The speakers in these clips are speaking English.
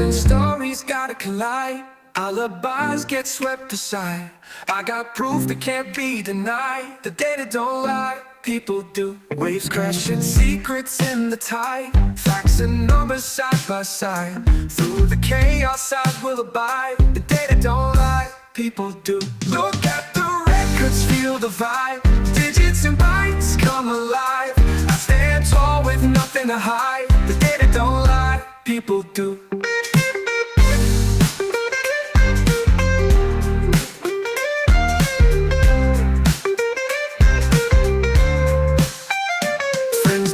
and stories gotta collide. Alibis get swept aside. I got proof that can't be denied. The data don't lie, people do. Waves crashing, secrets in the tide. Facts and numbers side by side. Through the chaos I will abide. The data don't lie, people do. Look at the records, feel the vibe. Digits and bytes come alive. I stand tall with nothing to hide. The data don't lie, people do.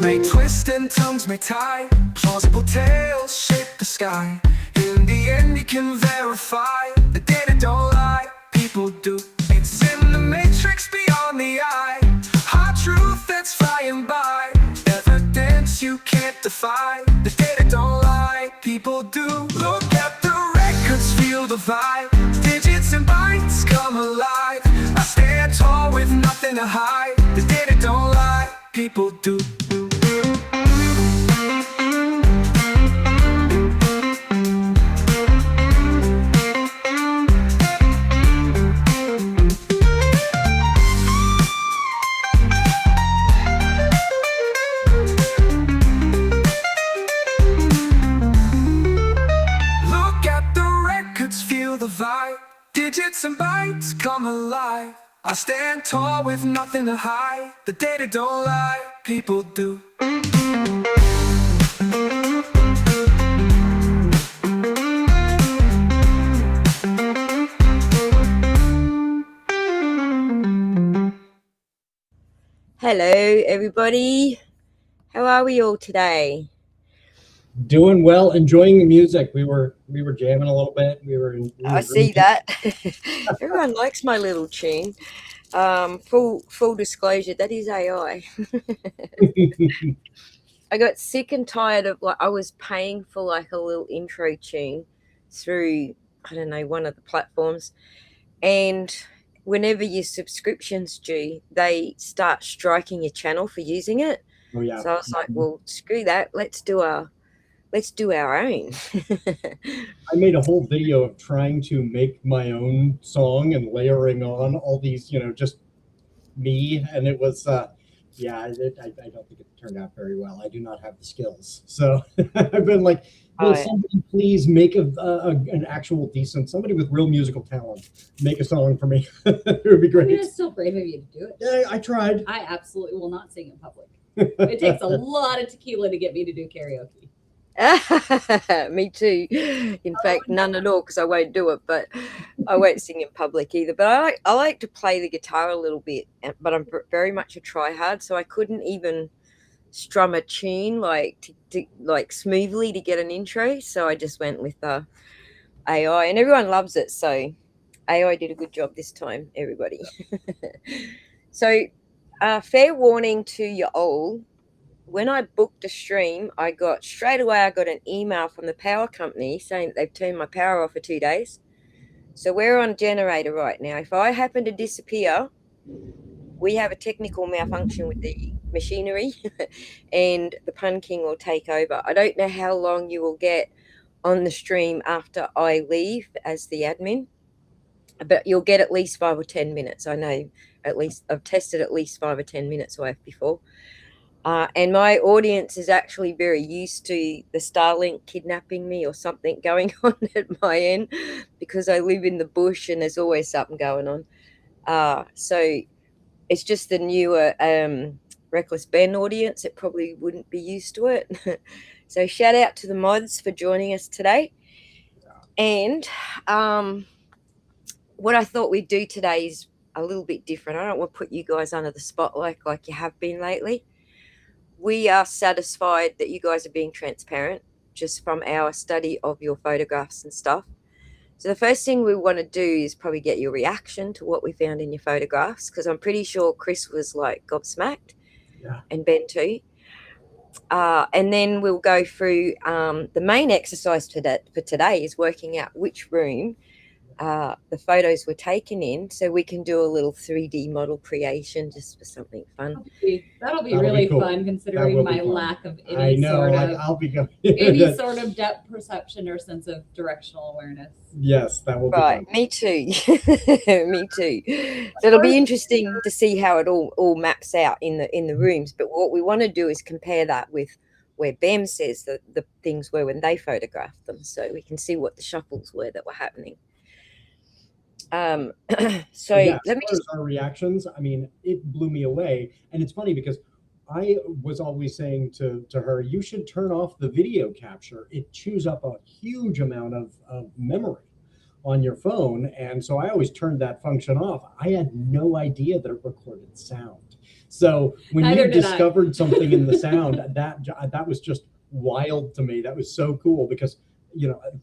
May twist and tongues may tie. Plausible tales shape the sky. In the end you can verify. The data don't lie, people do. It's in the matrix beyond the eye. Hard truth that's flying by. Evidence you can't defy. The data don't lie, people do. Look at the records, feel the vibe. Digits and bytes come alive. I stand tall with nothing to hide. The data don't lie, people do. Digits and bytes come alive. I stand tall with nothing to hide. The data don't lie, people do. Hello everybody, how are we all today? Doing well, enjoying the music. We were jamming a little bit. I see that. Everyone likes my little tune. Full disclosure, that is AI. I got sick and tired of, like, I was paying for like a little intro tune through, I don't know, one of the platforms, and whenever your subscription's due, they start striking your channel for using it. Oh yeah. So I was like, well, screw that. Let's do our own. I made a whole video of trying to make my own song and layering on all these, just me, and it was yeah, I don't think it turned out very well. I do not have the skills, so I've been like, will somebody please make an actual decent, somebody with real musical talent make a song for me? It would be great. I mean, it's still brave of you to do it. Yeah, I tried. I absolutely will not sing in public. It takes a lot of tequila to get me to do karaoke. Me too. In fact, none at all, because I won't do it, but I won't sing in public either. But I like to play the guitar a little bit, but I'm very much a try-hard, so I couldn't even strum a tune like like smoothly to get an intro. So I just went with AI, and everyone loves it. So AI did a good job this time, everybody. So fair warning to you all. When I booked a stream, I got an email from the power company saying that they've turned my power off for 2 days. So we're on generator right now. If I happen to disappear, we have a technical malfunction with the machinery and the Pun King will take over. I don't know how long you will get on the stream after I leave as the admin, but you'll get at least 5 or 10 minutes. I know, at least I've tested at least 5 or 10 minutes worth before. And my audience is actually very used to the Starlink kidnapping me or something going on at my end, because I live in the bush and there's always something going on. So it's just the newer Reckless Ben audience that probably wouldn't be used to it. So shout out to the mods for joining us today. And what I thought we'd do today is a little bit different. I don't want to put you guys under the spotlight like you have been lately. We are satisfied that you guys are being transparent just from our study of your photographs and stuff. So the first thing we want to do is probably get your reaction to what we found in your photographs, because I'm pretty sure Chris was like gobsmacked, and Ben too. And then we'll go through the main exercise for today is working out which room the photos were taken in, so we can do a little 3D model creation just for something fun. That'll be That'll really be cool. fun, That considering will be my fun. lack of I any know, sort like of I'll be going. any sort of depth perception or sense of directional awareness. Yes, that will be Right, fun. me too. Me too. So it'll be interesting to see how it all maps out in the rooms. But what we want to do is compare that with where Bam says that the things were when they photographed them, so we can see what the shuffles were that were happening. So Yeah, let as me far just as our reactions, I mean, it blew me away. And it's funny because I was always saying to her, you should turn off the video capture. It chews up a huge amount of memory on your phone. And so I always turned that function off. I had no idea that it recorded sound. So when Neither you did I. discovered something in the sound, that was just wild to me. That was so cool because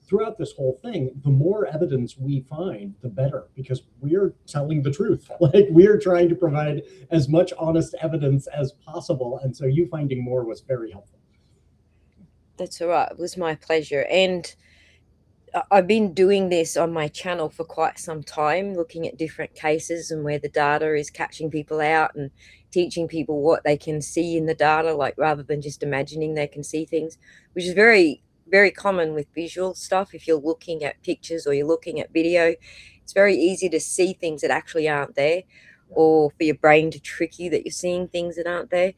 throughout this whole thing, the more evidence we find, the better, because we're telling the truth. Like we're trying to provide as much honest evidence as possible. And so you finding more was very helpful. That's all right. It was my pleasure. And I've been doing this on my channel for quite some time, looking at different cases and where the data is catching people out and teaching people what they can see in the data, like rather than just imagining they can see things, which is very, very common with visual stuff. If you're looking at pictures or you're looking at video, it's very easy to see things that actually aren't there, or for your brain to trick you that you're seeing things that aren't there.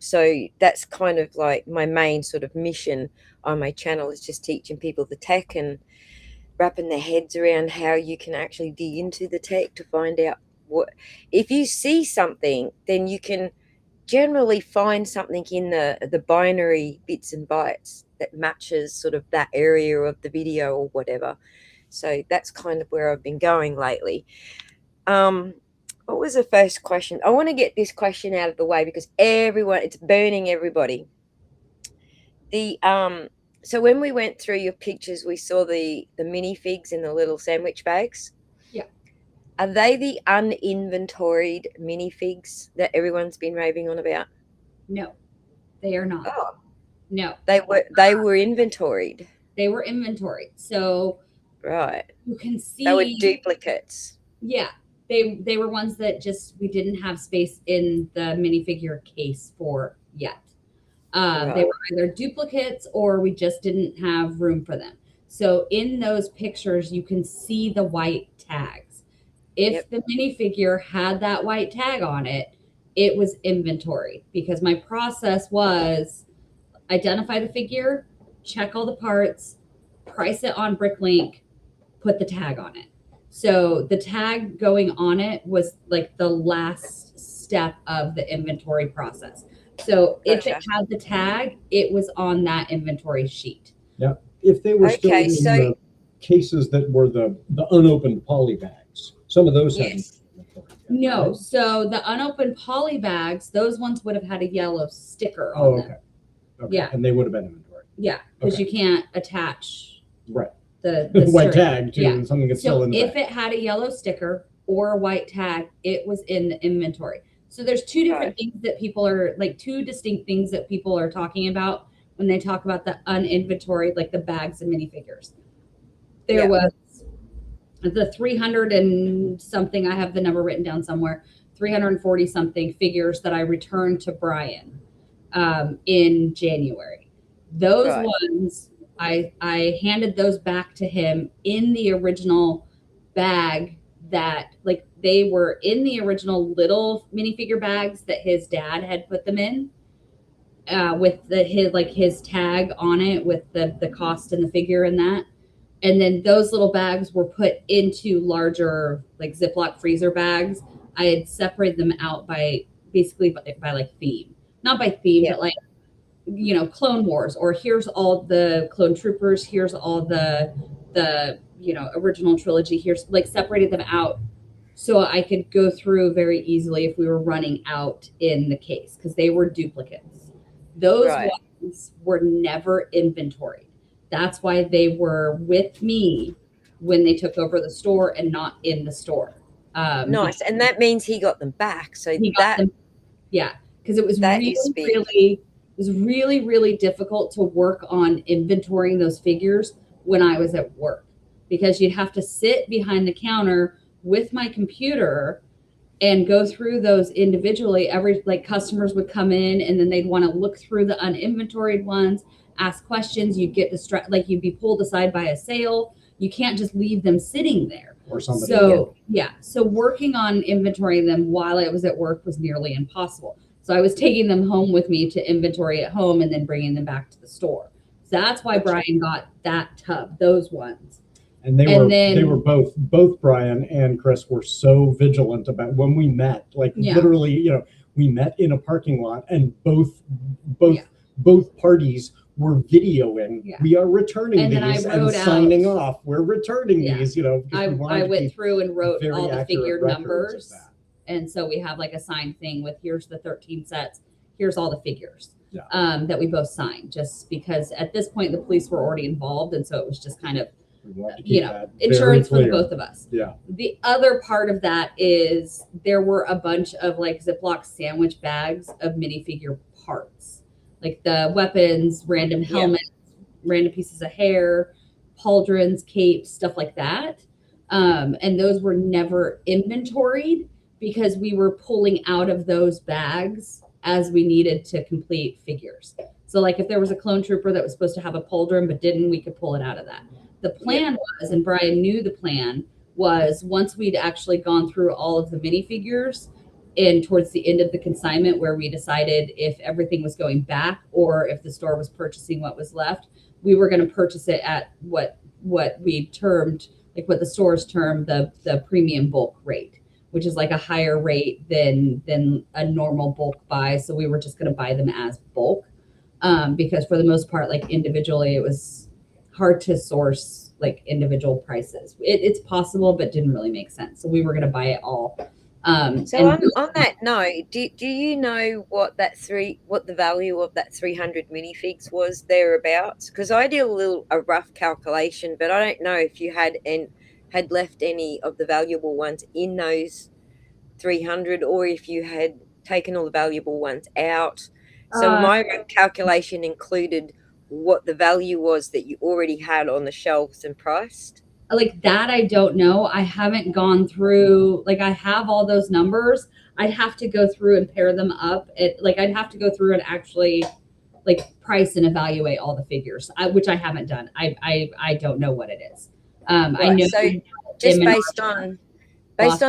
So that's kind of like my main sort of mission on my channel, is just teaching people the tech and wrapping their heads around how you can actually dig into the tech to find out what, if you see something, then you can generally find something in the binary bits and bytes that matches sort of that area of the video or whatever. So that's kind of where I've been going lately. What was the first question? I want to get this question out of the way because it's burning everybody. So when we went through your pictures, we saw the minifigs in the little sandwich bags. Yeah. Are they the uninventoried minifigs that everyone's been raving on about? No, they are not. Oh, No, they were inventoried. they were inventoried. So Right. you can see They were duplicates. Yeah, they were ones that just we didn't have space in the minifigure case for yet. They Right. were either duplicates or we just didn't have room for them. So in those pictures, you can see the white tags. If Yep. the minifigure had that white tag on it, it was inventory, because my process was identify the figure, check all the parts, price it on Bricklink, put the tag on it. So the tag going on it was like the last step of the inventory process. So if it Gotcha. had the tag, it was on that inventory sheet. Yeah. If they were still Okay, in so the cases that were the unopened poly bags, some of those hadn't. yes. No, so the unopened poly bags, those ones would have had a yellow sticker on Oh, them. okay. Okay. Yeah. And they would have been inventory. Yeah, because Okay. you can't attach Right. the White string. tag to Yeah. something that's still So in the if bag. it had a yellow sticker or a white tag, it was in the inventory. So there's two different things that people are like, two distinct things that people are talking about when they talk about the uninventoried, like the bags and minifigures. There was the 300 and something, I have the number written down somewhere, 340 something figures that I returned to Brian in January. Those ones, I handed those back to him in the original bag, that like they were in the original little minifigure bags that his dad had put them in, with his tag on it with the cost and the figure and that. And then those little bags were put into larger like Ziploc freezer bags. I had separated them out by basically by like theme, not by theme, but like, Clone Wars, or here's all the Clone Troopers, here's all the original trilogy, here's like separated them out so I could go through very easily if we were running out in the case, because they were duplicates. Those ones were never inventoried. That's why they were with me when they took over the store and not in the store. Nice. And that means he got them back. So he got them, yeah, because it was really, really difficult to work on inventorying those figures when I was at work. because you'd have to sit behind the counter with my computer and go through those individually. Like customers would come in and then they'd want to look through the uninventoried ones, ask questions. You'd get like you'd be pulled aside by a sale. You can't just leave them sitting there. Or somebody. So yeah, so working on inventorying them while I was at work was nearly impossible. So I was taking them home with me to inventory at home and then bringing them back to the store. So that's why Brian got that tub, those ones. And they were both Brian and Chris were so vigilant about when we met, like literally, you know, we met in a parking lot and both parties were videoing. Yeah. We are returning these and signing off. We're returning these, you know. I went through and wrote all the figured numbers. And so we have like a signed thing with here's the 13 sets, here's all the figures that we both signed, just because at this point the police were already involved. And so it was just kind of, you know, insurance for the both of us. Yeah. The other part of that is there were a bunch of like Ziploc sandwich bags of minifigure parts, like the weapons, random helmets, random pieces of hair, pauldrons, capes, stuff like that. And those were never inventoried because we were pulling out of those bags as we needed to complete figures. So like if there was a clone trooper that was supposed to have a pauldron but didn't, we could pull it out of that. The plan was, and Brian knew the plan, was once we'd actually gone through all of the minifigures and towards the end of the consignment where we decided if everything was going back or if the store was purchasing what was left, we were going to purchase it at what we termed, like what the stores termed the premium bulk rate, which is like a higher rate than a normal bulk buy. So we were just going to buy them as bulk because for the most part, like individually, it was hard to source like individual prices. It's possible, but didn't really make sense. So we were going to buy it all. So on that note, do you know what the value of that 300 minifigs was thereabouts? Because I did a rough calculation, but I don't know if you had left any of the valuable ones in those 300 or if you had taken all the valuable ones out. So my calculation included what the value was that you already had on the shelves and priced. Like that, I don't know. I haven't gone through, like I have all those numbers. I'd have to go through and pair them up. I'd have to go through and actually like price and evaluate all the figures, which I haven't done. I don't know what it is. Right. I know. So just based on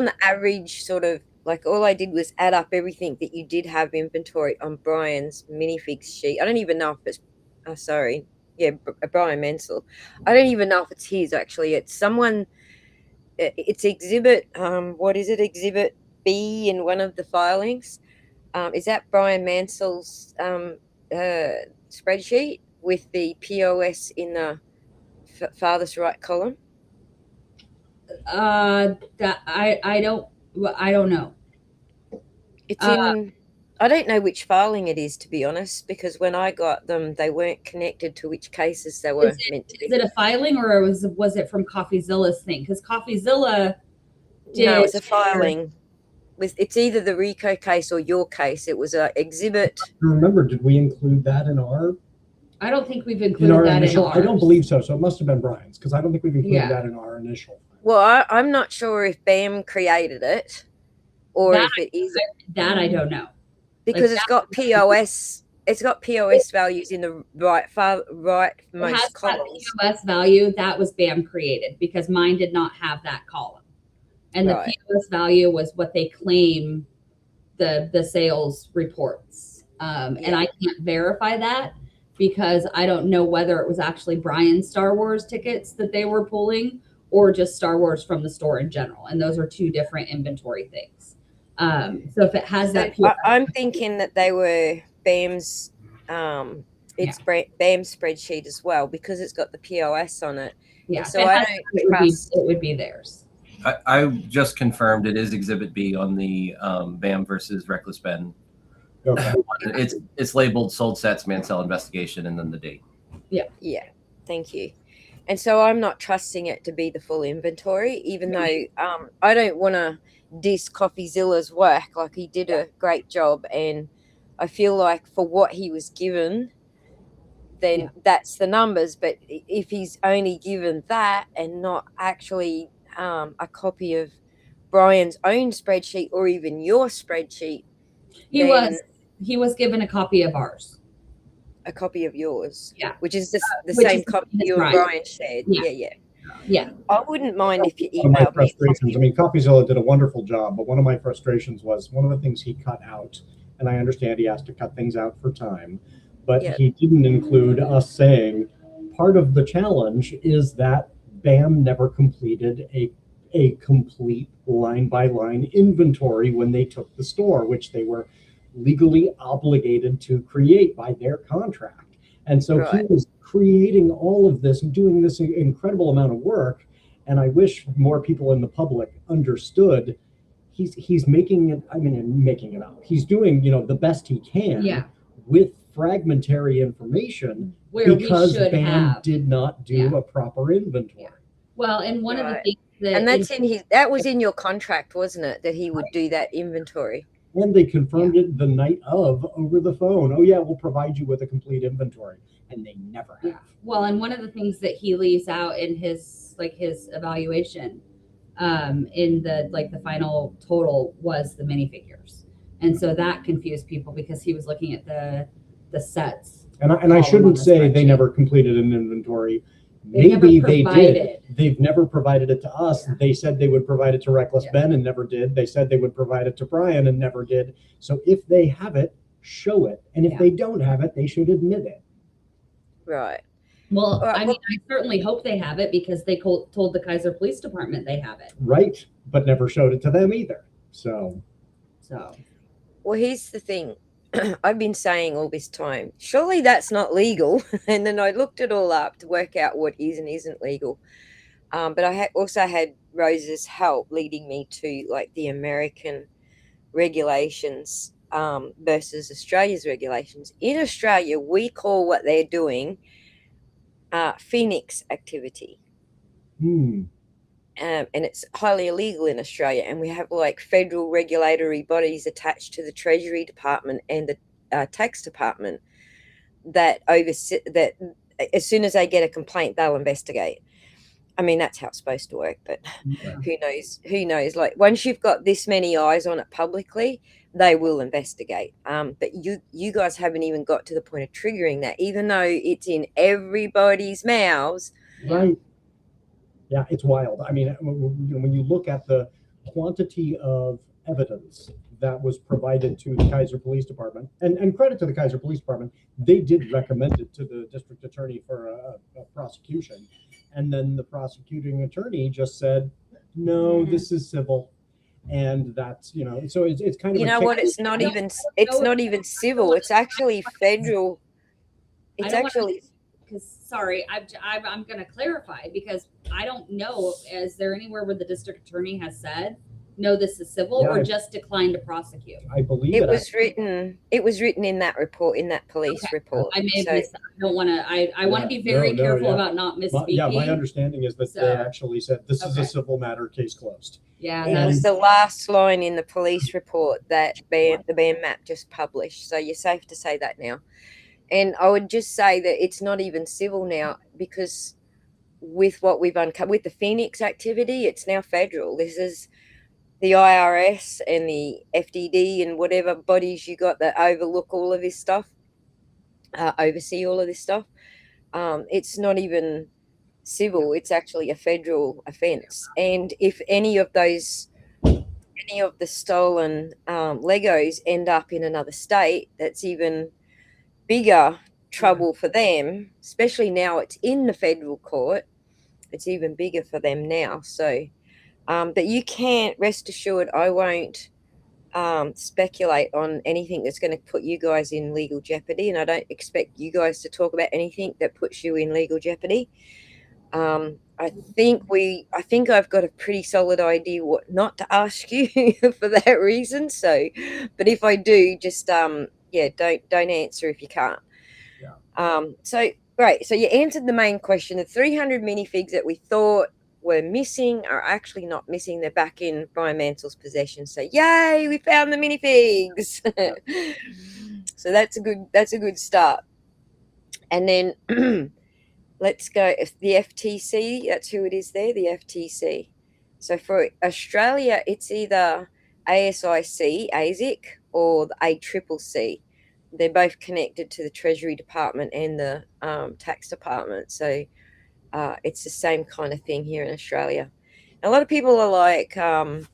the average sort of, like all I did was add up everything that you did have inventory on Brian's minifigs sheet. I don't even know if it's, Brian Mansell. I don't even know if it's his actually. It's someone, it's exhibit, what is it? Exhibit B in one of the filings. Is that Brian Mansell's spreadsheet with the POS in the farthest right column? That I don't know. It's in. I don't know which filing it is, to be honest, because when I got them, they weren't connected to which cases they were meant to be. Is it a filing or was it from CoffeeZilla's thing? Because CoffeeZilla did. No, it's a filing. It's either the RICO case or your case. It was an exhibit. Remember, did we include that in our? I don't think we've included that initial, in ours. I don't believe so. So it must have been Brian's because I don't think we've included that in our initial. Well, I'm not sure if BAM created it or if it is. That I don't know. Because it's got POS. It's got POS values in the rightmost columns. POS value that was BAM created because mine did not have that column, and the POS value was what they claim the sales reports. And I can't verify that because I don't know whether it was actually Brian's Star Wars tickets that they were pulling or just Star Wars from the store in general, and those are two different inventory things. So if it has that, I'm thinking that they were BAM's. BAM's spreadsheet as well because it's got the POS on it. Yeah, so I don't trust. It would be theirs. I just confirmed it is Exhibit B on the BAM versus Reckless Ben. Okay. It's labeled sold sets, Mansell investigation, and then the date. Yeah. Thank you. And so I'm not trusting it to be the full inventory, even though I don't want to diss CoffeeZilla's work. Like he did a great job, and I feel like for what he was given, then that's the numbers. But if he's only given that and not actually a copy of Brian's own spreadsheet or even your spreadsheet, He then was given a copy of ours. a copy of yours, Yeah. which is the Which same is copy that's you and right. Brian shared. Yeah. Yeah. I wouldn't mind if you One of my emailed me. frustrations, I mean, CopyZilla did a wonderful job, but one of my frustrations was one of the things he cut out, and I understand he has to cut things out for time, but Yeah. he didn't include us saying part of the challenge is that BAM never completed a complete line-by-line inventory when they took the store, which they were legally obligated to create by their contract. And so he Right. was creating all of this, doing this incredible amount of work. And I wish more people in the public understood he's making it, I mean, making it up. He's doing, the best he can with fragmentary information Where because we should BAM have. did not do a proper inventory. Well, and one of the Right. things that And that's that was in your contract, wasn't it? That he would do that inventory. And they confirmed it the night of over the phone. Oh yeah, we'll provide you with a complete inventory. And they never have. Well, and one of the things that he leaves out in his evaluation, in the final total was the minifigures. And so that confused people because he was looking at the sets. And I shouldn't say they never completed an inventory. Maybe they did. They've never provided it to us. Yeah. They said they would provide it to Reckless Ben and never did. They said they would provide it to Brian and never did. So if they have it, show it. And if they don't have it, they should admit it. Right. Well, I mean, I certainly hope they have it because they told the Kaiser Police Department they have it. Right. But never showed it to them either. So. Well, here's the thing. I've been saying all this time, surely that's not legal. And then I looked it all up to work out what is and isn't legal. But I also had Rose's help leading me to the American regulations versus Australia's regulations. In Australia, we call what they're doing Phoenix activity. And it's highly illegal in Australia, and we have federal regulatory bodies attached to the Treasury Department and the Tax Department that oversee that. As soon as they get a complaint, they'll investigate. I mean, that's how it's supposed to work, but who knows? Once you've got this many eyes on it publicly, they will investigate. But you guys haven't even got to the point of triggering that, even though it's in everybody's mouths. Right. Yeah, it's wild. I mean, when you look at the quantity of evidence that was provided to the Kaiser Police Department, and credit to the Kaiser Police Department, they did recommend it to the district attorney for a prosecution. And then the prosecuting attorney just said, no, this is civil. And that's, so it's kind of, it's not even civil. It's actually federal. It's actually. Because sorry, I'm going to clarify because I don't know. Is there anywhere where the district attorney has said, no, this is civil or just declined to prosecute? I believe it was written. It was written in that report, in that police report. I may have missed that. I don't want to. I want to be very careful about not misspeaking. My understanding is that they actually said this is a civil matter, case closed. Yeah, it was the last line in the police report that the BAM map just published. So you're safe to say that now. And I would just say that it's not even civil now because with what we've uncovered with the Phoenix activity, it's now federal. This is the IRS and the FDD and whatever bodies you got that overlook all of this stuff, oversee all of this stuff. It's not even civil. It's actually a federal offense. And if any of the stolen Legos end up in another state, that's even bigger trouble for them, especially now it's in the federal court. It's even bigger for them now. So, but you can't rest assured I won't speculate on anything that's going to put you guys in legal jeopardy, and I don't expect you guys to talk about anything that puts you in legal jeopardy. I think I've got a pretty solid idea what not to ask you for that reason. So, but if I do, just don't answer if you can't. So great. So you answered the main question. The 300 minifigs that we thought were missing are actually not missing. They're back in Brian Mansell's possession. So yay, we found the minifigs. So that's a good start. And then let's go the FTC. That's who it is there, the FTC. So for Australia, it's either ASIC, or the ACCC. They're both connected to the Treasury Department and the Tax Department. So it's the same kind of thing here in Australia. A lot of people are like, oh,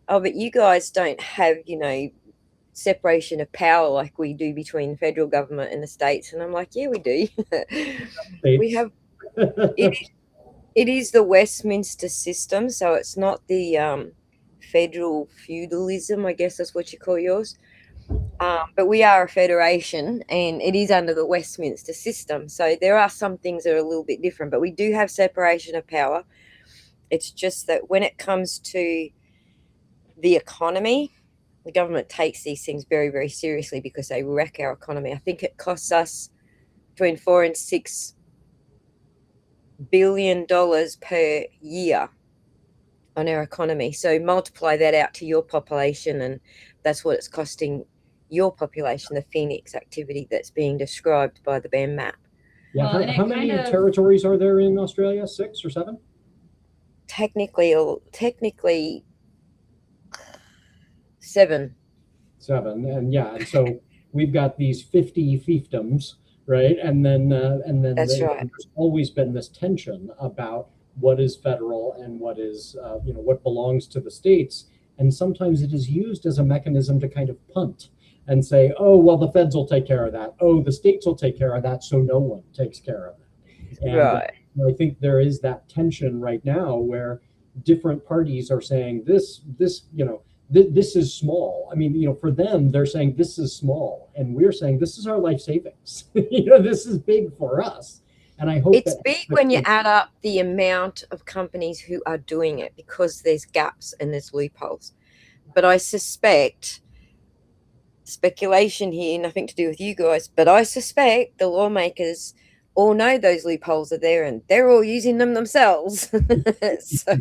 but you guys don't have, separation of power like we do between the federal government and the states. And I'm like, yeah, we do. We States. have it is the Westminster system, so it's not the federal feudalism, I guess that's what you call yours. But we are a federation, and it is under the Westminster system. So there are some things that are a little bit different, but we do have separation of power. It's just that when it comes to the economy, the government takes these things very, very seriously because they wreck our economy. I think it costs us between $4 and $6 billion per year on our economy. So multiply that out to your population, and that's what it's costing your population, the Phoenix activity that's being described by the BAM map. Yeah. Well, and How it many kind of- territories are there in Australia? 6 or 7? Technically 7. 7, and so we've got these 50 fiefdoms, right? And then That's right. there's always been this tension about what is federal and what is what belongs to the states, and sometimes it is used as a mechanism to kind of punt and say, oh well, the feds will take care of that. Oh, the states will take care of that, so no one takes care of it. And Right. I think there is that tension right now where different parties are saying this is small. I mean, for them, they're saying this is small, and we're saying this is our life savings. This is big for us. And I hope It's big when you add up the amount of companies who are doing it, because there's gaps and there's loopholes. But I suspect, speculation here, nothing to do with you guys, but I suspect the lawmakers all know those loopholes are there and they're all using them themselves. So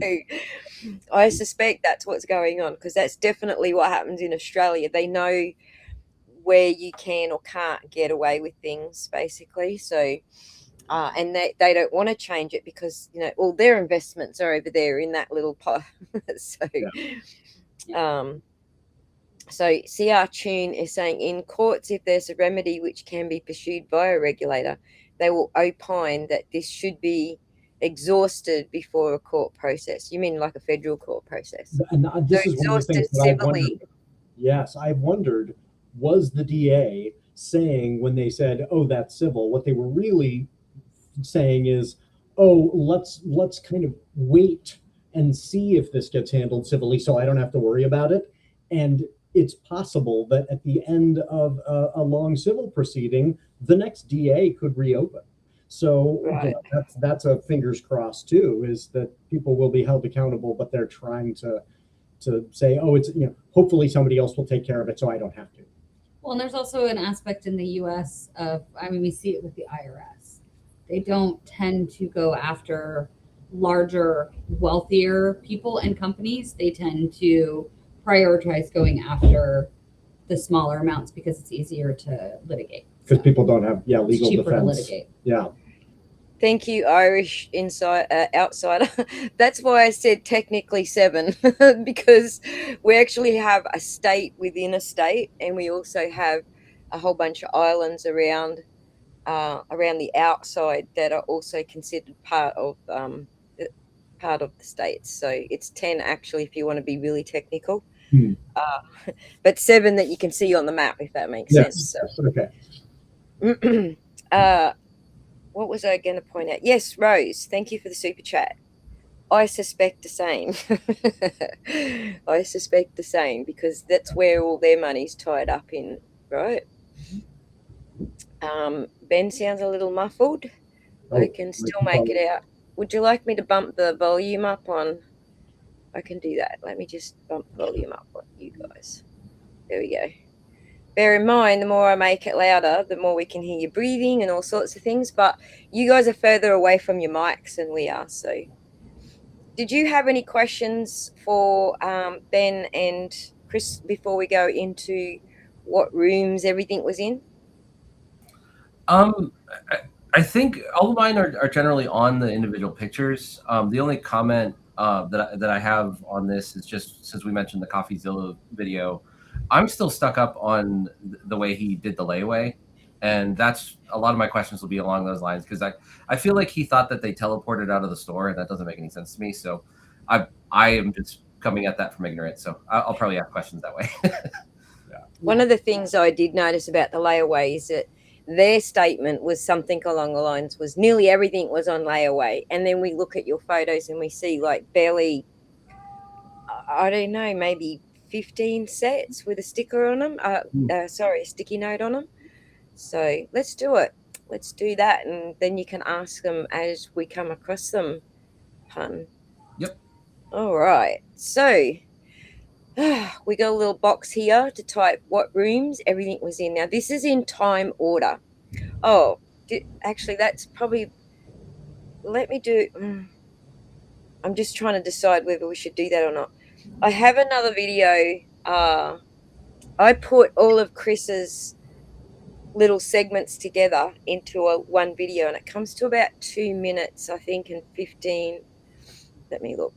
I suspect that's what's going on, because that's definitely what happens in Australia. They know where you can or can't get away with things, basically. So and they don't want to change it because all their investments are over there in that little pot. So so CR Tune is saying, in courts, if there's a remedy which can be pursued by a regulator, they will opine that this should be exhausted before a court process. You mean like a federal court process? And this is one of the things that I've civilly. wondered. Yes, I've wondered, was the DA saying when they said, oh, that's civil, what they were really saying is, oh, let's kind of wait and see if this gets handled civilly so I don't have to worry about it. And it's possible that at the end of a long civil proceeding, the next DA could reopen. So Right. that's a fingers crossed too, is that people will be held accountable, but they're trying to say, oh, it's hopefully somebody else will take care of it so I don't have to. Well, and there's also an aspect in the U.S. of, we see it with the IRS. They don't tend to go after larger, wealthier people and companies. They tend to prioritize going after the smaller amounts because it's easier to litigate. Because people don't have legal it's cheaper defense. to litigate. Yeah. Thank you, Irish outsider. That's why I said technically 7, because we actually have a state within a state, and we also have a whole bunch of islands around the outside that are also considered part of the states. So it's 10 actually, if you want to be really technical. But 7 that you can see on the map, if that makes sense. So. Okay. What was I going to point out? Yes, Rose, thank you for the super chat. I suspect the same. I suspect the same, because that's where all their money's tied up in, right? Ben sounds a little muffled. I can still make it out. Would you like me to bump the volume up on? I can do that. Let me just bump the volume up on you guys. There we go. Bear in mind, the more I make it louder, the more we can hear you breathing and all sorts of things. But you guys are further away from your mics than we are. So did you have any questions for Ben and Chris before we go into what rooms everything was in? I think all of mine are generally on the individual pictures. The only comment that I have on this is just since we mentioned the CoffeeZilla video, I'm still stuck up on the way he did the layaway, and that's a lot of my questions will be along those lines because I feel like he thought that they teleported out of the store, and that doesn't make any sense to me. So I am just coming at that from ignorance. So I'll probably ask questions that way. One of the things I did notice about the layaway is that their statement was something along the lines was nearly everything was on layaway. And then we look at your photos and we see like barely, I don't know, maybe 15 sets with a sticker on them. Sorry, a sticky note on them. So let's do it. Let's do that. And then you can ask them as we come across them, hun. Yep. All right. So we got a little box here to type what rooms everything was in. Now, this is in time order. Oh, actually, that's probably, let me do, I'm just trying to decide whether we should do that or not. I have another video. I put all of Chris's little segments together into one video, and it comes to about 2 minutes, I think, and 15, let me look,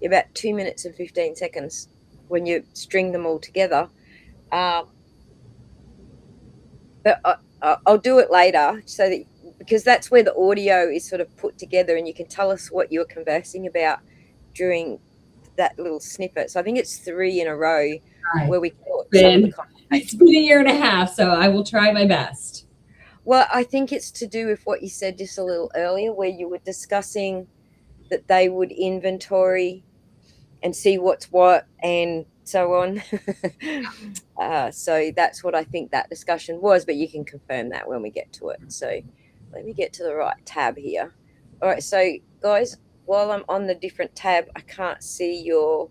about 2 minutes and 15 seconds. When you string them all together. But I'll do it later so that, because that's where the audio is sort of put together and you can tell us what you were conversing about during that little snippet. So I think it's 3 in a row where we caught some of the conversation. It's been a year and a half, so I will try my best. Well, I think it's to do with what you said just a little earlier, where you were discussing that they would inventory and see what's what and so on. So that's what I think that discussion was, but you can confirm that when we get to it. So let me get to the right tab here. All right, so guys, while I'm on the different tab, I can't see your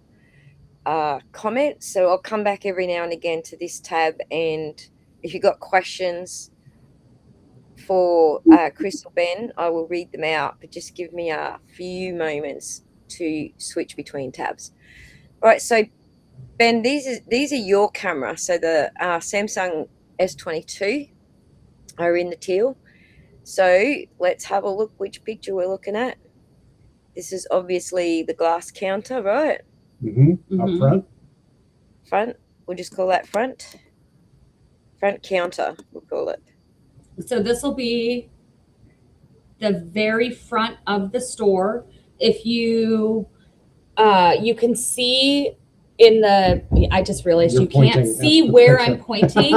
comments, so I'll come back every now and again to this tab, and if you've got questions for Chris or Ben, I will read them out, but just give me a few moments to switch between tabs. All right, so Ben, these are your camera. So the Samsung S22 are in the teal. So let's have a look which picture we're looking at. This is obviously the glass counter, right? Up front. Front. We'll just call that front. Front counter, we'll call it. So this will be the very front of the store. If you you can see in the, I just realized you can't see where I'm pointing.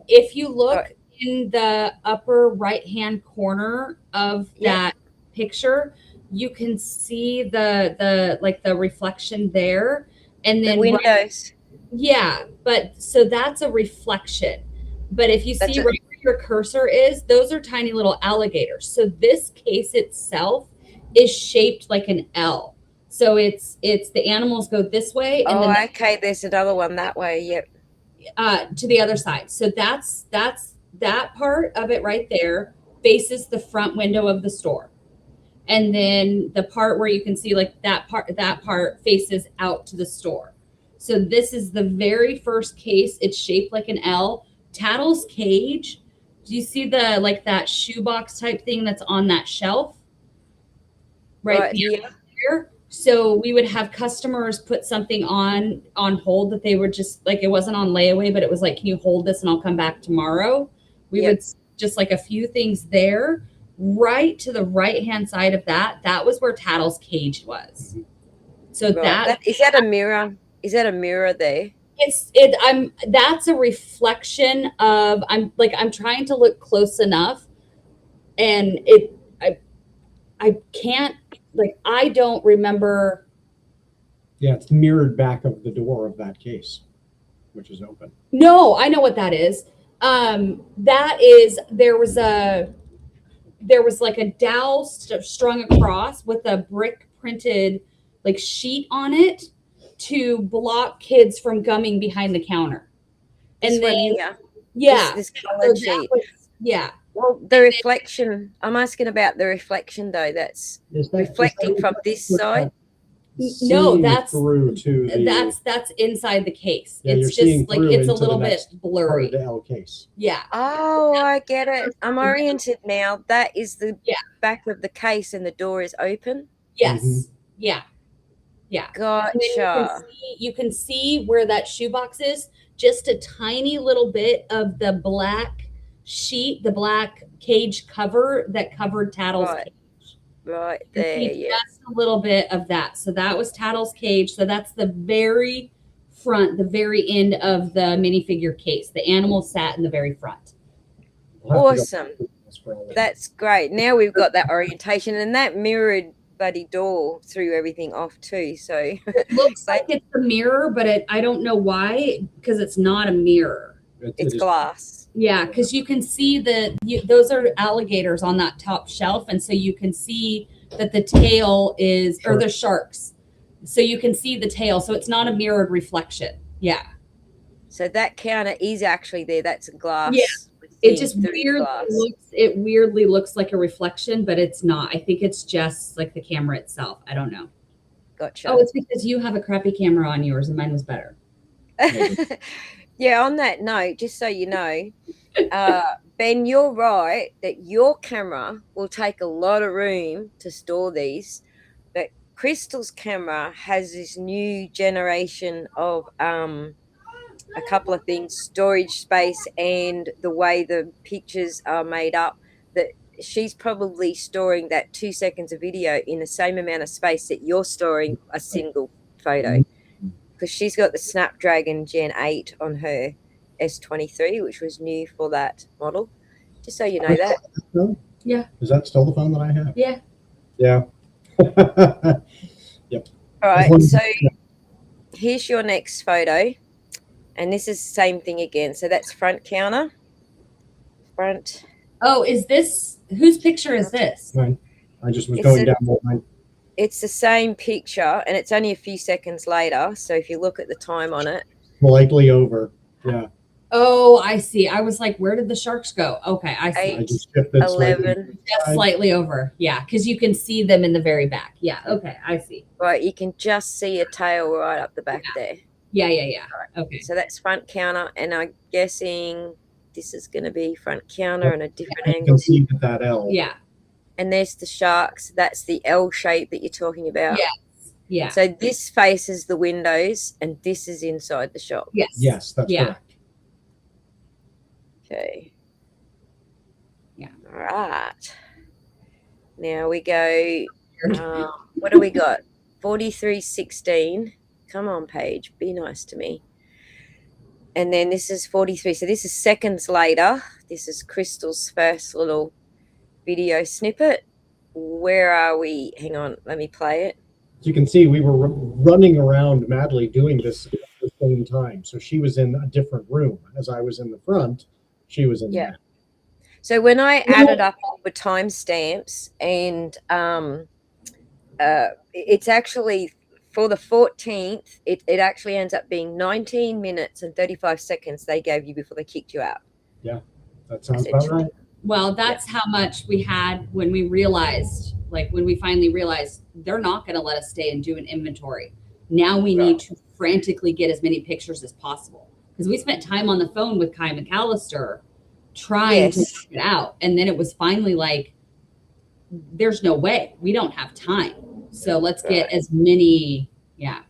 If you look in the upper right hand corner of that picture, you can see the like the reflection there, and then the windows. But so that's a reflection. But if you see right where your cursor is, those are tiny little alligators. So this case itself is shaped like an L. So it's the animals go this way, and then okay, there's another one that way. Yep. To the other side. So that's that part of it right there faces the front window of the store. And then the part where you can see like that part faces out to the store. So this is the very first case. It's shaped like an L. Tattle's cage. Do you see the like that shoebox type thing that's on that shelf? Right there. So we would have customers put something on hold that they were just like, it wasn't on layaway, but it was like, can you hold this and I'll come back tomorrow? We would just like a few things there. Right to the right hand side of that was where Tattle's cage was. So is that a mirror? Is that a mirror there? That's a reflection of, I'm trying to look close enough, and I can't, like, I don't remember. Yeah, it's the mirrored back of the door of that case, which is open. No, I know what that is. That is, there was like a dowel strung across with a brick printed like sheet on it to block kids from gumming behind the counter. And this colored sheet. Well, the reflection, I'm asking about the reflection though. That's reflecting from this side. No, seeing that's through to the. that's inside the case. Yeah, you're It's seeing just like through it's a into the little bit next part blurry. of the L case. Yeah. Oh, I get it. I'm oriented now. That is the Yeah. back of the case, and the door is open. Yes. Mhm. Yeah. Yeah. Gotcha. You can see where that shoebox is. Just a tiny little bit of the black sheet, the black cage cover that covered Tattle's Right. cage. Right You there, see yeah. just a little bit of that. So that was Tattle's cage. So that's the very front, the very end of the minifigure case. The animal sat in the very front. We'll have to go Awesome. through this for all this. That's great. Now we've got that orientation, and that mirrored bloody door threw everything off too. So It looks like it's a mirror, but I don't know why, because it's not a mirror. it's It is- glass. Yeah, because you can see that those are alligators on that top shelf, and so you can see that the tail is, or the sharks. So you can see the tail, so it's not a mirrored reflection. Yeah, So that counter is actually there. That's a glass. Yeah. it thing just through weirdly glass. weirdly looks like a reflection, but it's not. I think it's just like the camera itself. I don't know. Gotcha. Oh, it's because you have a crappy camera on yours, and mine was better. Yeah, on that note, just so you know, Ben, you're right that your camera will take a lot of room to store these, but Crystal's camera has this new generation of a couple of things, storage space and the way the pictures are made up, that she's probably storing that 2 seconds of video in the same amount of space that you're storing a single photo, because she's got the Snapdragon Gen 8 on her S23, which was new for that model. Just so you know that. Yeah. Is that still the phone that I have? Yeah. Yeah. All right, so here's your next photo, and this is the same thing again. So that's front counter. Front. Oh, is this whose picture is this? Mine. I just was It's going a- down mine. It's the same picture, and it's only a few seconds later. So if you look at the time on it, Slightly over. Yeah. Oh, I see. I was like, where did the sharks go? Okay, I see. I just shifted slightly. 11. Just slightly over. Yeah, because you can see them in the very back. Yeah, okay, I see. Right, you can just see a tail right up the back there. Yeah. Okay. So that's front counter, and I'm guessing this is going to be front counter and a different You angle. can see that L. Yeah. And there's the sharks. That's the L shape that you're talking about. Yeah. So this faces the windows, and this is inside the shop. Yes. Yes, that's Yeah. correct. Okay. Yeah. All right. Now we go. What do we got? 4316. Come on, Paige. Be nice to me. And then this is 43. So this is seconds later. This is Crystal's first little video snippet. Where are we? Hang on. Let me play it. As you can see, we were running around madly doing this at the same time. So she was in a different room. As I was in the front, she was in the back. So when I added up all the timestamps, and it's actually for the 14th, it actually ends up being 19 minutes and 35 seconds they gave you before they kicked you out. That sounds about right. Well, that's how much we had when we realized, like when we finally realized they're not going to let us stay and do an inventory. Now we need to frantically get as many pictures as possible, because we spent time on the phone with Kai McAllister trying to work it out. And then it was finally like, there's no way, we don't have time. So let's get as many. Yeah.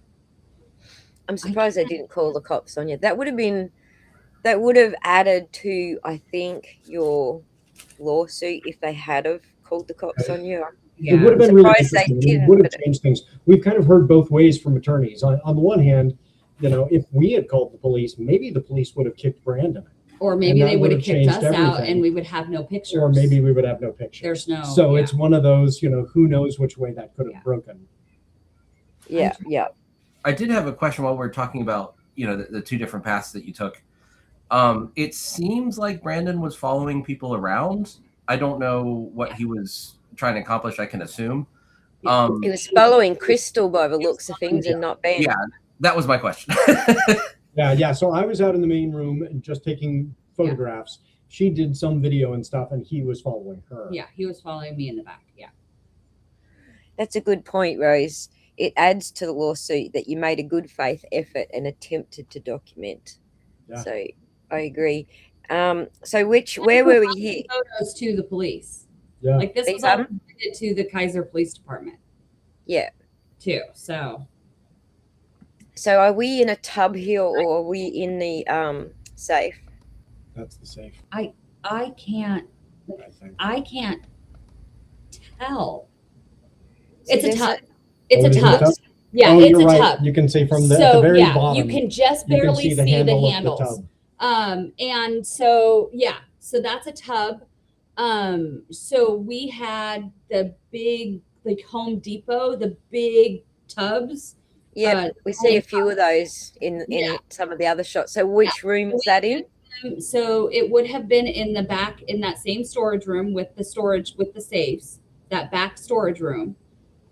I'm surprised they didn't call the cops on you. That would have added to, I think, your lawsuit if they had have called the cops on you. It would have been really interesting. It didn't, would have but- changed things. We've kind of heard both ways from attorneys. On the one hand, if we had called the police, maybe the police would have kicked Brandon. Or maybe And that they would have would have kicked us changed out everything. and we would have no pictures. Or maybe we would have no pictures. There's no. So it's one of those, who knows which way that could have broken. Yeah. I did have a question while we're talking about, the two different paths that you took. It seems like Brandon was following people around. I don't know what he was trying to accomplish, I can assume. He was following Crystal by the looks of things and not Ben. Yeah, that was my question. Yeah. So I was out in the main room and just taking photographs. She did some video and stuff, and he was following her. Yeah, he was following me in the back. Yeah. That's a good point, Rose. it adds to the lawsuit that you made a good faith effort and attempted to document. Yeah. So I agree. So where were we here? Photos to the police. Yeah. Like this was all submitted to the Kaiser Police Department Yeah. too. So are we in a tub here, or are we in the safe? That's the safe. I can't I think. tell. So It's a there's tub. Oh, It's it a is tub. Yeah, Oh, it's you're a right. tub. You can see from the, So at the very yeah, bottom. you can just you can barely see the handle of handles. the tub. And so yeah, so that's a tub. So we had the big, like Home Depot, the big tubs. Yeah, we see a few of those in Yeah. some of the other shots. So which room was that in? So it would have been in the back, in that same storage room with the storage, with the safes, that back storage room.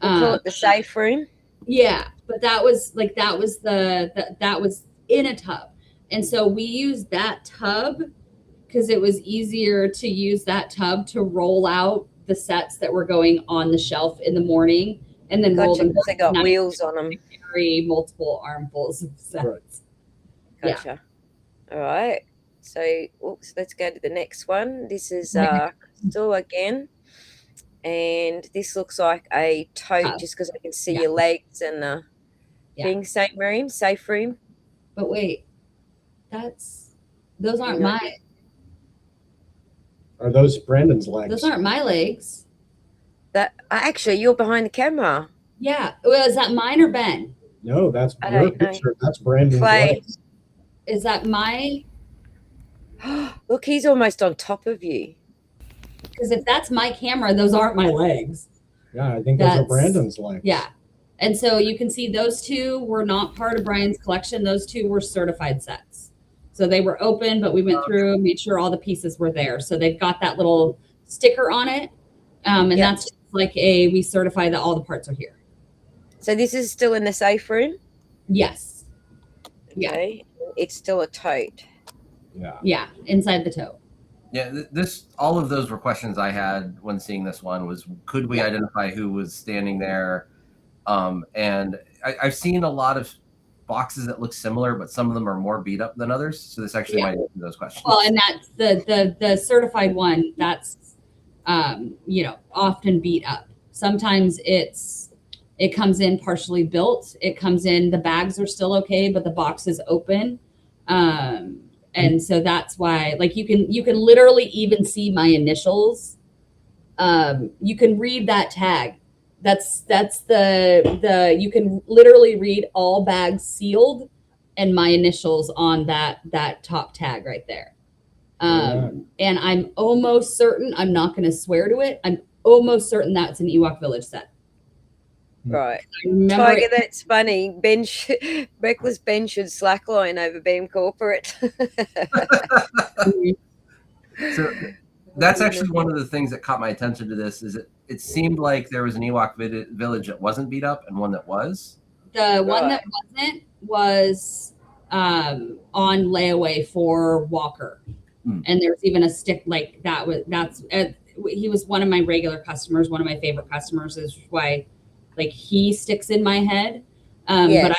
We'll call it the safe room. Yeah, but that was like, that was that was in a tub. And so we used that tub because it was easier to use that tub to roll out the sets that were going on the shelf in the morning, and then roll them. They got wheels on them. Carry multiple armfuls of sets. Right. Gotcha. All right. So, oops, let's go to the next one. This is Crystal again. And this looks like a tote just because I can see your legs and the thing. Same room, safe room. But wait, those aren't my. Are those Brandon's legs? Those aren't my legs. That actually, you're behind the camera. Yeah. Well, is that mine or Ben? No, that's I your don't know. picture. That's Brandon's Play. legs. Is that my? Look, he's almost on top of you. Because if that's my camera, those aren't my legs. Yeah, I think those are Brandon's legs. Yeah. And so you can see those two were not part of Brian's collection. Those two were certified sets. So they were open, but we went through and made sure all the pieces were there. So they've got that little sticker on it. And that's just like we certify that all the parts are here. So this is still in the safe room? Yes. Okay. It's still a tote. Yeah. Yeah, inside the tote. Yeah, all of those were questions I had when seeing this one was, could we identify who was standing there? And I've seen a lot of boxes that look similar, but some of them are more beat up than others. So this actually might answer those questions. Well, and that's the certified one that's, often beat up. Sometimes it comes in partially built. It comes in, the bags are still okay, but the box is open. And so that's why, like, you can literally even see my initials. You can read that tag. That's the you can literally read all bags sealed and my initials on that top tag right there. And I'm almost certain, I'm not going to swear to it, I'm almost certain that's an Ewok Village set. Right. Tiger, that's funny. Reckless Ben should slackline over being corporate. So that's actually one of the things that caught my attention to this. Is it seemed like there was an Ewok village that wasn't beat up and one that was. The one that wasn't was on layaway for Walker, and there's even a stick like that. He was one of my regular customers, one of my favorite customers. Is why, like, he sticks in my head. But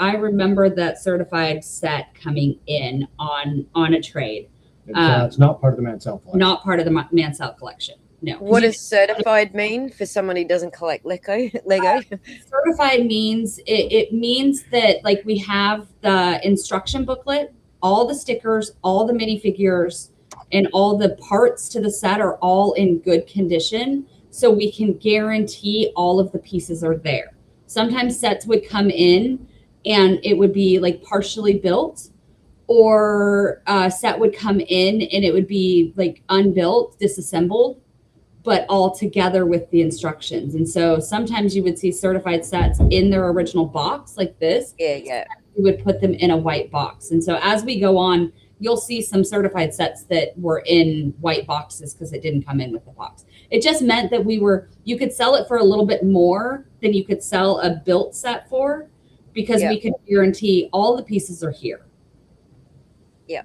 I remember that certified set coming in on a trade. It's not part of the Mansell collection. Not part of the Mansell collection. No. What does certified mean for someone who doesn't collect Lego? Certified means it means that, like, we have the instruction booklet, all the stickers, all the minifigures, and all the parts to the set are all in good condition. So we can guarantee all of the pieces are there. Sometimes sets would come in and it would be like partially built, or a set would come in and it would be like unbuilt, disassembled, but all together with the instructions. And so sometimes you would see certified sets in their original box like this. Yeah. We would put them in a white box. And so as we go on, you'll see some certified sets that were in white boxes because it didn't come in with the box. It just meant that you could sell it for a little bit more than you could sell a built set for, because we could guarantee all the pieces are here. Yeah.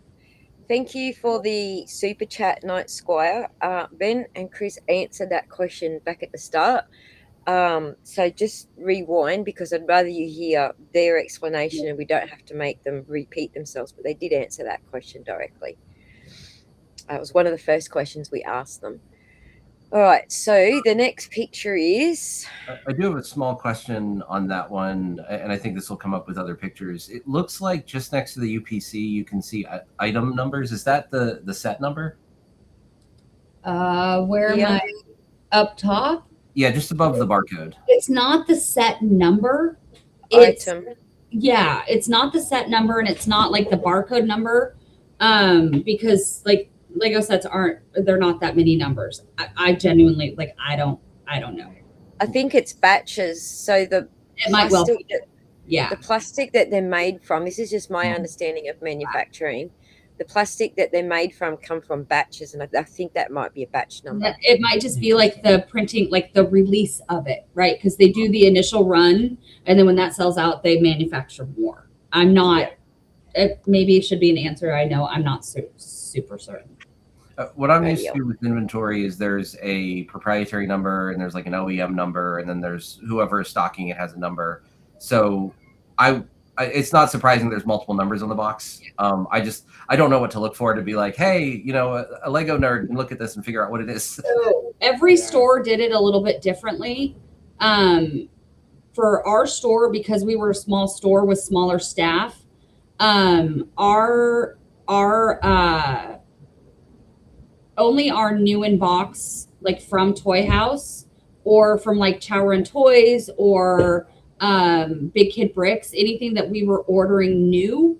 Thank you for the super chat, Night Squire. Ben and Chris answered that question back at the start. So just rewind, because I'd rather you hear their explanation and we don't have to make them repeat themselves, but they did answer that question directly. That was one of the first questions we asked them. All right, so the next picture is... I do have a small question on that one, and I think this will come up with other pictures. It looks like just next to the UPC, you can see item numbers. Is that the set number? Where am I? Up top? Yeah, just above the barcode. It's not the set number. It's, item. yeah, it's not the set number, and it's not like the barcode number, because like Lego sets they're not that many numbers. I genuinely, like, I don't know. I think it's batches. So It might well be. Yeah. The plastic that they're made from, this is just my understanding of manufacturing. The plastic that they're made from come from batches, and I think that might be a batch number. It might just be like the printing, like the release of it, right? Because they do the initial run, and then when that sells out, they manufacture more. I'm not. Maybe it should be an answer. I know I'm not super certain. What I'm used to with inventory is there's a proprietary number, and there's like an OEM number, and then there's whoever is stocking it has a number. So it's not surprising there's multiple numbers on the box. I don't know what to look for to be like, hey, you know, a Lego nerd can look at this and figure out what it is. So every store did it a little bit differently. For our store, because we were a small store with smaller staff, our only our new in box, like from Toy House or from like Chower and Toys or Big Kid Bricks, anything that we were ordering new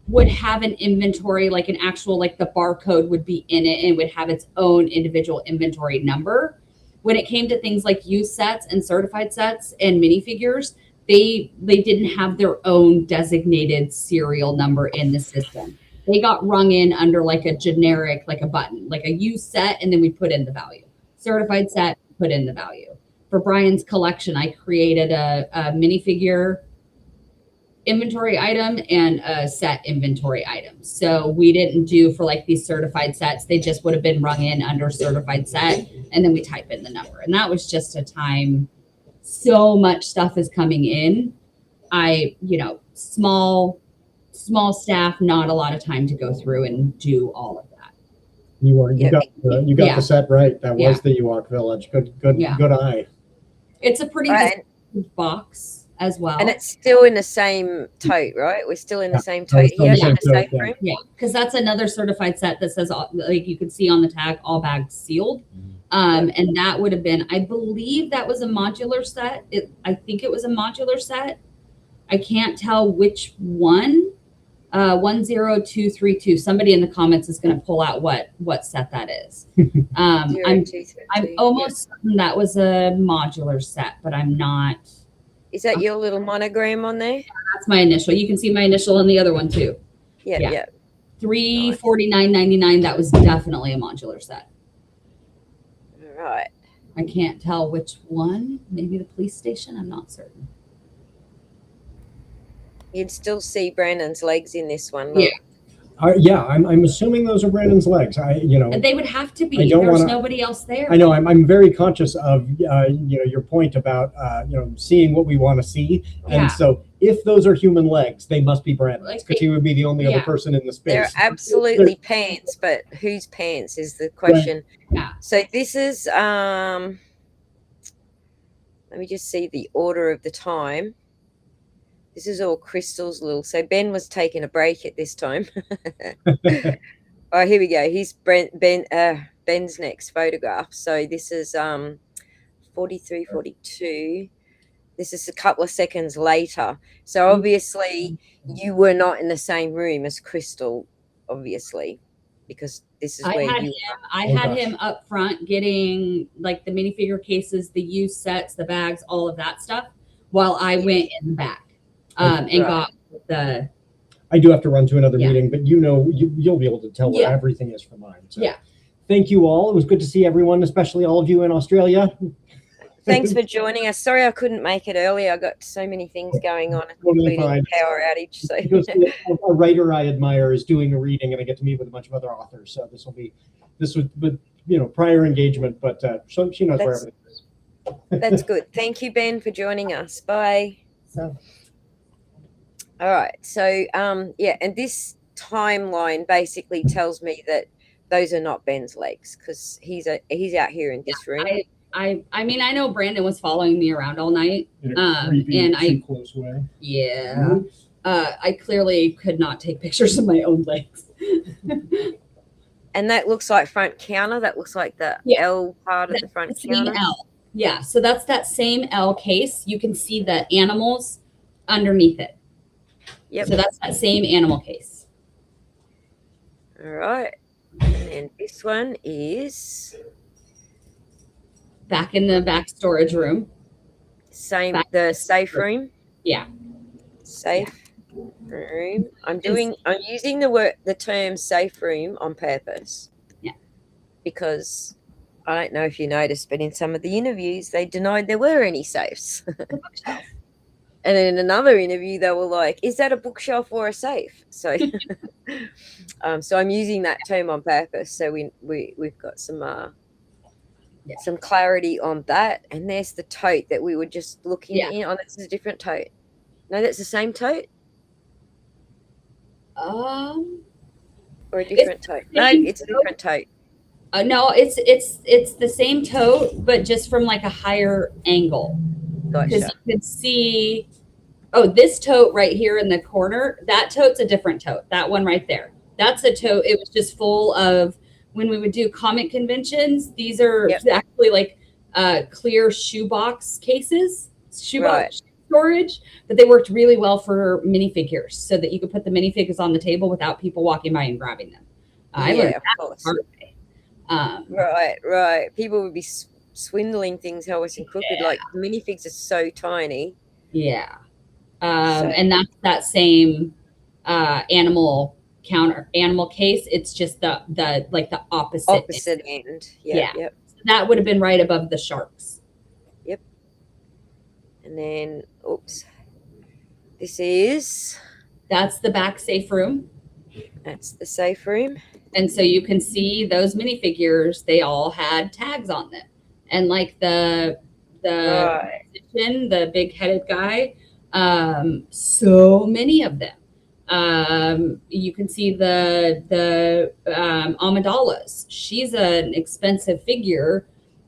would have an inventory, like an actual, like the barcode would be in it and would have its own individual inventory number. When it came to things like used sets and certified sets and minifigures, they didn't have their own designated serial number in the system. They got rung in under like a generic, like a button, like a used set, and then we put in the value. Certified set, put in the value. For Brian's collection, I created a minifigure inventory item and a set inventory item. So we didn't do for like these certified sets. They just would have been rung in under certified set, and then we type in the number. And that was just a time. So much stuff is coming in. Small staff, not a lot of time to go through and do all of that. You got the set right. That was the Ewok Village. Good eye. It's a pretty distinct box as well, and it's still in the same tote, right? We're still in the same tote here, in the safe room. Yeah, because that's another certified set that says, like you could see on the tag, all bags sealed. And that would have been, I believe that was a modular set. I think it was a modular set. I can't tell which one. 10232. Somebody in the comments is going to pull out what set that is. I'm almost certain that was a modular set, but I'm not. Is that your little monogram on there? That's my initial. You can see my initial on the other one too. Yeah. $349.99. That was definitely a modular set. All right. I can't tell which one. Maybe the police station. I'm not certain. You'd still see Brandon's legs in this one. Look. I'm assuming those are Brandon's legs. And they would have to be. There's nobody else there. I know. I'm very conscious of your point about seeing what we want to see, and so if those are human legs, they must be Brandon's, because he would be the only other person in the space. They're absolutely pants, but whose pants is the question? Yeah. So this is let me just see the order of the time. This is all Crystal's little. So Ben was taking a break at this time. Oh, here we go. Here's Ben's next photograph. So this is 43, 42. This is a couple of seconds later. So obviously you were not in the same room as Crystal, obviously, because this is where I had him up front getting like the minifigure cases, the used sets, the bags, all of that stuff, while I went in the back. And got the. I do have to run to another meeting, but you'll be able to tell where everything is for mine. So. Yeah. Thank you all. It was good to see everyone, especially all of you in Australia. Thanks for joining us. Sorry I couldn't make it earlier. I got so many things going on, including power outage. So a writer I admire is doing a reading, and I get to meet with a bunch of other authors. So this was prior engagement, but she knows where everything is. That's good. Thank you, Ben, for joining us. Bye. So All right. So, yeah, and this timeline basically tells me that those are not Ben's legs because he's out here in this room. I mean, I know Brandon was following me around all night. In a creepy, and too close way. Yeah. I clearly could not take pictures of my own legs. And that looks like front counter. That looks like the Yeah. L part of the front Same counter. L. Yeah. So that's that same L case. You can see the animals underneath it. Yep. So that's that same animal case. All right. And then this one is Back in the back storage room. same, Back- the safe room. Yeah. Safe room. I'm using the term safe room on purpose. Yeah. Because I don't know if you noticed, but in some of the interviews, they denied there were any safes. And in another interview, they were like, "Is that a bookshelf or a safe?" So, so I'm using that term on purpose. So we've got some clarity on that. And there's the tote that we were just looking at. Oh, this is a different tote. No, that's the same tote. Or a different tote? No, it's a different tote. No, it's the same tote, but just from like a higher angle. Gotcha. Because you could see, this tote right here in the corner, that tote's a different tote. That one right there. That's a tote. It was just full of, when we would do comic conventions, these are actually like clear shoebox cases, shoebox storage, but they worked really well for minifigures so that you could put the minifigures on the table without people walking by and grabbing them. I learned that the hard way. Right. People would be swindling things Hellish and crooked. Like the minifigs are so tiny. Yeah. And that's that same animal case. It's just the like the opposite end. Yeah. Yep. So that would have been right above the sharks. Yep. And then, that's the back safe room. That's the safe room. And so you can see those minifigures, they all had tags on them. And like the big headed guy, so many of them. You can see the Amidala's. She's an expensive figure,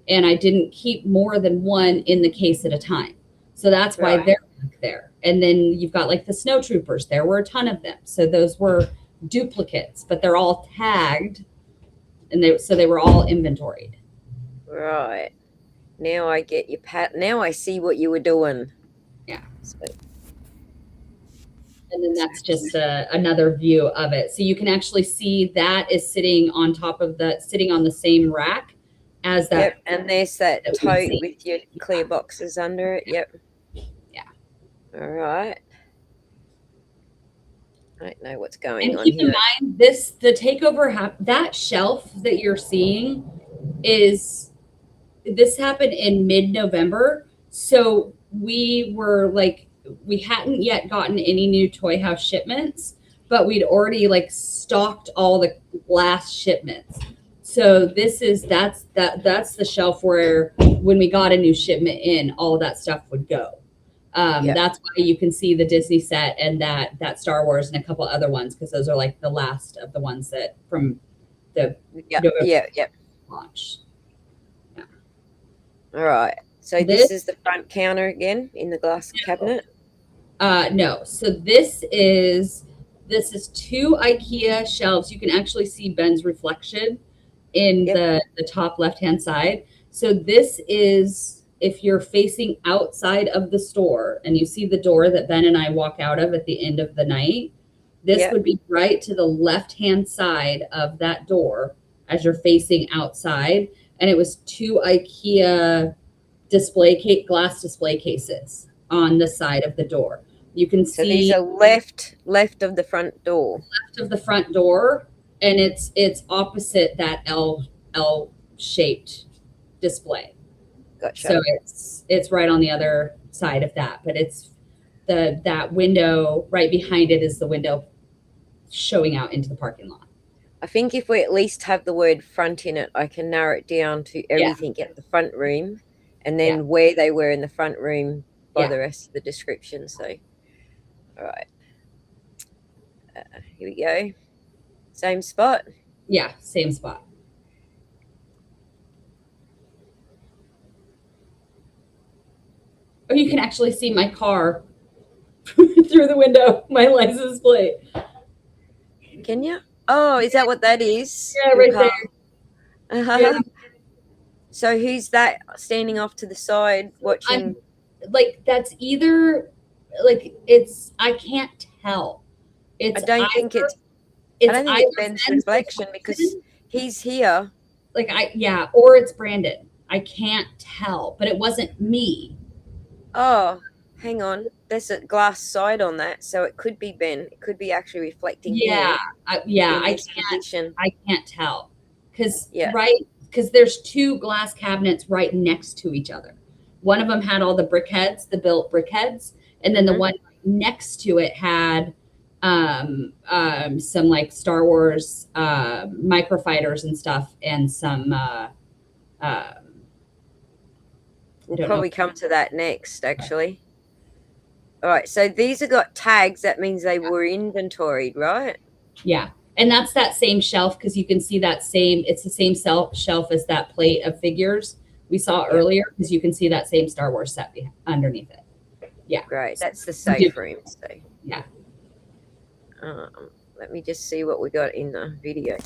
and I didn't keep more than one in the case at a time. So that's why they're back there. And then you've got like the snow troopers. There were a ton of them. So those were duplicates, but they're all tagged, and they were all inventoried. Right. Now I get your now I see what you were doing. Yeah. So, and then that's just another view of it. So you can actually see that is sitting on the same rack as that. Yep. And there's that tote with your clear boxes under it. Yep. Yeah. All right. I don't know what's going on here. And keep in mind, the takeover, that shelf that you're seeing this happened in mid-November. So we hadn't yet gotten any new Toy House shipments, but we'd already stocked all the last shipments. So that's the shelf where when we got a new shipment in, all of that stuff would go. That's why you can see the Disney set and that Star Wars and a couple other ones, because those are like the last of the ones that from the launch. Yeah. All right. So this is the front counter again in the glass cabinet. No. So this is 2 IKEA shelves. You can actually see Ben's reflection in the top left-hand side. So this is, if you're facing outside of the store and you see the door that Ben and I walk out of at the end of the night, this would be right to the left-hand side of that door as you're facing outside. And it was 2 IKEA glass display cases on the side of the door. You can see these are left of the front door. Left of the front door, and it's opposite that L-shaped display. Gotcha. So it's right on the other side of that, but it's that window right behind it is the window showing out into the parking lot. I think if we at least have the word front in it, I can narrow it down to everything at the front room, and then where they were in the front room by Yeah. the rest of the description. So, all right, here we go. Same spot. Yeah, same spot. Oh, you can actually see my car through the window, my license plate. Can you? Oh, is that what that is? Yeah, Your right car. there. Yeah. So who's that standing off to the side watching? Like that's either like it's I can't tell. It's I don't think either- it's. I don't think it's either Ben's Ben's reflection because he's here. like or it's Brandon. I can't tell, but it wasn't me. Oh, hang on. There's a glass side on that, so it could be Ben. It could be actually reflecting Yeah, here in I this position. can't tell because Yeah. because there's two glass cabinets right next to each other. One of them had all the brick heads, the built brick heads, and then the one next to it had some like Star Wars microfighters and stuff, and some We'll probably come to that next, actually. All right, so these have got tags. That means they were inventoried, right? Yeah. And that's that same shelf because you can see it's the same shelf as that plate of figures we saw earlier because you can see that same Star Wars set underneath it. Yeah. Great. That's the safe room. So, yeah. Let me just see what we got in the video.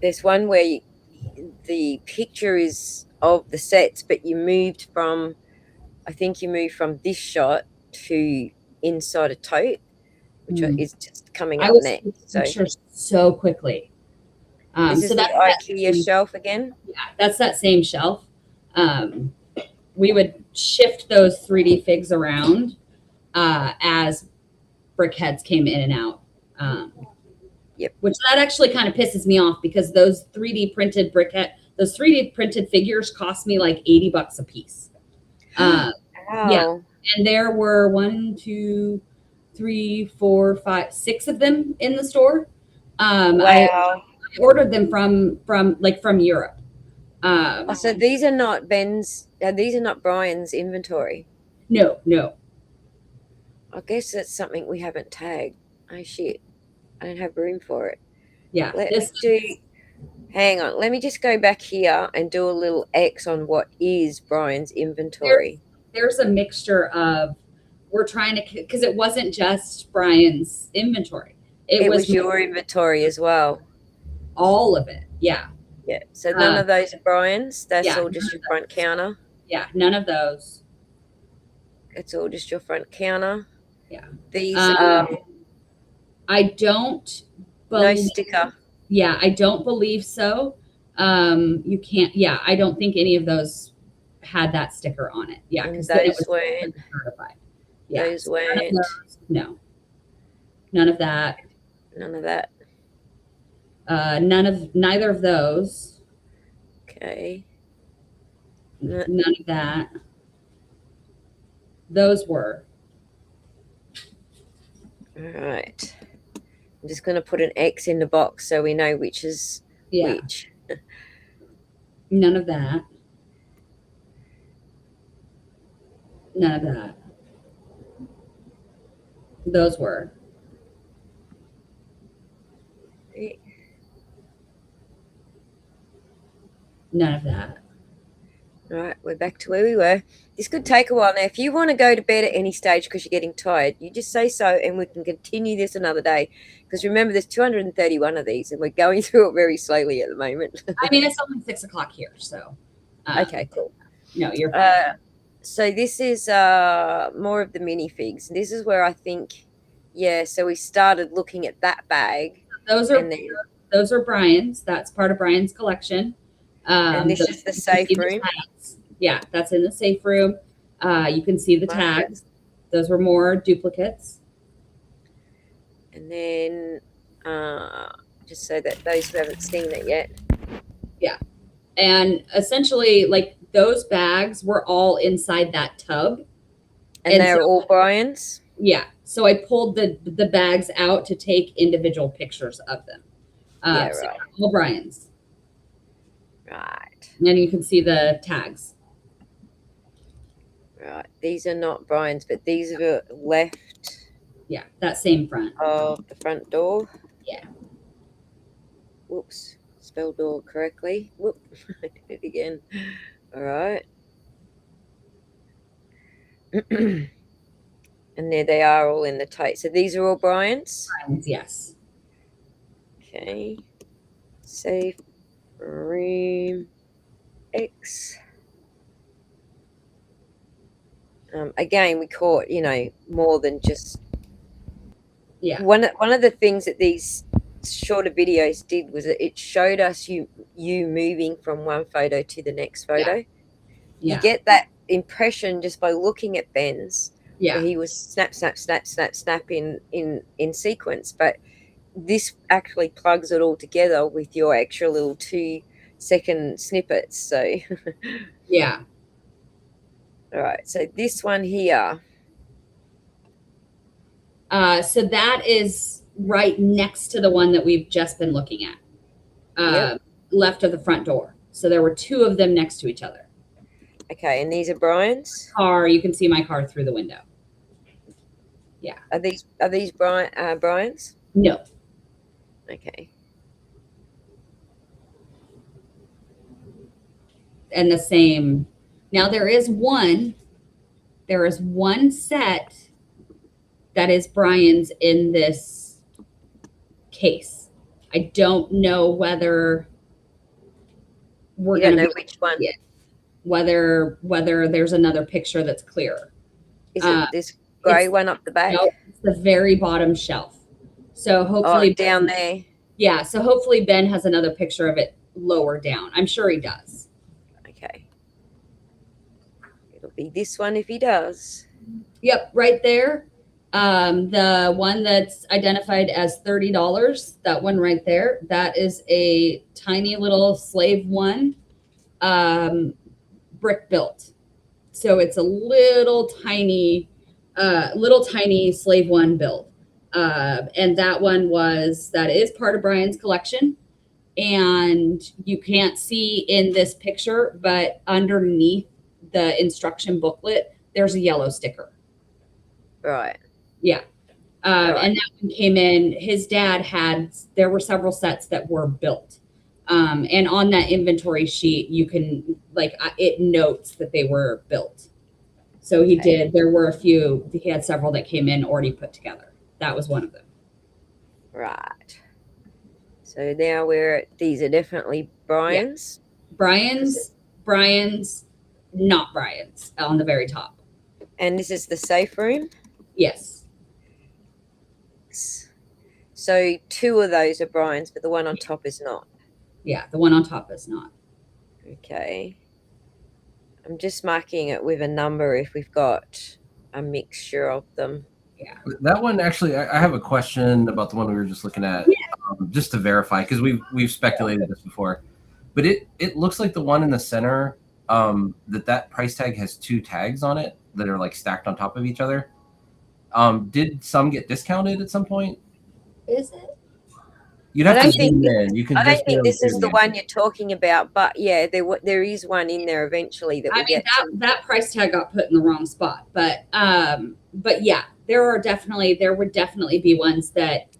There's one where the picture is of the sets, but I think you moved from this shot to inside a tote, which is just coming up next. So quickly. This is the IKEA shelf again. Yeah, that's that same shelf. We would shift those 3D figs around as brick heads came in and out. Yep. Which that actually kind of pisses me off because those 3D printed those 3D printed figures cost me like $80 a piece. Wow. Yeah. And there were 1, 2, 3, 4, 5, 6 of them in the store. Wow. I ordered them from Europe. So these are not Ben's. These are not Brian's inventory. No. I guess that's something we haven't tagged. Oh shit! I don't have room for it. Yeah. Hang on. Let me just go back here and do a little X on what is Brian's inventory. There's a mixture of we're trying to because it wasn't just Brian's inventory. It was your inventory as well. All of it. Yeah. Yeah. So none of those are Brian's. That's yeah, all just your front counter. Yeah. None of those. It's all just your front counter. Yeah. These I don't believe, no sticker. Yeah, I don't believe so. You can't. Yeah, I don't think any of those had that sticker on it. Yeah, because those weren't certified. Yeah, those weren't. No. None of that. None of that. Neither of those. Okay. None of that. Those were. All right. I'm just going to put an X in the box so we know which is which. None of that. None of that. Those were. None of that. All right, we're back to where we were. This could take a while. Now, if you want to go to bed at any stage because you're getting tired, you just say so and we can continue this another day. Because remember, there's 231 of these and we're going through it very slowly at the moment. I mean, it's only 6 o'clock here, so. Okay, cool. No, you're fine. So this is more of the minifigs. This is where I think, so we started looking at that bag. Those are Brian's. That's part of Brian's collection. And this is the safe room. Yeah, that's in the safe room. You can see the tags. Those were more duplicates. And then just so that those who haven't seen it yet. Yeah. And essentially, like, those bags were all inside that tub. And they're all Brian's? Yeah. So I pulled the bags out to take individual pictures of them. Right. So all Brian's. Right. And you can see the tags. Right. These are not Brian's, but these are the left Yeah, that same front. of the front door. Yeah. Whoops. Spell door correctly. Whoop. I did it again. All right. And there they are all in the tote. So these are all Brian's. Yes. Okay. Safe room X. Again, we caught, more than just. Yeah. One of the things that these shorter videos did was that it showed us you moving from one photo to the next photo. Yeah. You get that impression just by looking at Ben's, Yeah. where he was snap, snap, snap, snap, snap in sequence. But this actually plugs it all together with your extra little 2-second snippets. So, Yeah. all right. So this one here. So that is right next to the one that we've just been looking at. Yep. Left of the front door. So there were two of them next to each other. Okay, and these are Brian's. Car, you can see my car through the window. Yeah. Are these Brian's? No. Okay. And the same. Now there is one set that is Brian's in this case. I don't know whether we're going to know which one. Whether there's another picture that's clearer. Is it this grey one up the back? No, it's the very bottom shelf. So hopefully down there. Yeah, so hopefully Ben has another picture of it lower down. I'm sure he does. Okay. It'll be this one if he does. Yep, right there. The one that's identified as $30, that one right there, that is a tiny little Slave One brick built. So it's a little tiny Slave One build. And that is part of Brian's collection. And you can't see in this picture, but underneath the instruction booklet, there's a yellow sticker. Right. Yeah. Right. And that one came in, his dad there were several sets that were built. And on that inventory sheet, you can, it notes that they were built. So he did, there were a few, he had several that came in already put together. That was one of them. Right. So now these are definitely Brian's. Yeah. Brian's, not Brian's on the very top. And this is the safe room? Yes. So 2 of those are Brian's, but the one on top is not. Yeah, the one on top is not. Okay. I'm just marking it with a number if we've got a mixture of them. Yeah. That one, actually, I have a question about the one we were just looking at, just to verify, because we've speculated this before. But it looks like the one in the center, that price tag has 2 tags on it that are stacked on top of each other. Did some get discounted at some point? Is it? You'd have to zoom in. You can. I don't think this is the one you're talking about, but yeah, there is one in there eventually that that price tag got put in the wrong spot, but yeah, there would definitely be ones that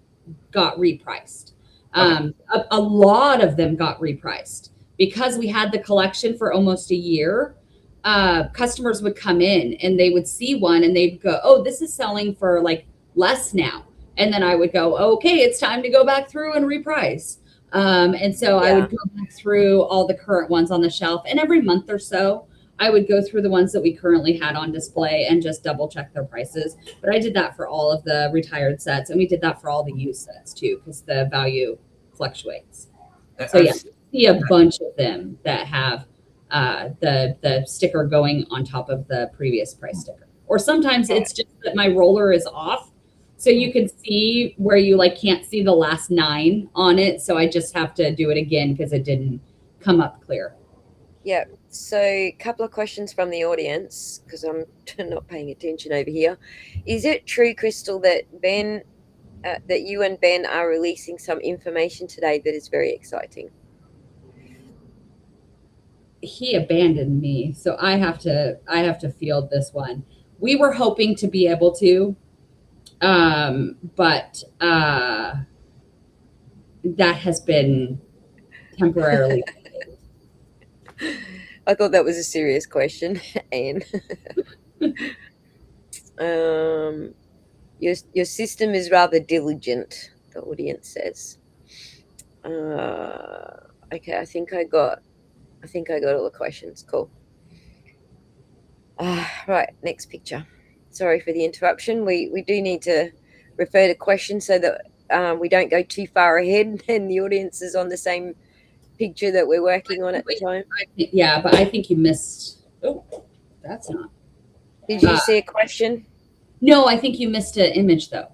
got repriced. Okay. A lot of them got repriced because we had the collection for almost a year. Customers would come in and they would see one and they'd go, "Oh, this is selling for less now." And then I would go, "Okay, it's time to go back through and reprice." And so I would go back through all the current ones on the shelf. And every month or so, I would go through the ones that we currently had on display and just double check their prices. But I did that for all of the retired sets. And we did that for all the used sets too, because the value fluctuates. So yeah, see a bunch of them that have the sticker going on top of the previous price sticker. Or sometimes it's just that my roller is off. So you can see where you can't see the last 9 on it. So I just have to do it again because it didn't come up clear. Yeah. So a couple of questions from the audience because I'm not paying attention over here. Is it true, Crystal, that that you and Ben are releasing some information today that is very exciting? he abandoned me, so I have to field this one. We were hoping to be able to, but that has been temporarily. I thought that was a serious question, Anne. Your system is rather diligent, the audience says. Okay, I think I got all the questions. Cool. Right, next picture. Sorry for the interruption. We do need to refer to questions so that we don't go too far ahead and the audience is on the same picture that we're working on at the time. Yeah, but I think you missed. Oh, that's not. Did you see a question? No, I think you missed an image though.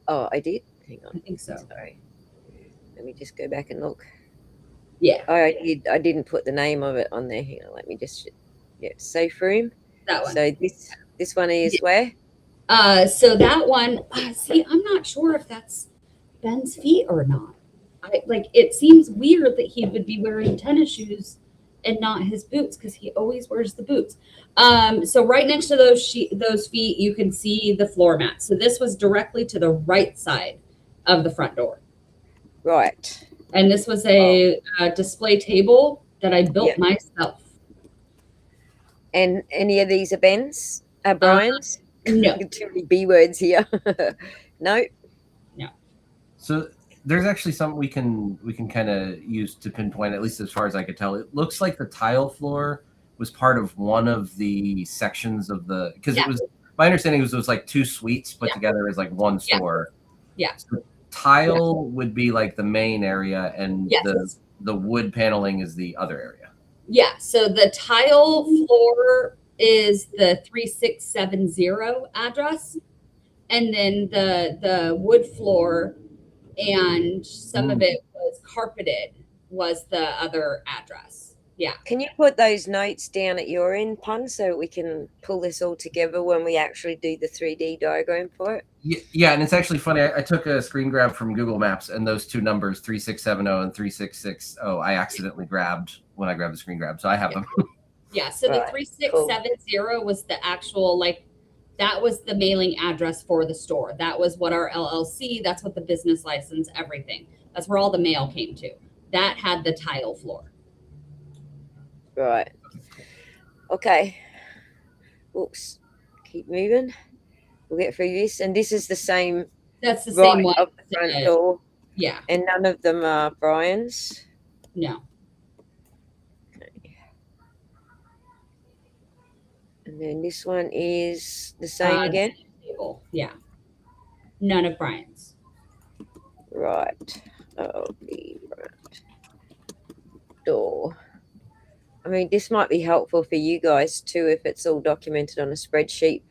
Oh, I did. Hang on. I think so. Sorry. Let me just go back and look. Yeah. Oh, I did. I didn't put the name of it on there. Hang on. Let me just. Yeah, safe room. That one. So this one is where? So that one. See, I'm not sure if that's Ben's feet or not. It seems weird that he would be wearing tennis shoes and not his boots because he always wears the boots. So right next to those feet, you can see the floor mat. So this was directly to the right side of the front door. Right. And this was a display table that I built myself. And any of these are Ben's? Brian's? No. Too many B words here. No. No. So there's actually something we can kind of use to pinpoint, at least as far as I could tell. It looks like the tile floor was part of one of the sections of the, because it was, my understanding was it was like two suites put together as like one store. Yeah. So tile would be like the main area, and the wood paneling is the other area. Yeah. So the tile floor is the 3670 address, and then the wood floor and some of it was carpeted was the other address. Yeah. Can you put those notes down at your end, Pun, so we can pull this all together when we actually do the 3D diagram for it? Yeah, and it's actually funny. I took a screen grab from Google Maps, and those two numbers, 3670 and 3660, I accidentally grabbed when I grabbed the screen grab. So I have them. Yeah, so the 3670 was the actual, that was the mailing address for the store. That was what our LLC, that's what the business license, everything. That's where all the mail came to. That had the tile floor. Right. Okay. Oops. Keep moving. We'll get through this. And this is the same. That's the same one. Of the front door. Yeah. And none of them are Brian's? No. Okay. And then this one is the same again? Table. Yeah. None of Brian's. Right. Oh, the front door. I mean, this might be helpful for you guys too if it's all documented on a spreadsheet.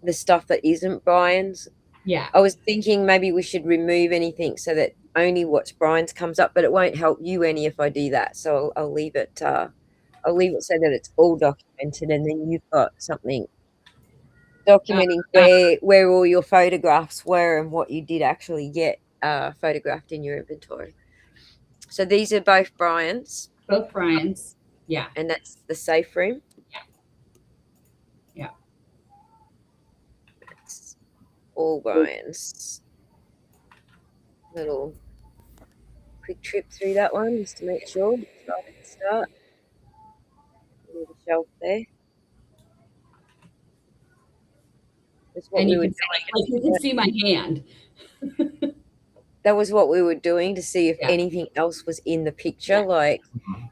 The stuff that isn't Brian's. Yeah. I was thinking maybe we should remove anything so that only what's Brian's comes up, but it won't help you any if I do that. So I'll leave it. I'll leave it so that it's all documented, and then you've got something documenting where all your photographs were and what you did actually get photographed in your inventory. So these are both Brian's. Both Brian's. Yeah. And that's the safe room. Yeah. Yeah. That's all Brian's. Little quick trip through that one just to make sure. Right at the start. Little shelf there. That's what we were doing. Like you can see my hand. That was what we were doing to see if anything else was in the picture. Like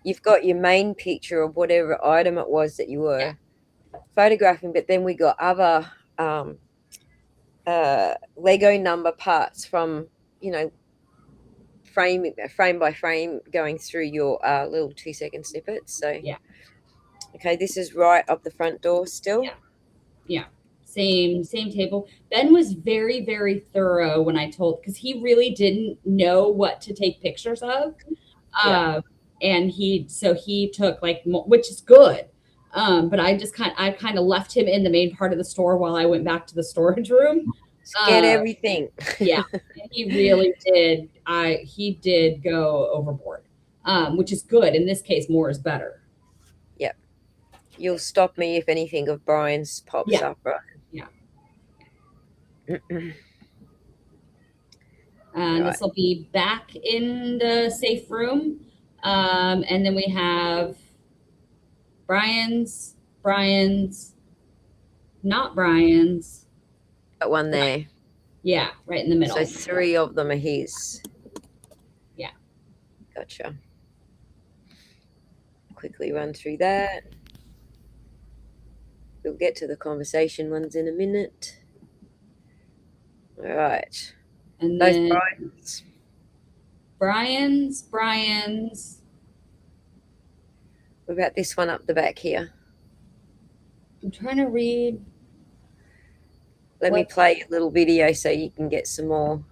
you've got your main picture of whatever item it was that you were photographing, but then we got other Lego number parts from, frame by frame going through your little 2-second snippets. So okay, this is right up the front door still. Yeah. Same table. Ben was very, very thorough when I told, because he really didn't know what to take pictures of. And he took which is good. But I kind of left him in the main part of the store while I went back to the storage room. Get everything. Yeah, he really did. He did go overboard, which is good. In this case, more is better. You'll stop me if anything of Brian's pops Yeah. up, right? Yeah. Right. This will be back in the safe room. And then we have Brian's, not Brian's. That one there. Yeah, right in the middle. So 3 of them are his. Yeah. Gotcha. Quickly run through that. We'll get to the conversation ones in a minute. All right. And Both then Brian's. What about this one up the back here? I'm trying to read. Let me play a little video so you can get some more.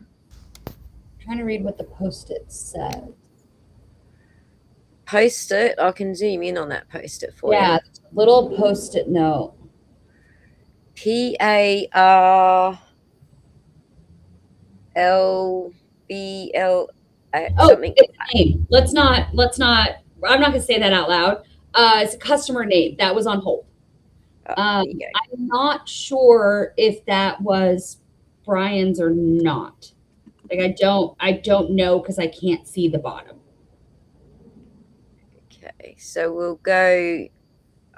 I'm trying to read what the post-it said. Post-it. I can zoom in on that post-it for you. Yeah, little post-it note. PARLBL something. It's a name. Let's not. I'm not going to say that out loud. It's a customer name that was on hold. I'm not sure if that was Brian's or not. Like I don't know because I can't see the bottom. Okay, so we'll go.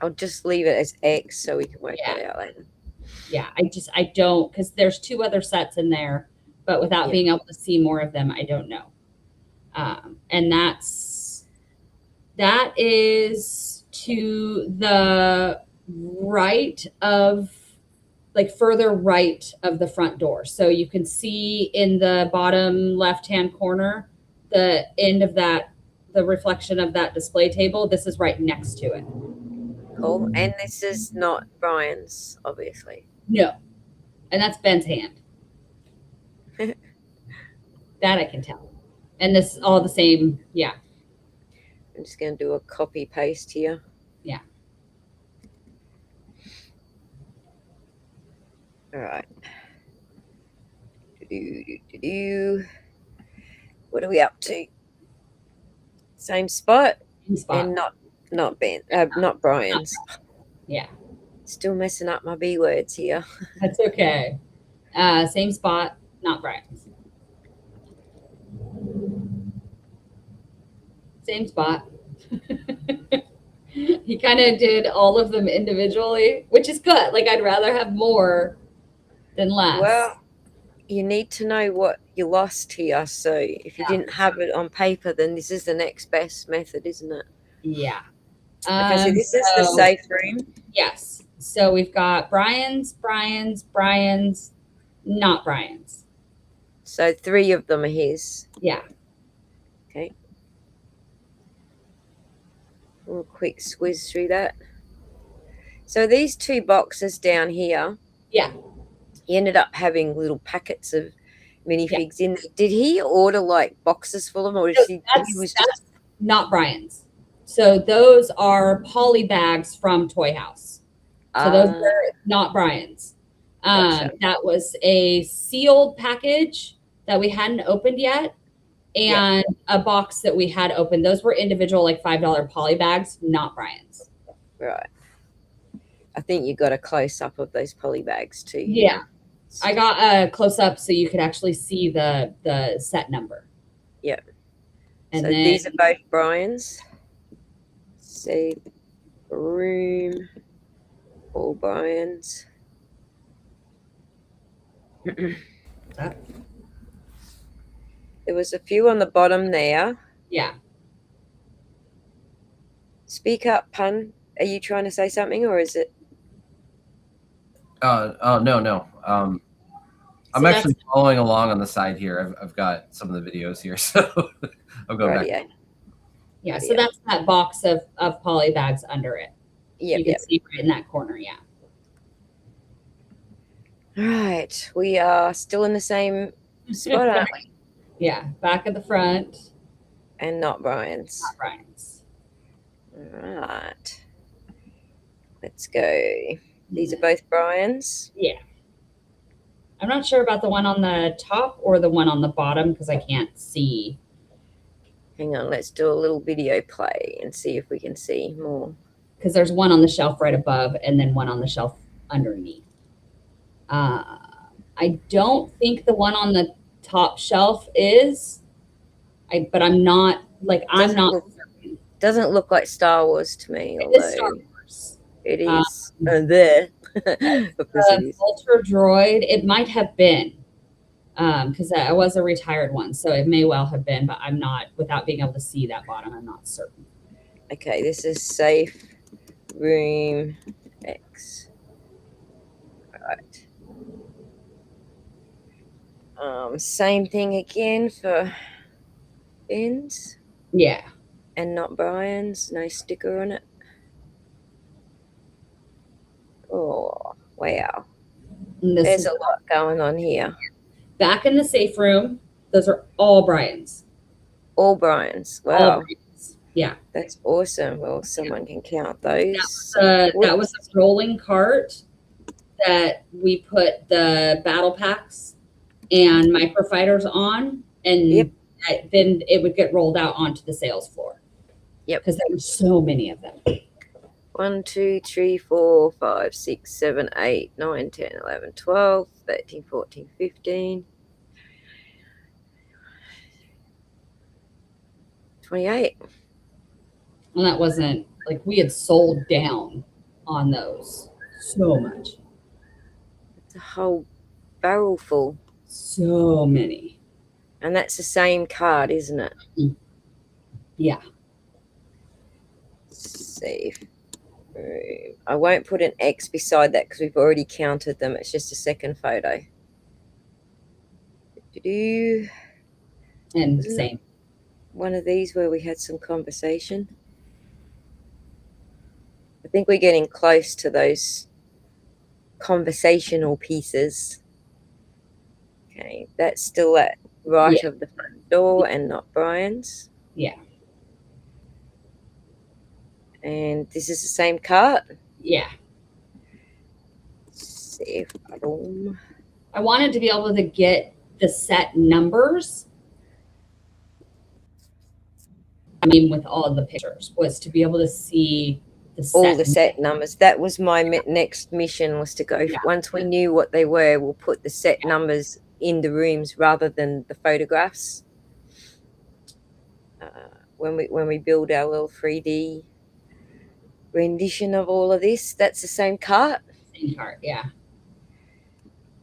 I'll just leave it as X so we can work it out later. Yeah, I don't, because there's 2 other sets in there, but without being able to see more of them, I don't know. And that is to the right of, like further right of the front door. So you can see in the bottom left-hand corner, the end of that, the reflection of that display table. This is right next to it. Cool. And this is not Brian's, obviously. No. And that's Ben's hand. That I can tell. And this is all the same. Yeah. I'm just going to do a copy paste here. Yeah. All right. What are we up to? Same spot? Same spot. And not Brian's. Yeah. Still messing up my B words here. That's okay. Same spot, not Brian's. Same spot. He kind of did all of them individually, which is good. Like I'd rather have more than less. Well, you need to know what you lost here. So if you didn't have it on paper, then this is the next best method, isn't it? Yeah. Okay, so this is the safe room. Yes. So we've got Brian's, not Brian's. So 3 of them are his. Yeah. Okay. We'll quick squiz through that. So these 2 boxes down here. Yeah. He ended up having little packets of minifigs in there. Did he order like boxes full of them, or that's not Brian's. So those are poly bags from Toy House. So those are not Brian's. Gotcha. That was a sealed package that we hadn't opened yet, and a box that we had opened. Those were individual, like $5 poly bags, not Brian's. Right. I think you got a close up of those poly bags too. Yeah. I got a close up so you could actually see the set number. Yeah. And so then, these are both Brian's. Safe room. All Brian's. There was a few on the bottom there. Yeah. Speak up, pun. Are you trying to say something, or is it? No. I'm actually following along on the side here. I've got some of the videos here, so I'm going back. Yeah, so that's that box of poly bags under it. Yeah, you can see right in that corner. Yeah. All right, we are still in the same spot, aren't we? Yeah, back at the front. And not Brian's. Not Brian's. All right. Let's go. These are both Brian's. Yeah. I'm not sure about the one on the top or the one on the bottom because I can't see. Hang on, let's do a little video play and see if we can see more. because there's one on the shelf right above and then one on the shelf underneath. I don't think the one on the top shelf is, but I'm not like, I'm not. Doesn't look like Star Wars to me, It although is Star Wars. it is there. Of course it is. Ultra Droid, it might have been, because I was a retired one, so it may well have been, but I'm not, without being able to see that bottom, I'm not certain. Okay, this is safe room X. Right. Same thing again for Ben's Yeah. and not Brian's. No sticker on it. Oh, wow. And this There's is a lot going on here. back in the safe room. Those are all Brian's. All Brian's. Wow. All Brian's. Yeah. That's awesome. Well, someone can count those. That was a rolling cart that we put the battle packs and microfighters on, and then it would get rolled out onto the sales floor. Yep. Because there were so many of them. 1, 2, 3, 4, 5, 6, 7, 8, 9, 10, 11, 12, 13, 14, 15, 28. And that wasn't like, we had sold down on those so much. It's a whole barrel full. So many. And that's the same card, isn't it? Yeah. Safe room. I won't put an X beside that because we've already counted them. It's just a second photo. And Isn't same. One of these where we had some conversation. I think we're getting close to those conversational pieces. Okay, that's still at right of the front door and not Brian's. Yeah. And this is the same cart. Yeah. Safe room. I wanted to be able to get the set numbers. I mean, with all of the pictures, was to be able to see all the set numbers. That was my next mission, was to go. Once we knew what they were, we'll put the set numbers in the rooms rather than the photographs. When we build our little 3D rendition of all of this, that's the same cart. Same cart, yeah.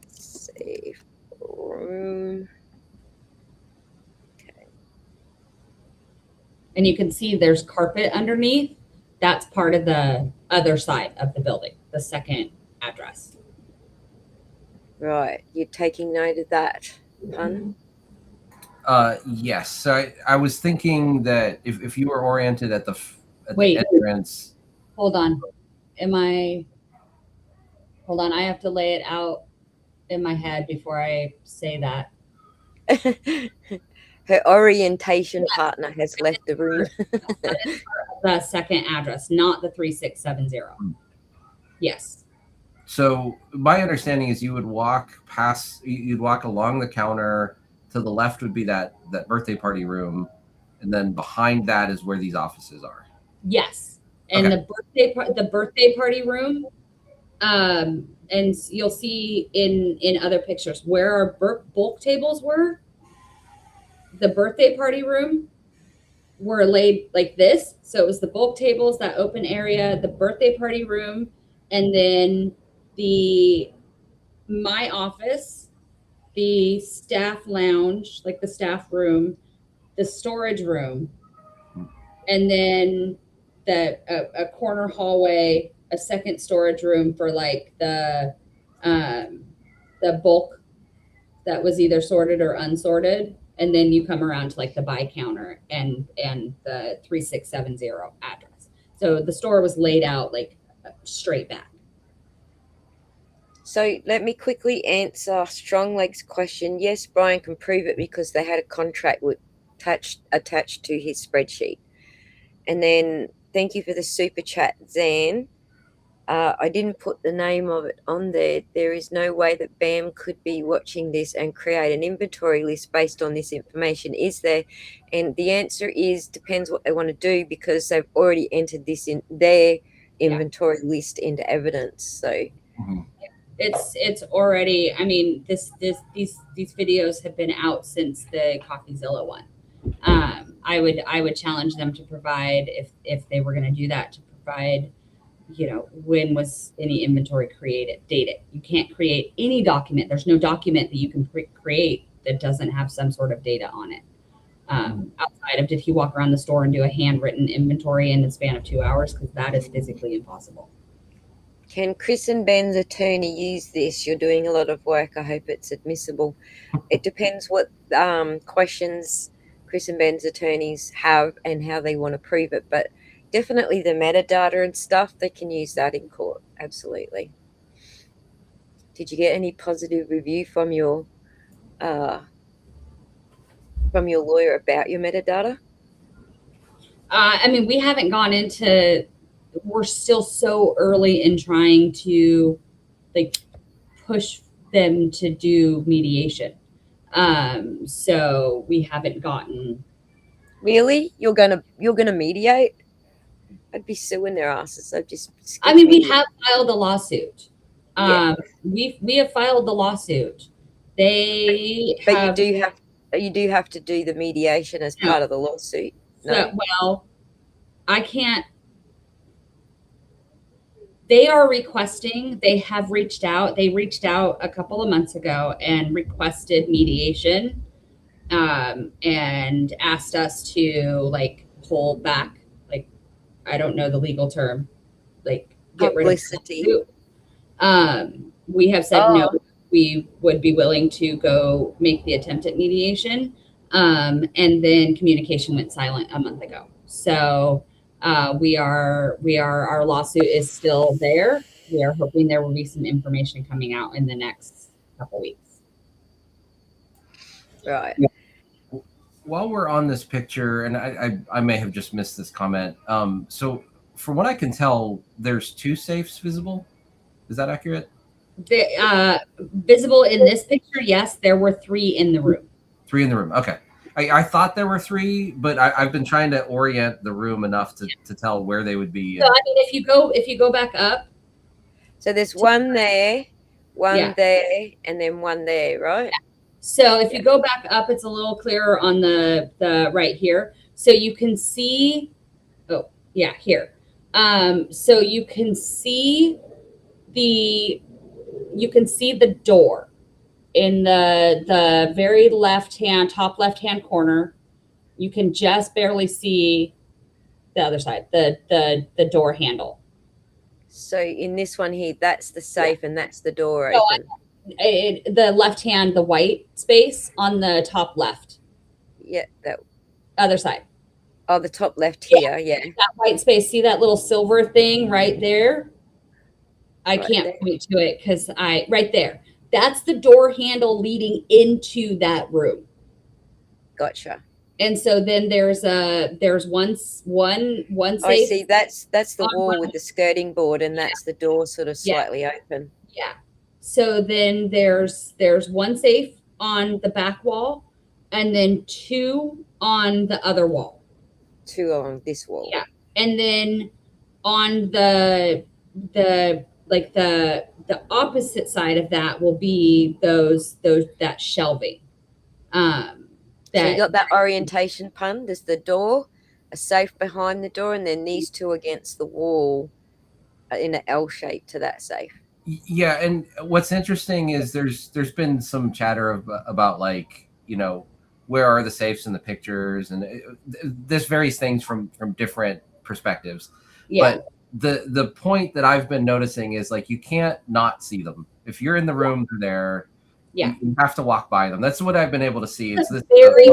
Safe room. Okay. And you can see there's carpet underneath. That's part of the other side of the building, the second address. Right. You're taking note of that, Pun? Yes. So I was thinking that if you were oriented at the entrance. Hold on. Hold on. I have to lay it out in my head before I say that. Her orientation partner has left the room. That is the second address, not the 3670. Yes. So my understanding is you would walk along the counter. To the left would be that birthday party room, and then behind that is where these offices are. Yes, and okay. the birthday party room, and you'll see in other pictures where our bulk tables were. The birthday party room were laid like this, so it was the bulk tables, that open area, the birthday party room, and then my office, the staff lounge, like the staff room, the storage room, and then a corner hallway, a second storage room for like the bulk that was either sorted or unsorted, and then you come around to like the buy counter and the 3670 address. So the store was laid out like straight back. So let me quickly answer Strongleg's question. Yes, Brian can prove it because they had a contract attached to his spreadsheet. And then thank you for the super chat, Zan. I didn't put the name of it on there. There is no way that BAM could be watching this and create an inventory list based on this information, is there? And the answer is depends what they want to do, because they've already entered this in their inventory list into evidence. So Mhm. It's already, I mean, these videos have been out since the CoffeeZilla one. I would challenge them to provide, if they were going to do that, to provide, when was any inventory created, date it. You can't create any document. There's no document that you can create that doesn't have some sort of data on it. Outside of, did he walk around the store and do a handwritten inventory in the span of 2 hours? Because that is physically impossible. can Chris and Ben's attorney use this? You're doing a lot of work. I hope it's admissible. It depends what questions Chris and Ben's attorneys have and how they want to prove it. But definitely the metadata and stuff, they can use that in court. Absolutely. Did you get any positive review from your lawyer about your metadata? I mean, we haven't gone into, we're still so early in trying to like push them to do mediation. So we haven't gotten. Really? You're gonna mediate? I'd be suing their asses. I'd just. I mean, we have filed a lawsuit. Yeah. We have filed the lawsuit. They But have, you do have to do the mediation as part of the lawsuit. No. So, well, I can't. They are requesting, they have reached out. They reached out a couple of months ago and requested mediation, and asked us to like pull back, like, I don't know the legal term, like get Publicity. rid of. We have said no, we would be willing to go make the attempt at mediation. And then communication went silent a month ago. So our lawsuit is still there. We are hoping there will be some information coming out in the next couple weeks. Right. While we're on this picture, and I may have just missed this comment. So from what I can tell, there's 2 safes visible. Is that accurate? Visible in this picture, yes. There were 3 in the room. 3 in the room. Okay. I thought there were 3, but I've been trying to orient the room enough to tell where they would be. So I mean, if you go back up, so there's one there, one there, and then one there, right? Yeah. So if you go back up, it's a little clearer on the right here. So you can see, here. So you can see the door in the very top left hand corner. You can just barely see the other side, the door handle. So in this one here, that's the safe and that's the door open. The left hand, the white space on the top left. Yeah, that other side. Oh, the top left here, yeah. That white space. See that little silver thing right there? I can't point to it because right there. That's the door handle leading into that room. Gotcha. And so then there's one safe. I see. That's the wall with the skirting board, and that's the door sort of slightly open. Yeah. So then there's one safe on the back wall, and then 2 on the other wall. 2 along this wall. Yeah. And then on the opposite side of that will be that shelving. So you got that orientation pun. There's the door, a safe behind the door, and then these 2 against the wall in an L shape to that safe. Yeah, and what's interesting is there's been some chatter about like, where are the safes in the pictures, and this varies things from different perspectives. Yeah. But the point that I've been noticing is like you can't not see them. If you're in the room, they're there. Yeah, you have to walk by them. That's what I've been able to see. It's this very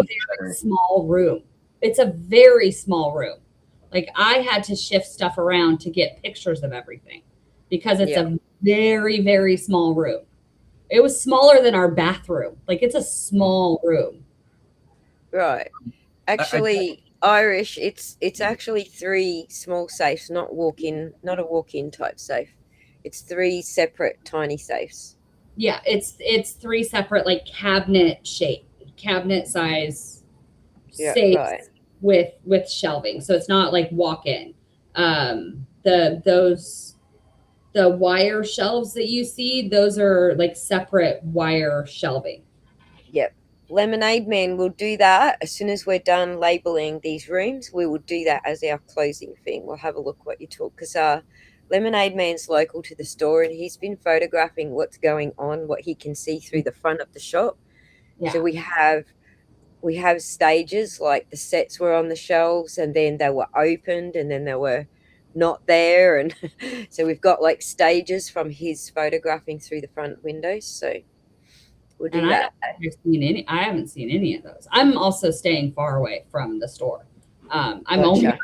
small room. It's a very small room. Like I had to shift stuff around to get pictures of everything because it's a very, very small room. It was smaller than our bathroom. Like it's a small room. Right. Actually, Irish, it's actually 3 small safes, not a walk-in type safe. It's 3 separate tiny safes. Yeah, it's 3 separate like cabinet size safes with shelving. So it's not like walk-in. the wire shelves that you see, those are like separate wire shelving. Yep. Lemonade Man will do that as soon as we're done labeling these rooms. We will do that as our closing thing. We'll have a look what you talk, because Lemonade Man's local to the store, and he's been photographing what's going on, what he can see through the front of the shop. Yeah. So we have stages, like the sets were on the shelves and then they were opened and then they were not there, and so we've got like stages from his photographing through the front windows. So we'll do And that. I haven't seen any of those. I'm also staying far away from the store. I'm Gotcha.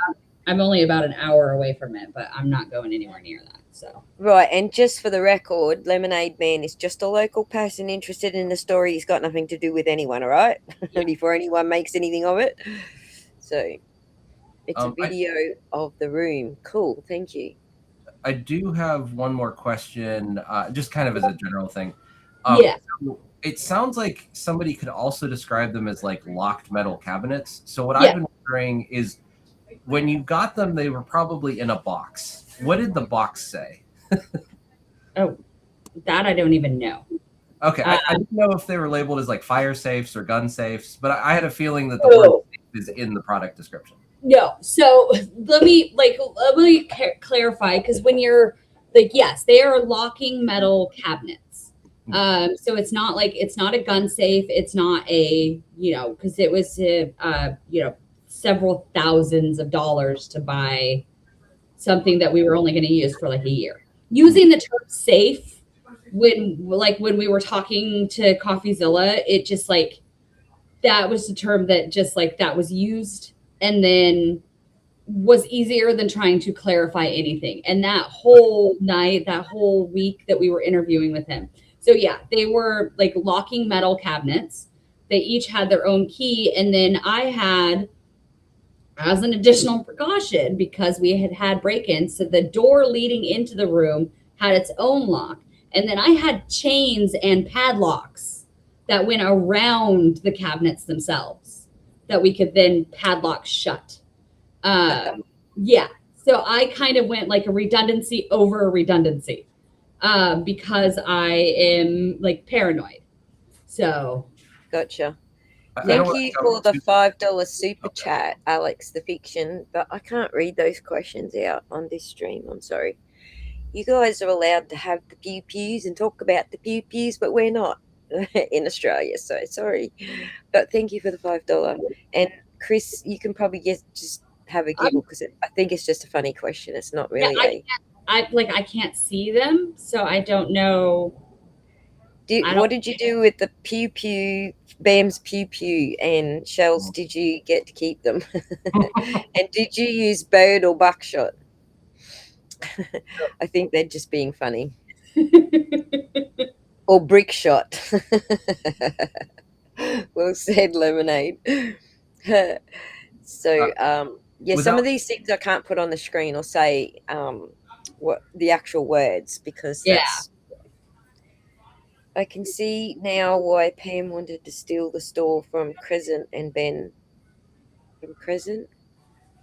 only about an hour away from it, but I'm not going anywhere near that. So Right, and just for the record, Lemonade Man is just a local person interested in the story. He's got nothing to do with anyone, all right? Before anyone makes anything of it. So it's a video of the room. Cool, thank you. I do have one more question, just kind of as a general thing. yeah. So it sounds like somebody could also describe them as like locked metal cabinets. So what Yeah. I've been wondering is, when you got them, they were probably in a box. What did the box say? Oh, that I don't even know. Okay, I didn't know if they were labeled as like fire safes or gun safes, but I had a feeling that the word safe is in the product description. No. So let me clarify, because when you're like, yes, they are locking metal cabinets. So it's not a gun safe. It's not a, because it was, several thousands of dollars to buy something that we were only going to use for like a year. Using the term safe when we were talking to CoffeeZilla, it just like, that was the term that just like that was used, and then was easier than trying to clarify anything. And that whole night, that whole week that we were interviewing with him. So yeah, they were like locking metal cabinets. They each had their own key. And then I had, as an additional precaution, because we had break-ins, so the door leading into the room had its own lock. And then I had chains and padlocks that went around the cabinets themselves that we could then padlock shut. Yeah. So I kind of went like a redundancy over a redundancy, because I am like paranoid. So. Gotcha. Thank you for the $5 super chat, Alex the Fiction, but I can't read those questions out on this stream. I'm sorry. You guys are allowed to have the pew pews and talk about the pew pews, but we're not in Australia, so sorry. But thank you for the $5. And Chris, you can probably just have a giggle, because I think it's just a funny question. It's not really I can't see them, so I don't know. What did you do with the pew pew, Bam's pew pew and shells? Did you get to keep them? And did you use bird or buckshot? I think they're just being funny. Or brick shot. Well said, Lemonade. So some of these things I can't put on the screen or say what the actual words, because that's I can see now why Pam wanted to steal the store from Crescent and Ben. From Crescent?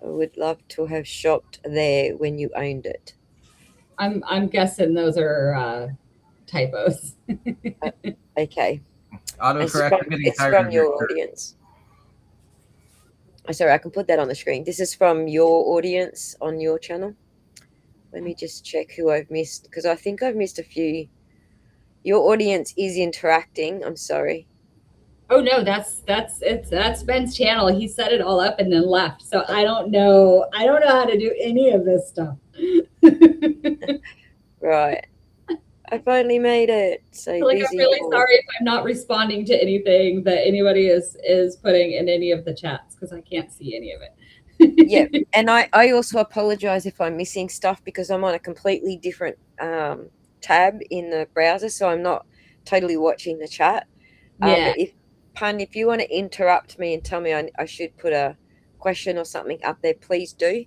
I would love to have shopped there when you owned it. I'm guessing those are typos. Okay. Autocorrect. It's from your audience. Sorry, I can put that on the screen. This is from your audience on your channel. Let me just check who I've missed, because I think I've missed a few. Your audience is interacting. I'm sorry. Oh no, that's Ben's channel. He set it all up and then left. So I don't know how to do any of this stuff. Right. I finally made it. So I'm really sorry if I'm not responding to anything that anybody is putting in any of the chats, because I can't see any of it. Yeah, and I also apologize if I'm missing stuff, because I'm on a completely different tab in the browser, so I'm not totally watching the chat. Yeah. But if you want to interrupt me and tell me I should put a question or something up there, please do,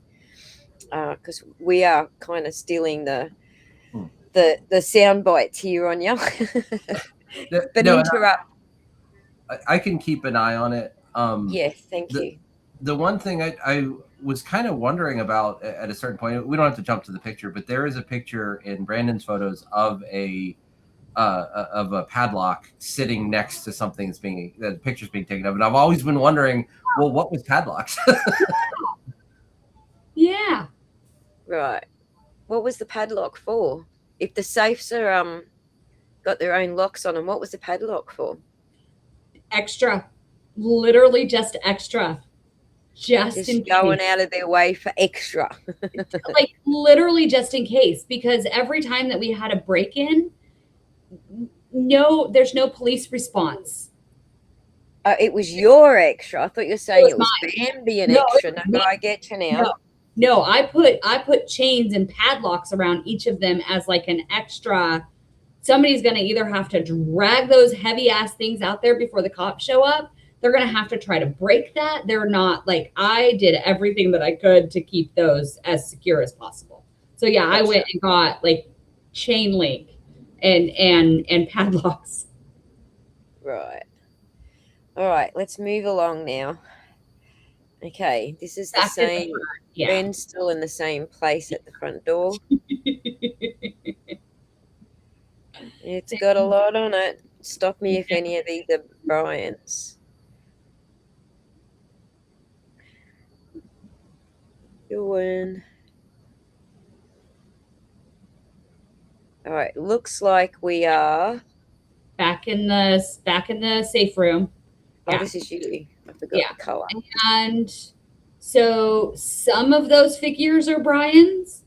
because we are kind of stealing the sound bites here on you. But interrupt. I can keep an eye on it. Yes, thank you. the one thing I was kind of wondering about at a certain point, we don't have to jump to the picture, but there is a picture in Brandon's photos of a padlock sitting next to something that's the picture's being taken of, and I've always been wondering, well, what was padlocks? Yeah. Right. What was the padlock for? If the safes are got their own locks on them, what was the padlock for? Extra. Literally just extra. Just in going case. out of their way for extra. Like literally just in case, because every time that we had a break-in, there's no police response. It was your extra. I thought you were saying it was mine. Bambi an No, extra. No, I get you now. No, I put chains and padlocks around each of them as like an extra. Somebody's going to either have to drag those heavy ass things out there before the cops show up. They're going to have to try to break that. They're not like, I did everything that I could to keep those as secure as possible. So yeah, I went and got like chain link and padlocks. Right. All right, let's move along now. Okay, this is the same. Yeah. Ben's still in the same place at the front door. It's got a lot on it. Stop me if any of these are Brian's. You win. All right, looks like we are back in the safe room. Oh, this is you. I forgot the color. And so some of those figures are Brian's,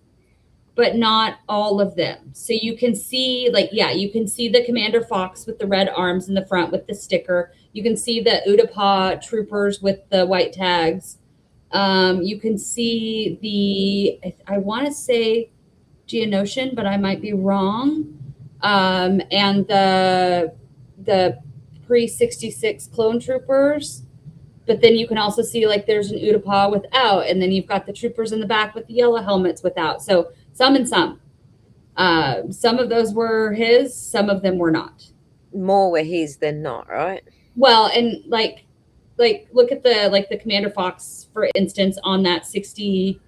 but not all of them. So you can see, you can see the Commander Fox with the red arms in the front with the sticker. You can see the Utapau troopers with the white tags. You can see I want to say Geonosian, but I might be wrong. And the pre-66 clone troopers. But then you can also see there's an Utapau without, and then you've got the troopers in the back with the yellow helmets without. So some and some. Some of those were his, some of them were not. More were his than not, right? Well, and look at the Commander Fox, for instance, on that $60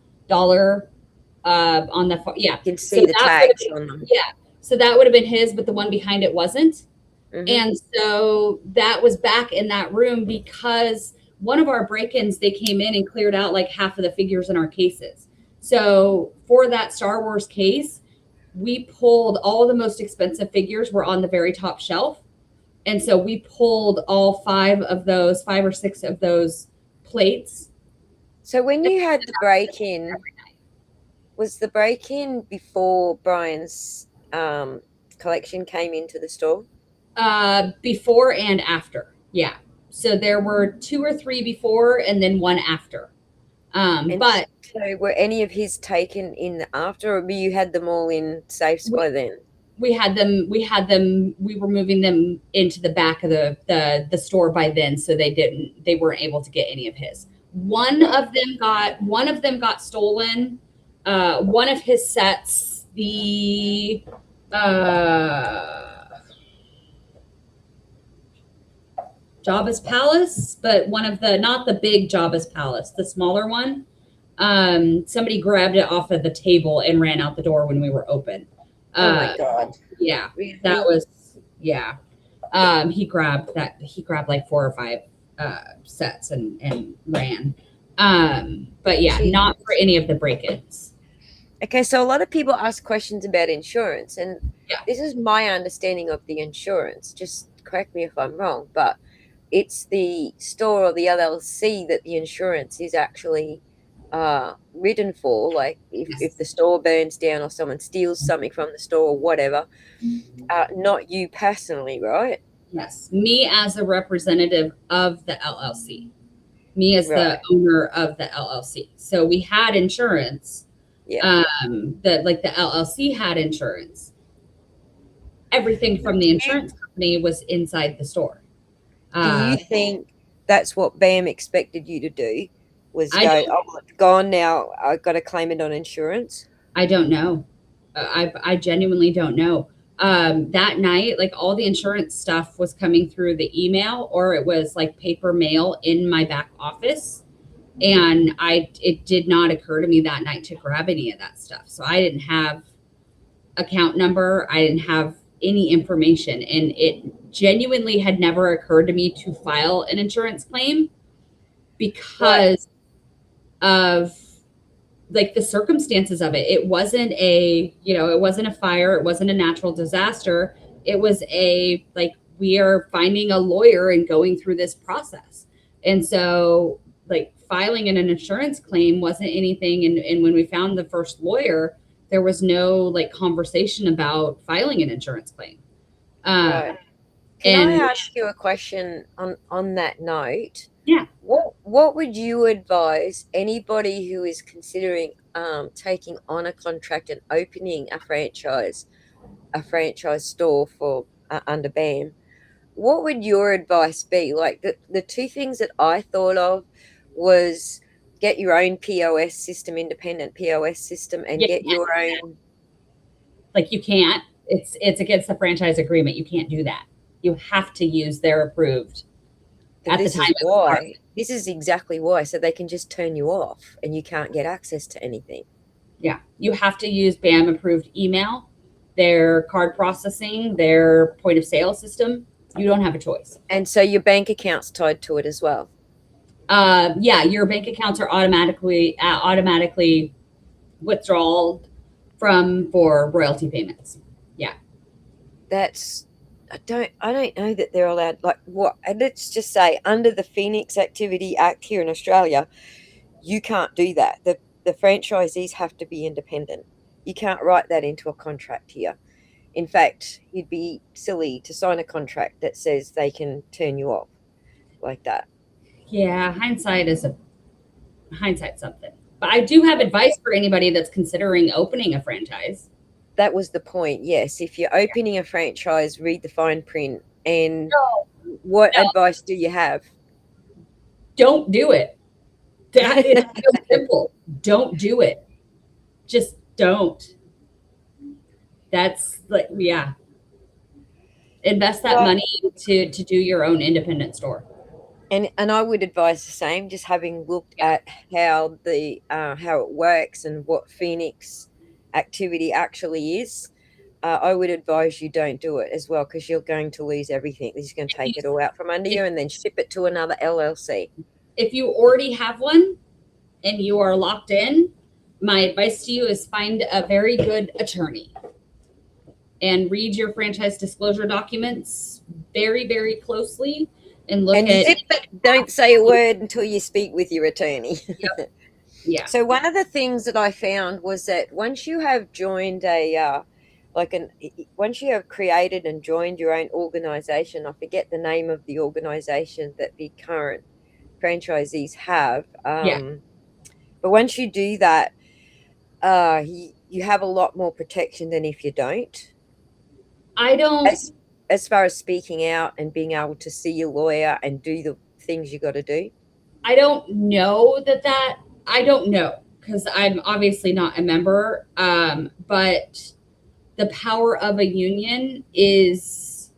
on the you can see the tags on them. Yeah. So that would have been his, but the one behind it wasn't. Mm-hmm. And so that was back in that room because one of our break-ins, they came in and cleared out half of the figures in our cases. So for that Star Wars case, we pulled all the most expensive figures were on the very top shelf. And so we pulled all 5 or 6 of those plates. So when you had the break-in, was the break-in before Brian's collection came into the store? Before and after, yeah. So there were 2 or 3 before and then 1 after. But so were any of his taken in the after, or you had them all in safes by then? We had them. We were moving them into the back of the store by then, so they weren't able to get any of his. One of them got stolen. One of his sets, the Jabba's Palace, but one of not the big Jabba's Palace, the smaller one. Somebody grabbed it off of the table and ran out the door when we were open. Oh my God. Yeah, really? That was, yeah. He grabbed 4 or 5 sets and ran. But yeah, not for any of the break-ins. Okay, so a lot of people ask questions about insurance, and this is my understanding of the insurance. Just correct me if I'm wrong, but it's the store or the LLC that the insurance is actually written for. If the store burns down or someone steals something from the store or whatever, not you personally, right? Yes, me as a representative of the LLC, me as the owner of the LLC. So we had insurance. Yeah. The LLC had insurance. Everything from the insurance company was inside the store. Do you think that's what BAM expected you to do? Was it's gone now, I've got to claim it on insurance? I don't know. I genuinely don't know. That night, all the insurance stuff was coming through the email, or it was paper mail in my back office. And it did not occur to me that night to grab any of that stuff. So I didn't have account number. I didn't have any information. And it genuinely had never occurred to me to file an insurance claim because of like the circumstances of it. It wasn't it wasn't a fire. It wasn't a natural disaster. It was like, we are finding a lawyer and going through this process. And so like filing an insurance claim wasn't anything. And when we found the first lawyer, there was no like conversation about filing an insurance claim. Right. Can I ask you a question on that note? Yeah. What would you advise anybody who is considering taking on a contract and opening a franchise store for under BAM? What would your advice be? Like the two things that I thought of was get your own POS system, independent POS system, and get your own. Like you can't. It's against the franchise agreement. You can't do that. You have to use their approved at the time. This is exactly why. So they can just turn you off and you can't get access to anything. Yeah. You have to use BAM approved email, their card processing, their point of sale system. You don't have a choice. And so your bank account's tied to it as well. Yeah, your bank accounts are automatically withdrawal for royalty payments. Yeah. I don't know that they're allowed, like what, and let's just say under the Phoenix Activity Act here in Australia, you can't do that. The franchisees have to be independent. You can't write that into a contract here. In fact, you'd be silly to sign a contract that says they can turn you off like that. Yeah, hindsight's something. But I do have advice for anybody that's considering opening a franchise. That was the point. Yes, if you're opening a franchise, read the fine print. And what advice do you have? Don't do it. That is so simple. Don't do it. Just don't. That's like, yeah. Invest that money to do your own independent store. And I would advise the same, just having looked at how it works and what Phoenix Activity actually is. I would advise you don't do it as well, because you're going to lose everything. They're just going to take it all out from under you and then ship it to another LLC. If you already have one and you are locked in, my advice to you is find a very good attorney and read your franchise disclosure documents very, very closely and don't say a word until you speak with your attorney. Yep. Yeah. So one of the things that I found was that once you have joined once you have created and joined your own organization, I forget the name of the organization that the current franchisees have. But once you do that, you have a lot more protection than if you don't. As far as speaking out and being able to see your lawyer and do the things you got to do. I don't know I don't know, because I'm obviously not a member. But the power of a union is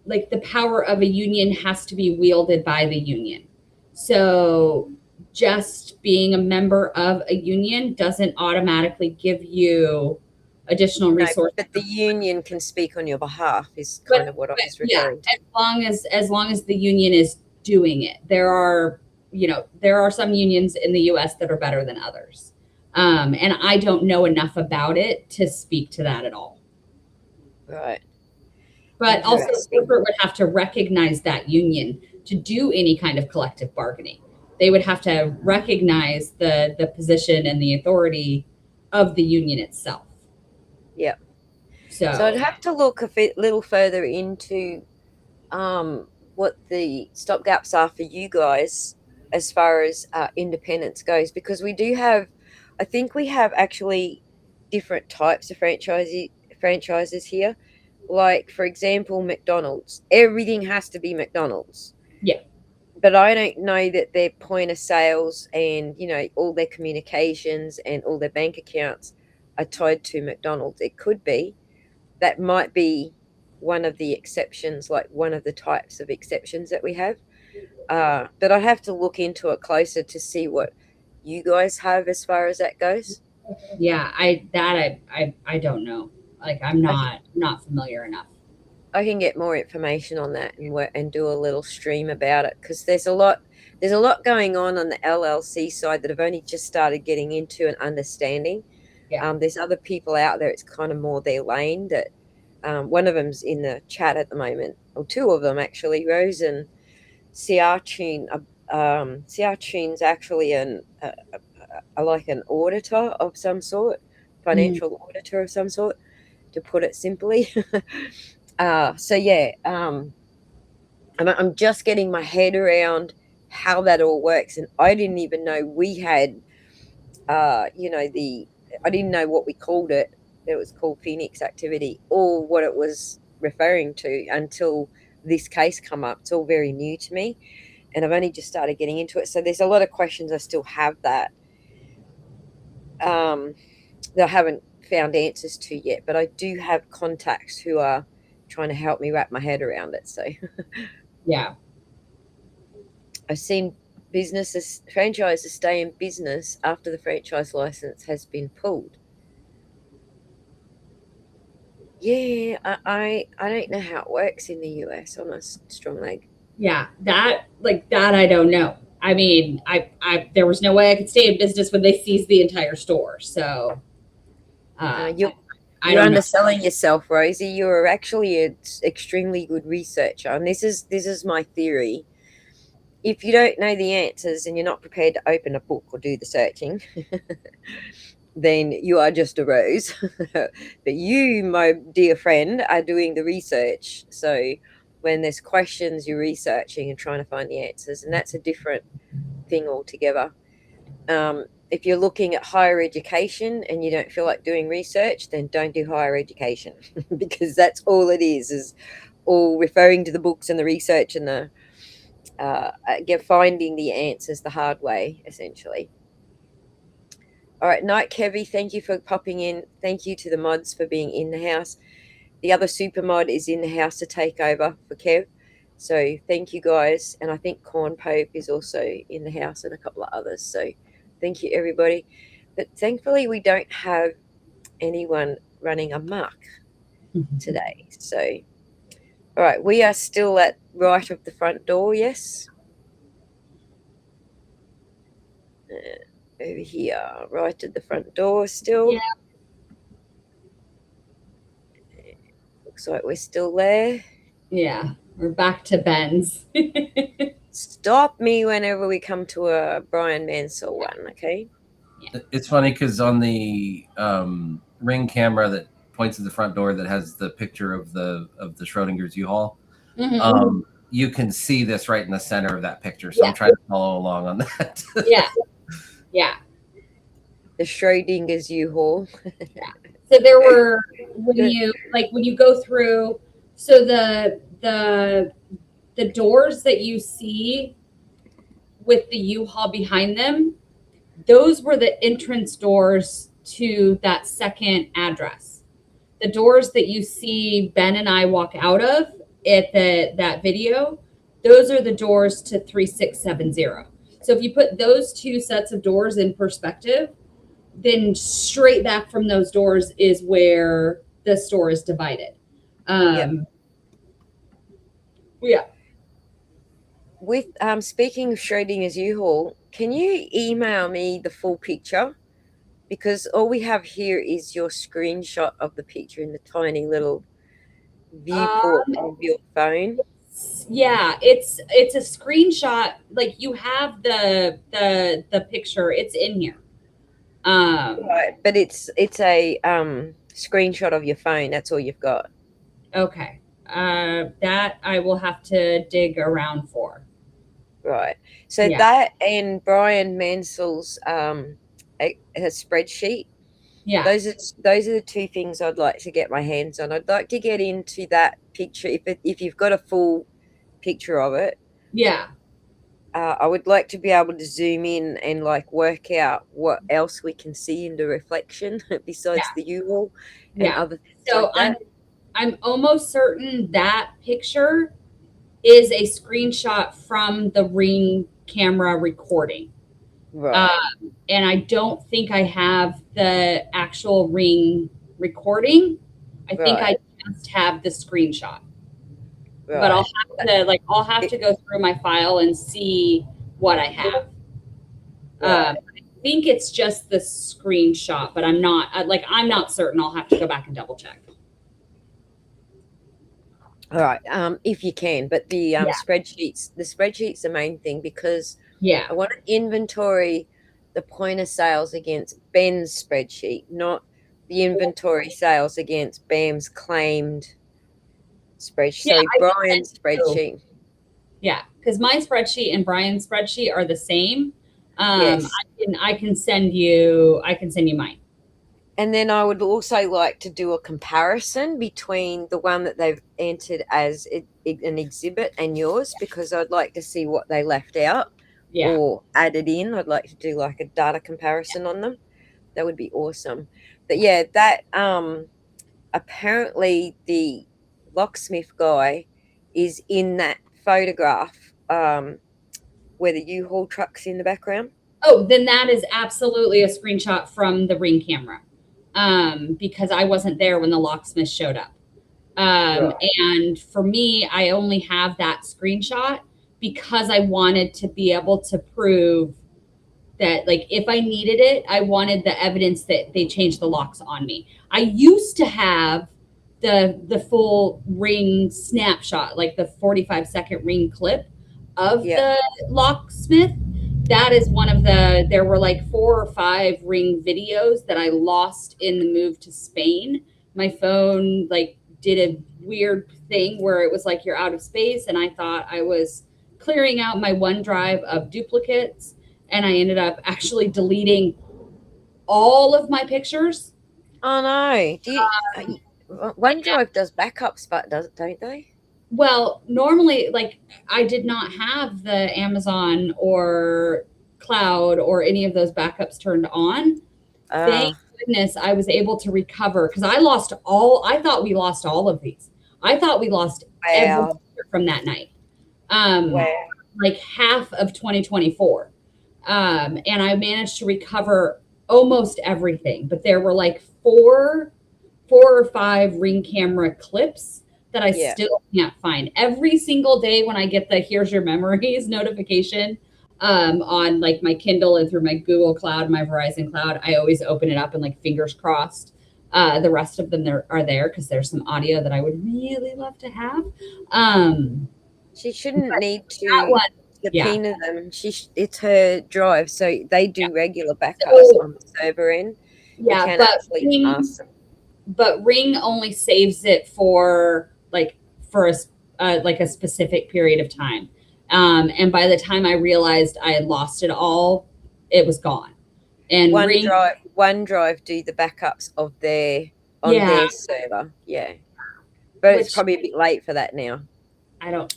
like the power of a union has to be wielded by the union. So just being a member of a union doesn't automatically give you additional resources. But the union can speak on your behalf is kind of what I was referring to. As long as the union is doing it. There are some unions in the US that are better than others. And I don't know enough about it to speak to that at all. Right. But also corporate would have to recognize that union to do any kind of collective bargaining. They would have to recognize the position and the authority of the union itself. Yeah. So I'd have to look a little further into what the stopgaps are for you guys as far as independence goes, because I think we have actually different types of franchises here. Like, for example, McDonald's. Everything has to be McDonald's. Yeah. But I don't know that their point of sales and, all their communications and all their bank accounts are tied to McDonald's. It could be. That might be one of the exceptions, like one of the types of exceptions that we have. But I have to look into it closer to see what you guys have as far as that goes. Yeah, I don't know. Like I'm not familiar enough. I can get more information on that and work and do a little stream about it, because there's a lot going on the LLC side that I've only just started getting into and understanding. Yeah. There's other people out there, it's kind of more their lane. That one of them's in the chat at the moment, or two of them actually, Rose and Siartune. Siartune's actually like an auditor of some sort, financial auditor of some sort, to put it simply. So yeah, I'm just getting my head around how that all works, and I didn't even know we had, I didn't know what we called it. It was called Phoenix activity, or what it was referring to, until this case come up. It's all very new to me, and I've only just started getting into it. So there's a lot of questions I still have that I haven't found answers to yet, but I do have contacts who are trying to help me wrap my head around it. So Yeah. I've seen franchises stay in business after the franchise license has been pulled. Yeah, I don't know how it works in the US on a strong leg. Yeah. That I don't know. I mean, I there was no way I could stay in business when they seized the entire store. So You're I don't know. underselling yourself, Rosie. You're actually an extremely good researcher, and this is my theory. If you don't know the answers and you're not prepared to open a book or do the searching, then you are just a rose. But you, my dear friend, are doing the research. So when there's questions, you're researching and trying to find the answers, and that's a different thing altogether. If you're looking at higher education and you don't feel like doing research, then don't do higher education, because that's all it is all referring to the books and the research and the finding the answers the hard way, essentially. All right, Night Kevy, thank you for popping in. Thank you to the mods for being in the house. The other super mod is in the house to take over for Kev. So thank you guys. And I think Corn Pope is also in the house, and a couple of others. So thank you, everybody. But thankfully, we don't have anyone running amok today. So, all right, we are still at right of the front door, yes? Over here, right at the front door still. Yeah. Looks like we're still there. Yeah. We're back to Ben's. Stop me whenever we come to a Brian Mansell one, okay? It's funny because on the Ring camera that points to the front door that has the picture of the Schrodinger's U-Haul, you can see this right in the center of that picture. So I'm trying to follow along on that. Yeah. Yeah. The Schrodinger's U-Haul. So there were, when you go through, so the doors that you see with the U-Haul behind them, those were the entrance doors to that second address. The doors that you see Ben and I walk out of at that video, those are the doors to 3670. So if you put those two sets of doors in perspective, then straight back from those doors is where the store is divided. Yeah. With speaking of Schrodinger's U-Haul, can you email me the full picture? Because all we have here is your screenshot of the picture in the tiny little viewport of your phone. Yeah, it's a screenshot. Like you have the picture. It's in here. Right, but it's a screenshot of your phone. That's all you've got. Okay. That I will have to dig around for. Right. So that and Brian Mansell's a spreadsheet. Yeah. Those are the two things I'd like to get my hands on. I'd like to get into that picture if you've got a full picture of it. Yeah. I would like to be able to zoom in and like work out what else we can see in the reflection besides the U-Haul and other things. So like that. I'm almost certain that picture is a screenshot from the Ring camera recording. Right. And I don't think I have the actual Ring recording. I think I just have the screenshot. Right. But I'll have to go through my file and see what I have. Right. I think it's just the screenshot, but I'm not certain. I'll have to go back and double check. All right. If you can, but the spreadsheet's the main thing, because Yeah. I want to inventory the point of sales against Ben's spreadsheet, not the inventory sales against Bam's claimed spreadsheet. Yeah, Sorry, Brian's spreadsheet. Yeah, because my spreadsheet and Brian's spreadsheet are the same. Yes. I can send you mine. And then I would also like to do a comparison between the one that they've entered as an exhibit and yours, because I'd like to see what they left out or added in. I'd like to do like a data comparison on them. That would be awesome. But yeah, that apparently the locksmith guy is in that photograph where the U-Haul truck's in the background. Oh, then that is absolutely a screenshot from the Ring camera. Because I wasn't there when the locksmith showed up. And for me, I only have that screenshot because I wanted to be able to prove that, like, if I needed it, I wanted the evidence that they changed the locks on me. I used to have the full Ring snapshot, like the 45-second Ring clip of the locksmith. That is one of there were like 4 or 5 Ring videos that I lost in the move to Spain. My phone like did a weird thing where it was like, you're out of space. And I thought I was clearing out my OneDrive of duplicates. And I ended up actually deleting all of my pictures. Oh no. OneDrive does backups, but don't they? Well, normally, like, I did not have the Amazon or cloud or any of those backups turned on. Thank goodness I was able to recover, because I thought we lost all of these. I thought we lost everything from that night. Like half of 2024. And I managed to recover almost everything, but there were like 4 or 5 Ring camera clips that I still can't find. Every single day when I get the "Here's Your Memories" notification on like my Kindle and through my Google Cloud, my Verizon Cloud, I always open it up and, like, fingers crossed, the rest of them are there, because there's some audio that I would really love to have. She shouldn't need to subpoena them. It's her drive, so they do regular backups on the server end. Yeah, but Ring only saves it for a specific period of time. And by the time I realized I had lost it all, it was gone. And OneDrive do the backups of their server. Yeah. But it's probably a bit late for that now. I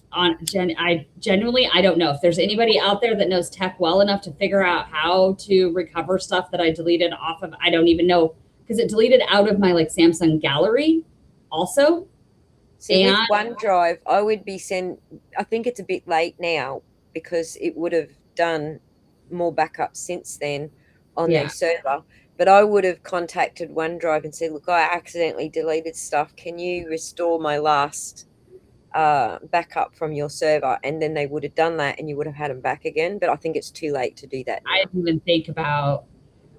genuinely don't know if there's anybody out there that knows tech well enough to figure out how to recover stuff that I deleted off of. I don't even know, because it deleted out of my like Samsung gallery also. See, with OneDrive, I would be I think it's a bit late now, because it would have done more backups since then on their server. But I would have contacted OneDrive and said, look, I accidentally deleted stuff. Can you restore my last backup from your server? And then they would have done that, and you would have had them back again. But I think it's too late to do that now. I didn't even think about.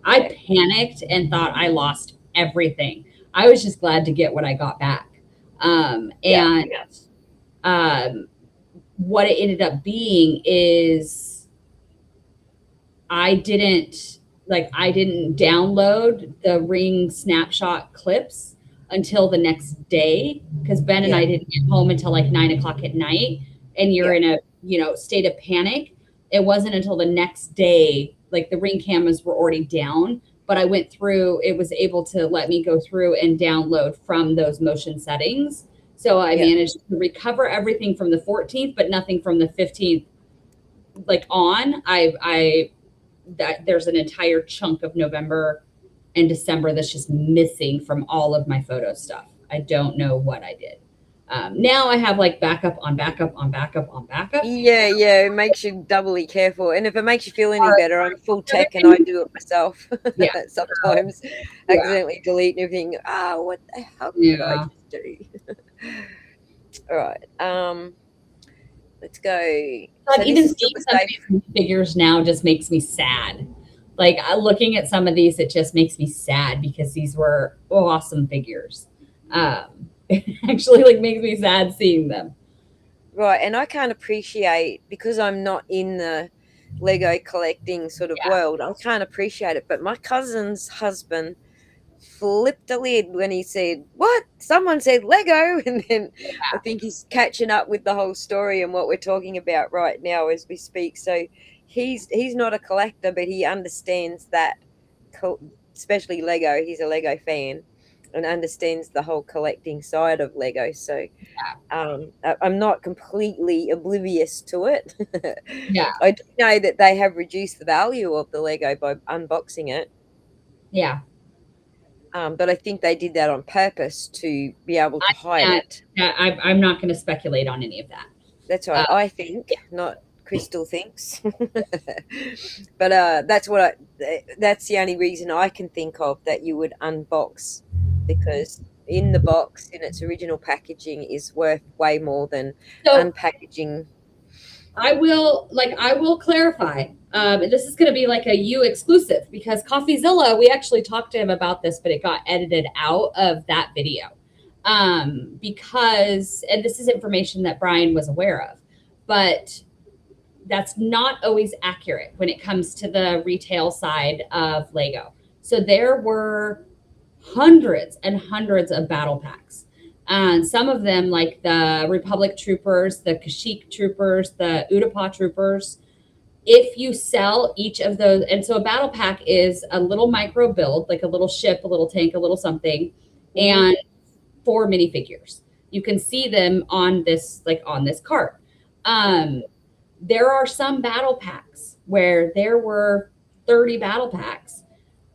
I panicked and thought I lost everything. I was just glad to get what I got back. What it ended up being is I didn't download the Ring snapshot clips until the next day, because Ben and I didn't get home until like 9 o'clock at night, and you're in a state of panic. It wasn't until the next day, like the Ring cameras were already down, but I went through, it was able to let me go through and download from those motion settings. So I managed to recover everything from the 14th, but nothing from the 15th. Like on, there's an entire chunk of November and December that's just missing from all of my photo stuff. I don't know what I did. Now I have like backup on backup on backup on backup. Yeah, it makes you doubly careful. And if it makes you feel any Or better, I'm full other tech and I things. do it myself. Yeah. Sometimes Yeah. accidentally delete everything. What the hell did I Yeah. just do? All right. Let's go. Like So this even is still seeing the some of safe. these figures now just makes me sad. Like looking at some of these, it just makes me sad because these were awesome figures. It actually like makes me sad seeing them. Right, and I can't appreciate because I'm not in the Lego collecting sort of Yeah. world. I can't appreciate it. But my cousin's husband flipped the lid when he said, "What? Someone said Lego," and then I think he's catching up with the whole story and what we're talking about right now as we speak. So he's not a collector, but he understands that, especially Lego. He's a Lego fan and understands the whole collecting side of Lego. So I'm not completely oblivious to it. Yeah. I do know that they have reduced the value of the Lego by unboxing it. Yeah. But I think they did that on purpose to be able to hide can't, it. I'm not going to speculate on any of that. That's right. I think, Yeah. not Crystal thinks. But that's the only reason I can think of that you would unbox, because in the box in its original packaging is worth way more than So unpackaging. I will clarify. This is going to be like a you exclusive because CoffeeZilla, we actually talked to him about this, but it got edited out of that video. Because, and this is information that Brian was aware of, but that's not always accurate when it comes to the retail side of Lego. So there were hundreds and hundreds of battle packs. And some of them, like the Republic Troopers, the Kashyyyk Troopers, the Utapau Troopers, if you sell each of those, and so a battle pack is a little micro build, like a little ship, a little tank, a little something, and 4 minifigures. You can see them on this, like on this cart. There are some battle packs where there were 30 battle packs,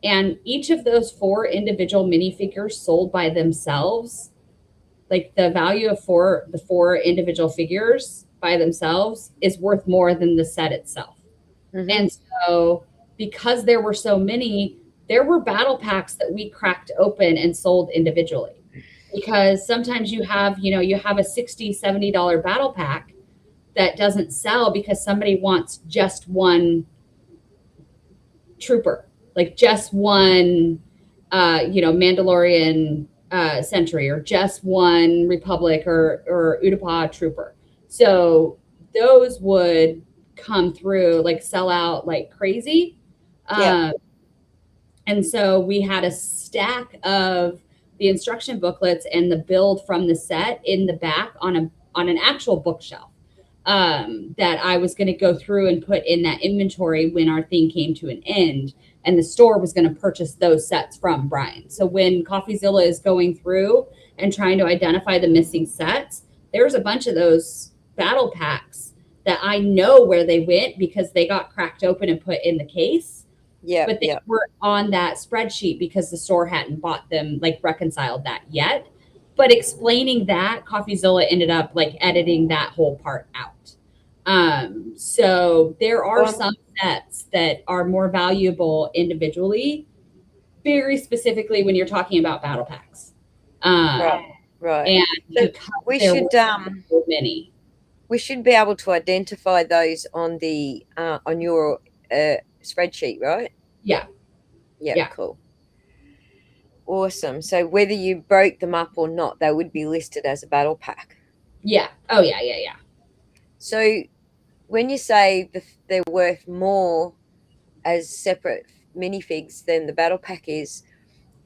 and each of those 4 individual minifigures sold by themselves, like the value of the 4 individual figures by themselves is worth more than the set itself. Mm-hmm. And so because there were so many, there were battle packs that we cracked open and sold individually. Because sometimes you have a $60, $70 battle pack that doesn't sell because somebody wants just one trooper, like just one, Mandalorian sentry, or just one Republic or Utapau trooper. So those would come through, like sell out like crazy. Yeah. And so we had a stack of the instruction booklets and the build from the set in the back on an actual bookshelf that I was going to go through and put in that inventory when our thing came to an end, and the store was going to purchase those sets from Brian. So when CoffeeZilla is going through and trying to identify the missing sets, there's a bunch of those battle packs that I know where they went because they got cracked open and put in the case. Yeah. But they weren't on that spreadsheet because the store hadn't bought them, like reconciled that yet. But explaining that, CoffeeZilla ended up like editing that whole part out. So there are some sets that are more valuable individually, very specifically when you're talking about battle packs. Right. And So we should so many. We should be able to identify those on the on your spreadsheet, right? Yeah. Yeah. Cool. Awesome. So whether you broke them up or not, they would be listed as a battle pack. Yeah. Oh yeah. So when you say they're worth more as separate minifigs than the battle pack is,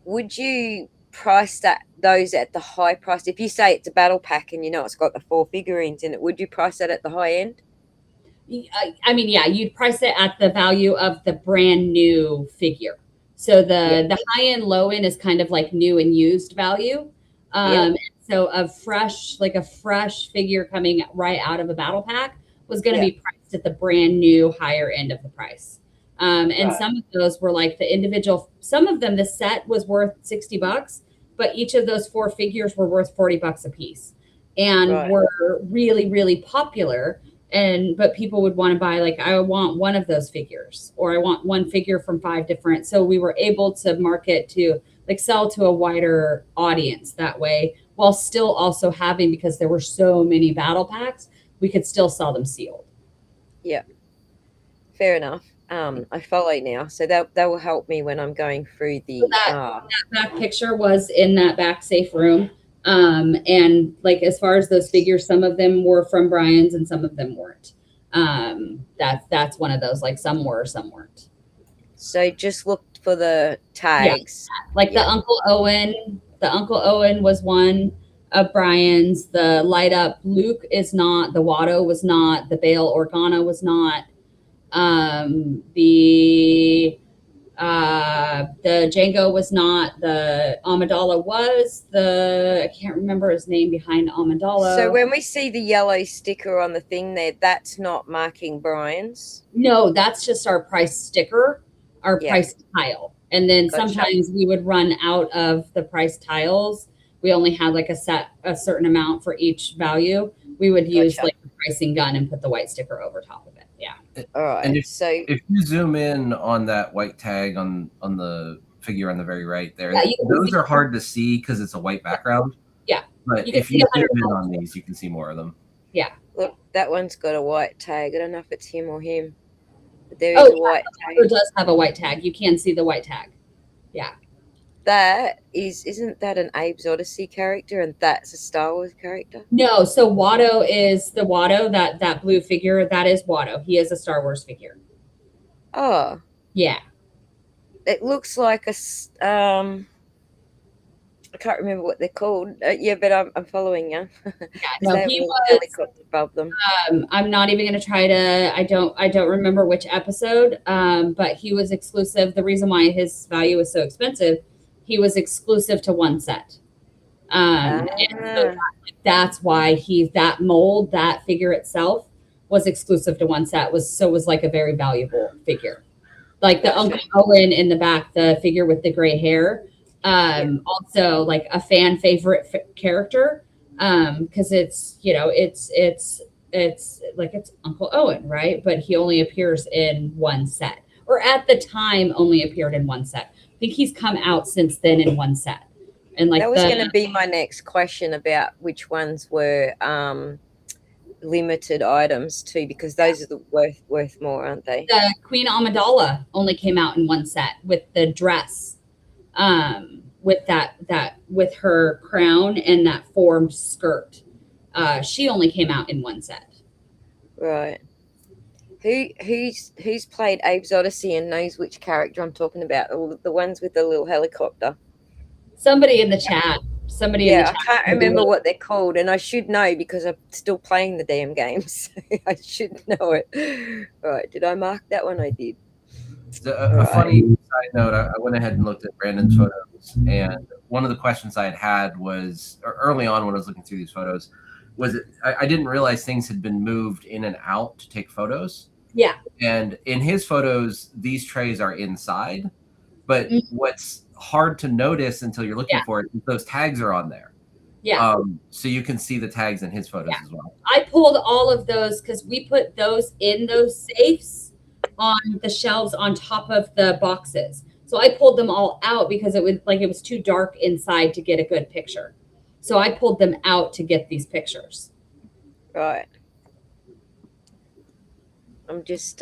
would you price those at the high price? If you say it's a battle pack and it's got the 4 figurines in it, would you price that at the high end? I mean, yeah, you'd price it at the value of the brand new figure. So the high end, low end is kind of like new and used value. So a fresh figure coming right out of a battle pack was going to be priced at the brand new higher end of the price. And some of those were like the individual, some of them, the set was worth $60, but each of those 4 figures were worth $40 a piece. and Right. were really, really popular. But people would want to buy, like, I want one of those figures, or I want one figure from 5 different. So we were able to market to, like, sell to a wider audience that way, while still also having, because there were so many battle packs, we could still sell them sealed. Yeah. Fair enough. I follow now, so that will help me when I'm going through the. So that back picture was in that back safe room. And like, as far as those figures, some of them were from Brian's and some of them weren't. That's one of those, like, some were, some weren't. So just looked for the tags. Like Yeah. the Uncle Owen was one of Brian's. The light up Luke is not. The Watto was not. The Bail Organa was not. The Django was not. The Amidala was. I can't remember his name behind Amidala. So when we see the yellow sticker on the thing there, that's not marking Brian's. No, that's just our price sticker, our price tile. And then sometimes we would run out of the price tiles. We only had like a certain amount for each value. We would use like the pricing gun and put the white sticker over top of it. Yeah. All right. And if you zoom in on that white tag on the figure on the very right there, those are hard to see because it's a white background. Yeah. But if you zoom in on these, you can see more of them. Yeah. Look, that one's got a white tag. I don't know if it's him or him. But there is a white tag. It does have a white tag. You can see the white tag. Yeah. That isn't that an Abe's Odyssey character, and that's a Star Wars character? No, so Watto is the Watto, that blue figure, that is Watto. He is a Star Wars figure. Oh. Yeah. It looks like a I can't remember what they're called. Yeah, but I'm following you. Yeah, no, he was helicopter above them. I'm not even going to try to. I don't remember which episode. But he was exclusive. The reason why his value is so expensive, he was exclusive to one set. And so that's why that mold, that figure itself, was exclusive to one set. Was like a very valuable figure. Like the Uncle Owen in the back, the figure with the gray hair. Also like a fan favorite character, because it's like, it's Uncle Owen, right? But he only appears in one set, or at the time only appeared in one set. I think he's come out since then in one set. And like, that was going to be my next question about which ones were limited items too, because those are the worth more, aren't they? The Queen Amidala only came out in one set with the dress, with that with her crown and that formed skirt. She only came out in one set. Right. Who's played Abe's Odyssey and knows which character I'm talking about? The ones with the little helicopter. Somebody in the chat. Somebody in the chat. I can't remember what they're called, and I should know because I'm still playing the damn games. So I should know it. Right. Did I mark that one? I did. A funny side note, I went ahead and looked at Brandon's photos, and one of the questions I had was, early on when I was looking through these photos, was I didn't realize things had been moved in and out to take photos. Yeah. And in his photos, these trays are inside, but what's hard to notice until you're looking for it is those tags are on there. Yeah. So you can see the tags in his photos as well. I pulled all of those because we put those in those safes on the shelves on top of the boxes. So I pulled them all out because it was too dark inside to get a good picture. So I pulled them out to get these pictures. Right. I'm just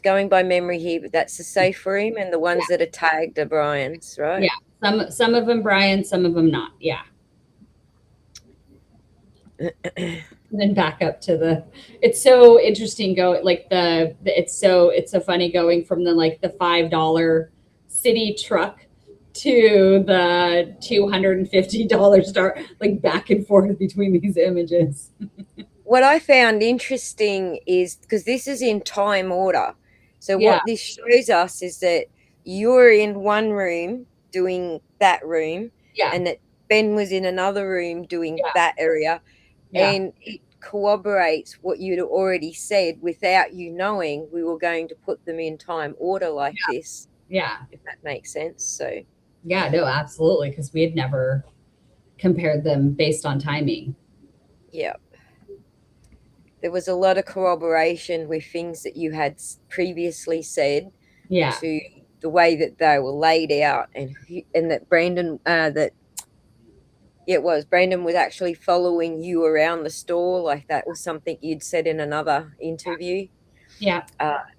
going by memory here, but that's the safe room, and the ones that are tagged are Brian's, right? Yeah. Some of them Brian, some of them not. Yeah. And then back up to it's so interesting it's so funny going from the $5 city truck to the $250 star, like back and forth between these images. What I found interesting is, because this is in time order, so what this shows us is that you're in one room doing that room, and that Ben was in another room doing that area, and it corroborates what you'd already said without you knowing we were going to put them in time order like this. Yeah. If that makes sense. So yeah, no, absolutely, because we had never compared them based on timing. Yeah. There was a lot of corroboration with things that you had previously said Yeah. to the way that they were laid out, and that Brandon Brandon was actually following you around the store, like that was something you'd said in another interview. Yeah.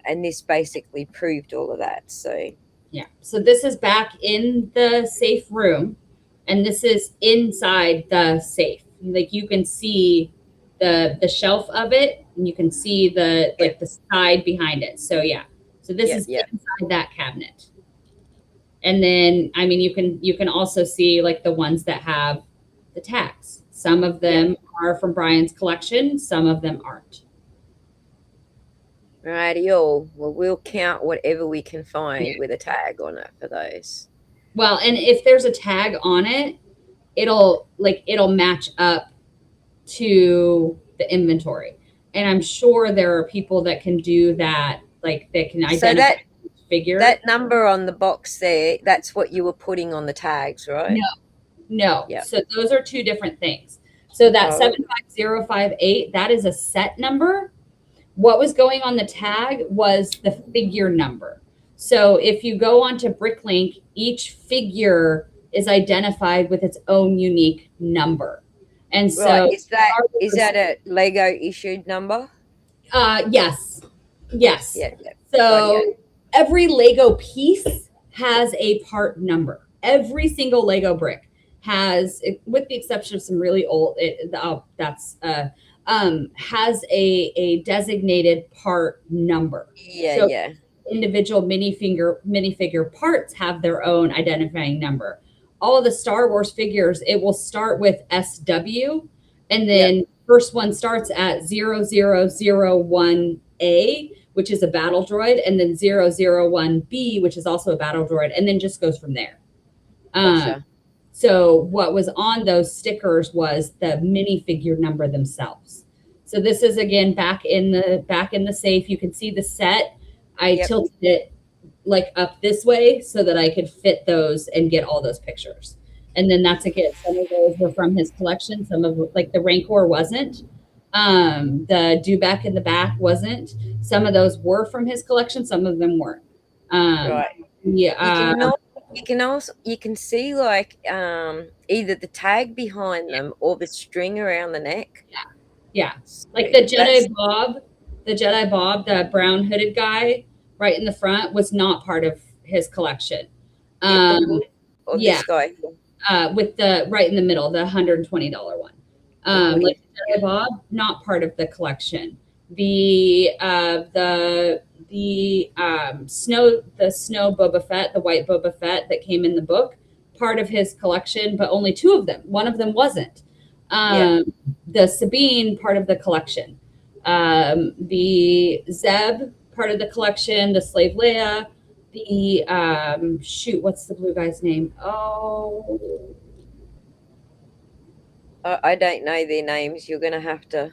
And this basically proved all of that. So yeah. So this is back in the safe room, and this is inside the safe. Like you can see the shelf of it, and you can see the like the side behind it. So yeah. So this is inside that cabinet. And then I mean you can also see like the ones that have the tags. Some of them are from Brian's collection, some of them aren't. Rightio. Well, we'll count whatever we can find with a tag on it for those. Well, and if there's a tag on it, it'll match up to the inventory. And I'm sure there are people that can do that, like they can identify so that figure. That number on the box there, that's what you were putting on the tags, right? No. Yeah. So those are two different things. So that 75058, that is a set number. What was going on the tag was the figure number. So if you go onto Bricklink, each figure is identified with its own unique number. And so is that a Lego issued number? Yes. Yeah. So every Lego piece has a part number. Every single Lego brick has, with the exception of some really old, has a designated part number. Individual minifigure parts have their own identifying number. All of the Star Wars figures, it will start with SW, and then first one starts at 0001A, which is a battle droid, and then 001B, which is also a battle droid, and then just goes from there. Gotcha. So what was on those stickers was the minifigure number themselves. So this is again back in the safe. You can see the set. I tilted it like up this way so that I could fit those and get all those pictures. And then that's again, some of those were from his collection. Some of like the Rancor wasn't. The Dubek in the back wasn't. Some of those were from his collection. Some of them weren't. Right. Yeah. You can see like either the tag behind them or the string around the neck. Yeah. Like the Jedi Bob, the brown hooded guy right in the front was not part of his collection. This guy. With the right in the middle, the $120 one. Like Jedi Bob, not part of the collection. The snow Boba Fett, the white Boba Fett that came in the book, part of his collection, but only two of them. One of them wasn't. The Sabine, part of the collection. The Zeb, part of the collection. The Slave Leia. The what's the blue guy's name? Oh, I don't know their names. You're gonna have to.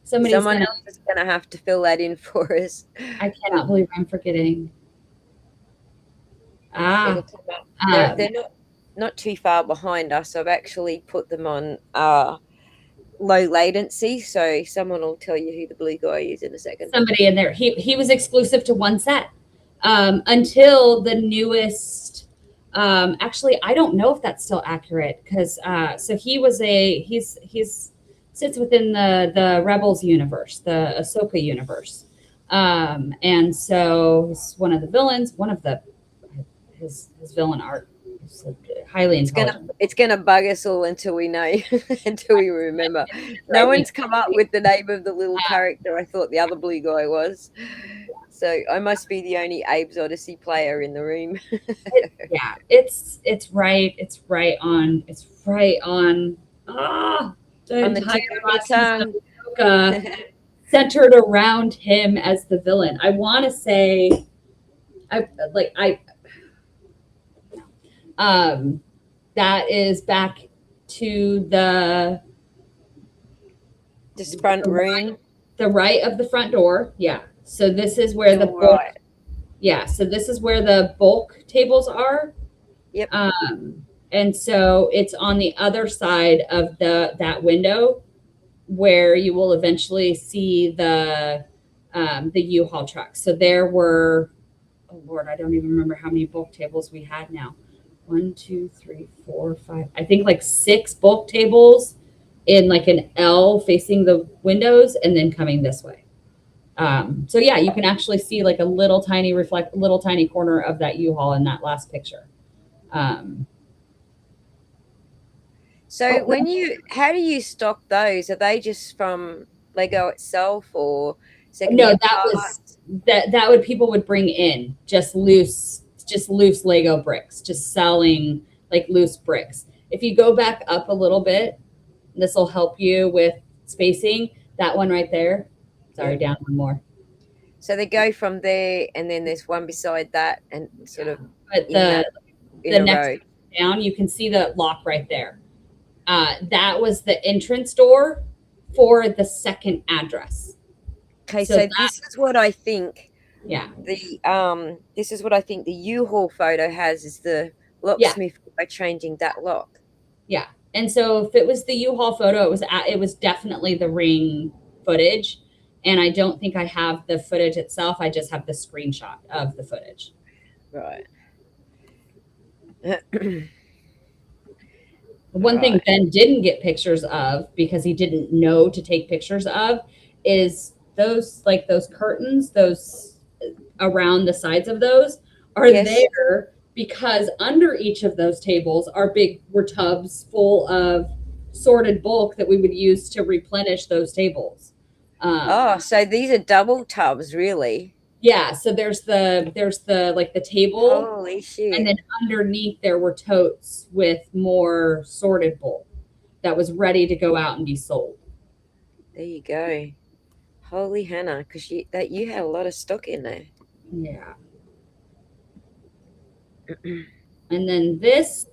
Someone else is gonna have to fill that in for us. I cannot believe I'm forgetting. They're not too far behind us. I've actually put them on low latency, so someone will tell you who the blue guy is in a second. Somebody in there. He was exclusive to one set until the newest. Actually, I don't know if that's still accurate because so he's sits within the Rebels universe, the Ahsoka universe, and so he's one of the villains. One of his villain art is highly intelligent. It's gonna bug us all until we know, until we remember. No one's come up with the name of the little character I thought the other blue guy was. So I must be the only Abe's Odyssey player in the room. It's right on. The entire Ahsoka centered around him as the villain. I want to say, that is back to this front room, the right of the front door. Yeah. So this is where the bulk. Yeah. So this is where the bulk tables are. Yep. And so it's on the other side of that window where you will eventually see the U-Haul truck. So there were, oh Lord, I don't even remember how many bulk tables we had now. 1, 2, 3, 4, 5. I think like 6 bulk tables in like an L facing the windows and then coming this way. So yeah, you can actually see like a little tiny corner of that U-Haul in that last picture. So how do you stock those? Are they just from Lego itself or No, secondhand parts? that would people would bring in just loose Lego bricks, just selling like loose bricks. If you go back up a little bit, this will help you with spacing. That one right there. Sorry, down one more. So they go from there, and then there's one beside that, and sort of But in the a next row. down, you can see the lock right there. That was the entrance door for the second address. Okay, so this is what I think. Yeah. This is what I think the U-Haul photo has is the locksmith by changing that lock. Yeah. And so if it was the U-Haul photo, it was definitely the ring footage. And I don't think I have the footage itself. I just have the screenshot of the footage. Right. One thing Ben didn't get pictures of because he didn't know to take pictures of is those curtains, those around the sides of those are there because under each of those tables were tubs full of sorted bulk that we would use to replenish those tables. So these are double tubs, really? Yeah. So there's the table. Holy shit. And then underneath there were totes with more sorted bulk that was ready to go out and be sold. There you go. Holy Hannah, because you had a lot of stock in there. Yeah. And then this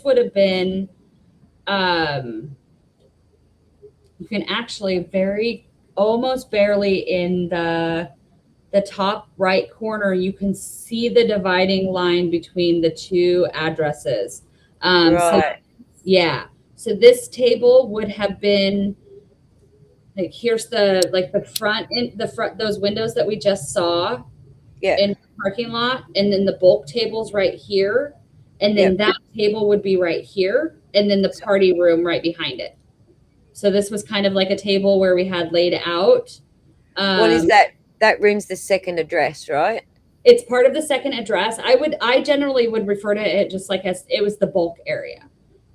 would have been, you can actually almost barely in the top right corner, you can see the dividing line between the two addresses. Right. So this table would have been like, here's the front, those windows that we just saw in the parking lot, and then the bulk table's right here, and then that table would be right here, and then the party room right behind it. So this was kind of like a table where we had laid out. What is that? That room's the second address, right? It's part of the second address. I generally would refer to it just like as it was the bulk area.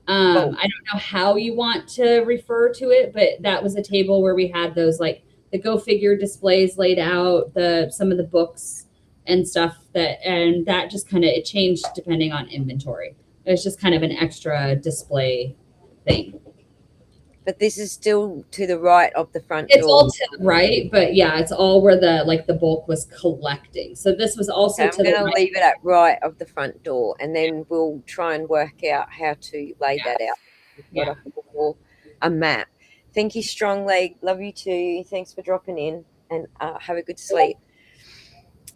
I don't know how you want to refer to it, but that was a table where we had those like the Go Figure displays laid out, some of the books and stuff and that just kind of, it changed depending on inventory. It was just kind of an extra display thing. But this is still to the right of the front door. It's all to the right, but yeah, it's all where the bulk was collecting. So this was also to the right. I'm going to leave it at right of the front door, and then we'll try and work out how to lay that out. A map. Thank you, Strong Leg. Love you too. Thanks for dropping in, and have a good sleep.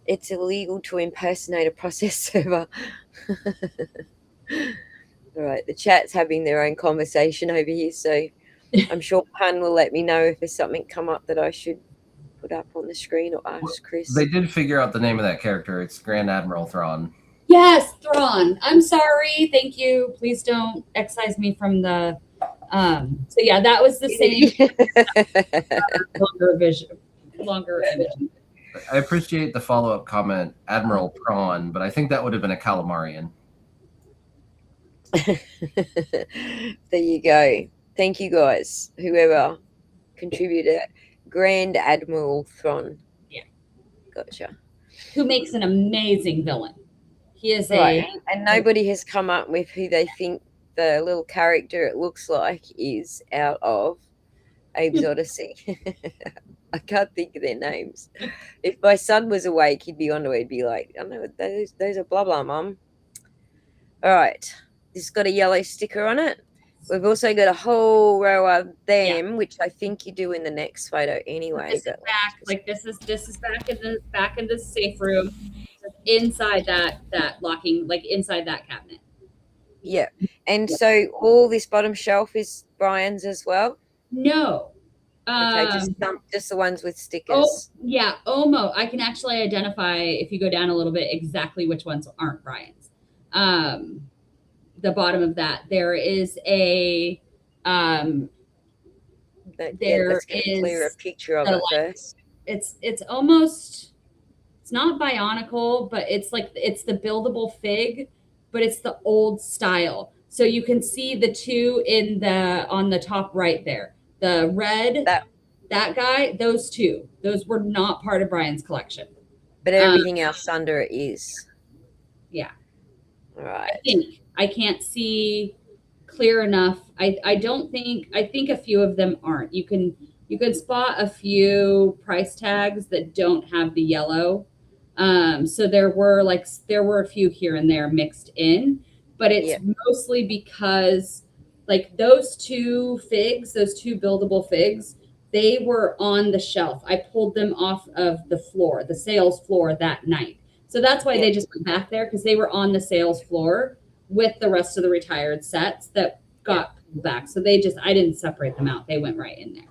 It's illegal to impersonate a process server. All right, the chat's having their own conversation over here, so I'm sure Pun will let me know if there's something come up that I should put up on the screen or ask Chris. They did figure out the name of that character. It's Grand Admiral Thrawn. Yes, Thrawn. I'm sorry. Thank you. Please don't excise me from the. So yeah, that was the same. Longer image. I appreciate the follow-up comment, Admiral Prawn, but I think that would have been a calamarian. There you go. Thank you guys, whoever contributed. Grand Admiral Thrawn. Yeah. Gotcha. Who makes an amazing villain. He is and nobody has come up with who they think the little character it looks like is out of Abe's Odyssey. I can't think of their names. If my son was awake, he'd be onto it. He'd be like, I know those are blah blah, Mum. All right. This has got a yellow sticker on it. We've also got a whole row of them, which I think you do in the next photo anyway. This is back, like this is back in the safe room, inside that locking, like inside that cabinet. Yeah. And Yeah. so all this bottom shelf is Brian's as well? No. Okay, just the ones with Oh, stickers. yeah, Omo. I can actually identify, if you go down a little bit, exactly which ones aren't Brian's. The bottom of that, there is a Let's get a clearer picture of it first. It's almost, it's not Bionicle, but it's like, it's the buildable fig, but it's the old style. So you can see the two on the top right there. The red, that guy, those two, those were not part of Brian's collection. But everything else under it is. Yeah. All right. I can't see clear enough. I think a few of them aren't. You can spot a few price tags that don't have the yellow. So there were a few here and there mixed in, but it's mostly because like those two buildable figs, they were on the shelf. I pulled them off of the floor, the sales floor that night. So that's why they just went back there, because they were on the sales floor with the rest of the retired sets that got pulled back. So I didn't separate them out. They went right in there.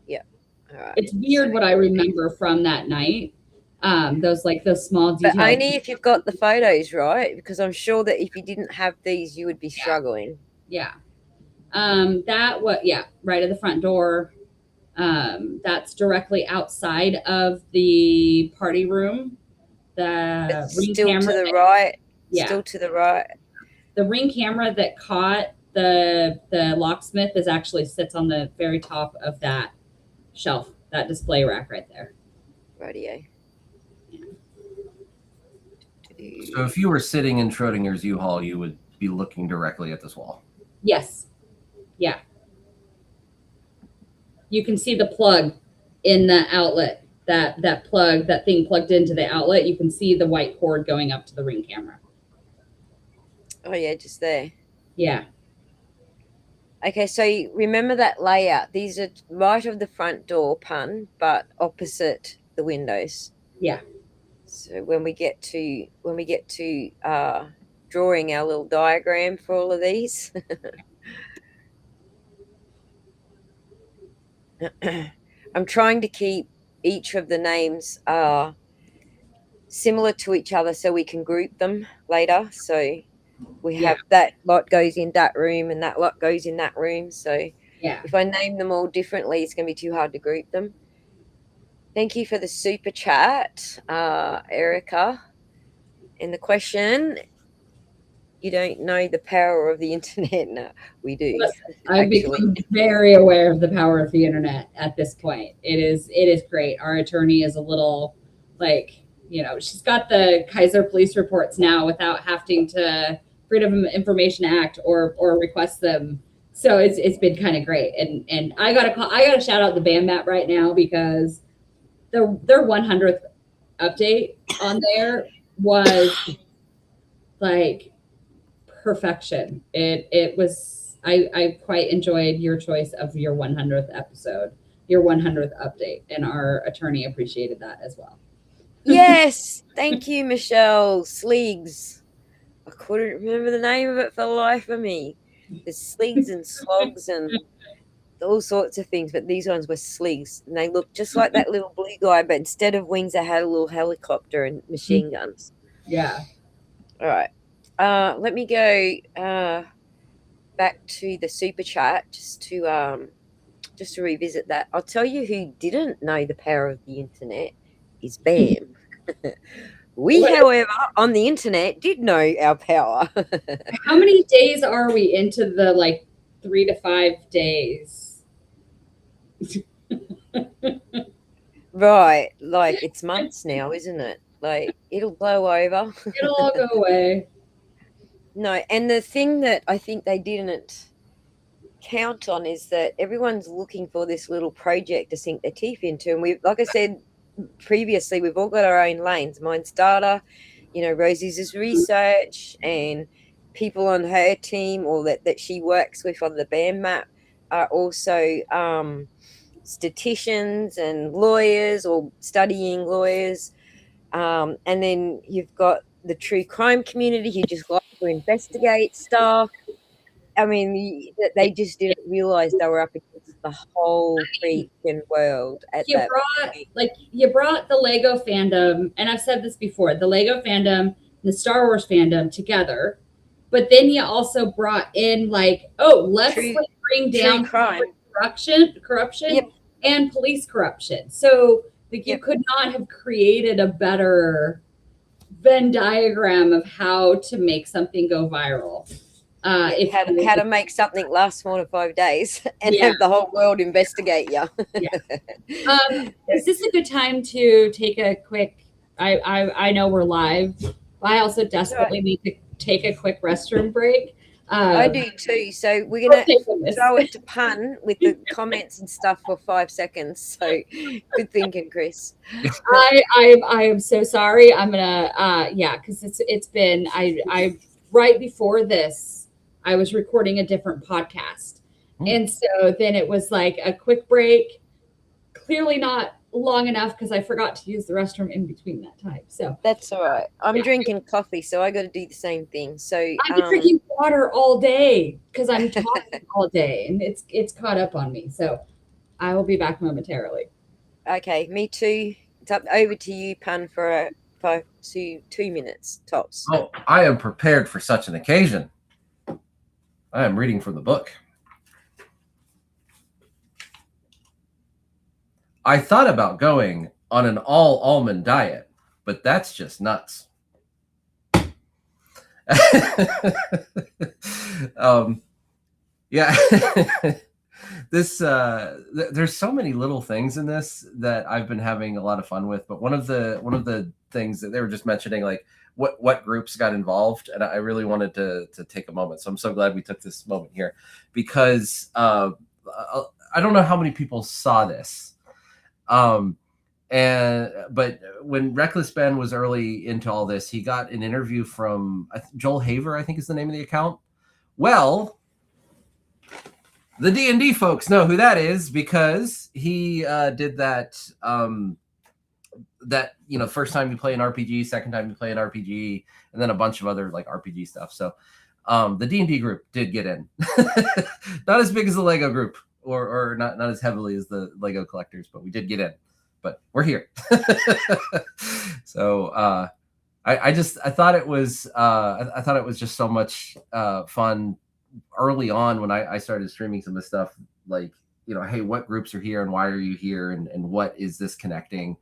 Yeah. All right. It's weird what I remember from that night. Those small details. But only if you've got the photos, right? Because I'm sure that if you didn't have these, you would be struggling. Yeah. Right at the front door. That's directly outside of the party room. The ring still camera to the right. Yeah. Still to the right. The ring camera that caught the locksmith actually sits on the very top of that shelf, that display rack right there. Radio. So if you were sitting in Schrodinger's U-Haul, you would be looking directly at this wall. Yes. Yeah. You can see the plug in the outlet. That thing plugged into the outlet. You can see the white cord going up to the ring camera. Oh yeah, just there. Yeah. Okay, so remember that layout. These are right of the front door, pun, but opposite the windows. Yeah. So when we get to drawing our little diagram for all of these. I'm trying to keep each of the names similar to each other so we can group them later. So we have that lot goes in that room and that lot goes in that room. So if I name them all differently, it's going to be too hard to group them. Thank you for the super chat, Erica. And the question, you don't know the power of the internet? No, we do. I've become very aware of the power of the internet at this point. It is great. Our attorney is a little she's got the Kaiser police reports now without having to Freedom of Information Act or request them. So it's been kind of great. And I gotta shout out the BandMap right now, because their 100th update on there was like perfection. It was, I quite enjoyed your choice of your 100th episode, your 100th update, and our attorney appreciated that as well. Yes, thank you, Michelle. Sleegs. I couldn't remember the name of it for the life of me. There's sleegs and slogs and all sorts of things, but these ones were sleegs, and they looked just like that little blue guy, but instead of wings, they had a little helicopter and machine guns. Yeah. All right. Let me go back to the super chat just to revisit that. I'll tell you who didn't know the power of the internet is Bam. We, however, on the internet did know our power. How many days are we into the 3 to 5 days? Right. It's months now, isn't it? It'll blow over. It'll all go away. No, and the thing that I think they didn't count on is that everyone's looking for this little project to sink their teeth into. And like I said previously, we've all got our own lanes. Mine's data, Rosie's is research, and people on her team or that she works with on the BandMap are also statisticians and lawyers or studying lawyers. And then you've got the true crime community who just like to investigate stuff. I mean, they just didn't realize they were up against the whole freaking world at You that brought point. you brought the Lego fandom, and I've said this before, the Lego fandom and the Star Wars fandom together, but then you also brought in like, oh, let's True- like bring True down crime. corruption, Yep. and police corruption. So like you Yep. could not have created a better Venn diagram of how to make something go viral. If How to make something last 4 to 5 days and Yeah. have the whole world investigate you. Is this a good time to take a quick? I know we're live, but I also desperately need to take a quick restroom break. I do too. So we're gonna Okay, goodness. throw it to Pun with the comments and stuff for 5 seconds. So good thinking, Chris. I am so sorry. I'm gonna because it's been I right before this I was recording a different podcast, and so then it was like a quick break. Clearly not long enough because I forgot to use the restroom in between that time. So That's all right. I'm drinking coffee, so I got to do the same thing. So I've been drinking water all day because I'm talking all day, and it's caught up on me. So I will be back momentarily. Okay, me too. It's up over to you, Pun, for 2 minutes tops. Oh, I am prepared for such an occasion. I am reading from the book. I thought about going on an all almond diet, but that's just nuts. Yeah. This there's so many little things in this that I've been having a lot of fun with, but one of the things that they were just mentioning, like what groups got involved, and I really wanted to take a moment. So I'm so glad we took this moment here, because I don't know how many people saw this. But when Reckless Ben was early into all this, he got an interview from Joel Haver, I think is the name of the account. Well, the D&D folks know who that is, because he did that first time you play an RPG, second time you play an RPG, and then a bunch of other like RPG stuff. So the D&D group did get in. Not as big as the Lego group, or not as heavily as the Lego collectors, but we did get in. But we're here. So I thought it was just so much fun early on when I started streaming some of this stuff, like, hey, what groups are here and why are you here, and what is this connecting?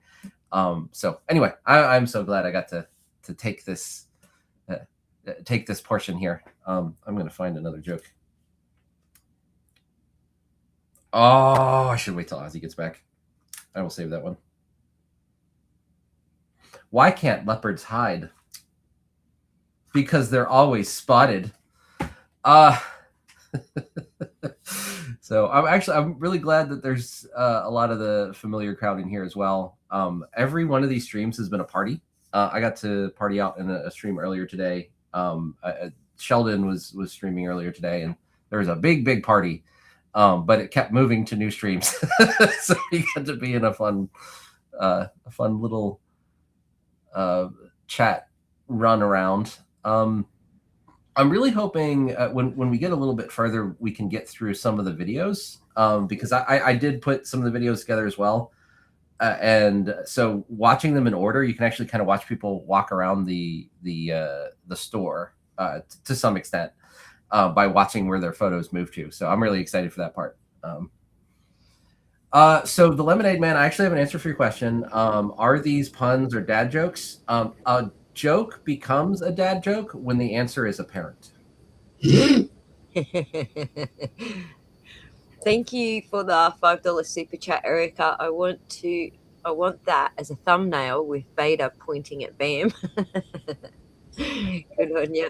So anyway, I'm so glad I got to take this portion here. I'm gonna find another joke. Oh, I should wait till Ozzy gets back. I will save that one. Why can't leopards hide? Because they're always spotted. So I'm really glad that there's a lot of the familiar crowd in here as well. Every one of these streams has been a party. I got to party out in a stream earlier today. Sheldon was streaming earlier today, and there was a big party. But it kept moving to new streams, so you got to be in a fun little chat run around. I'm really hoping when we get a little bit further, we can get through some of the videos, because I did put some of the videos together as well. And so watching them in order, you can actually kind of watch people walk around the store to some extent by watching where their photos move to. So I'm really excited for that part. So the Lemonade Man, I actually have an answer for your question. Are these puns or dad jokes? A joke becomes a dad joke when the answer is apparent. Thank you for the $5 super chat, Erica. I want that as a thumbnail with Vader pointing at Bam. Good on you.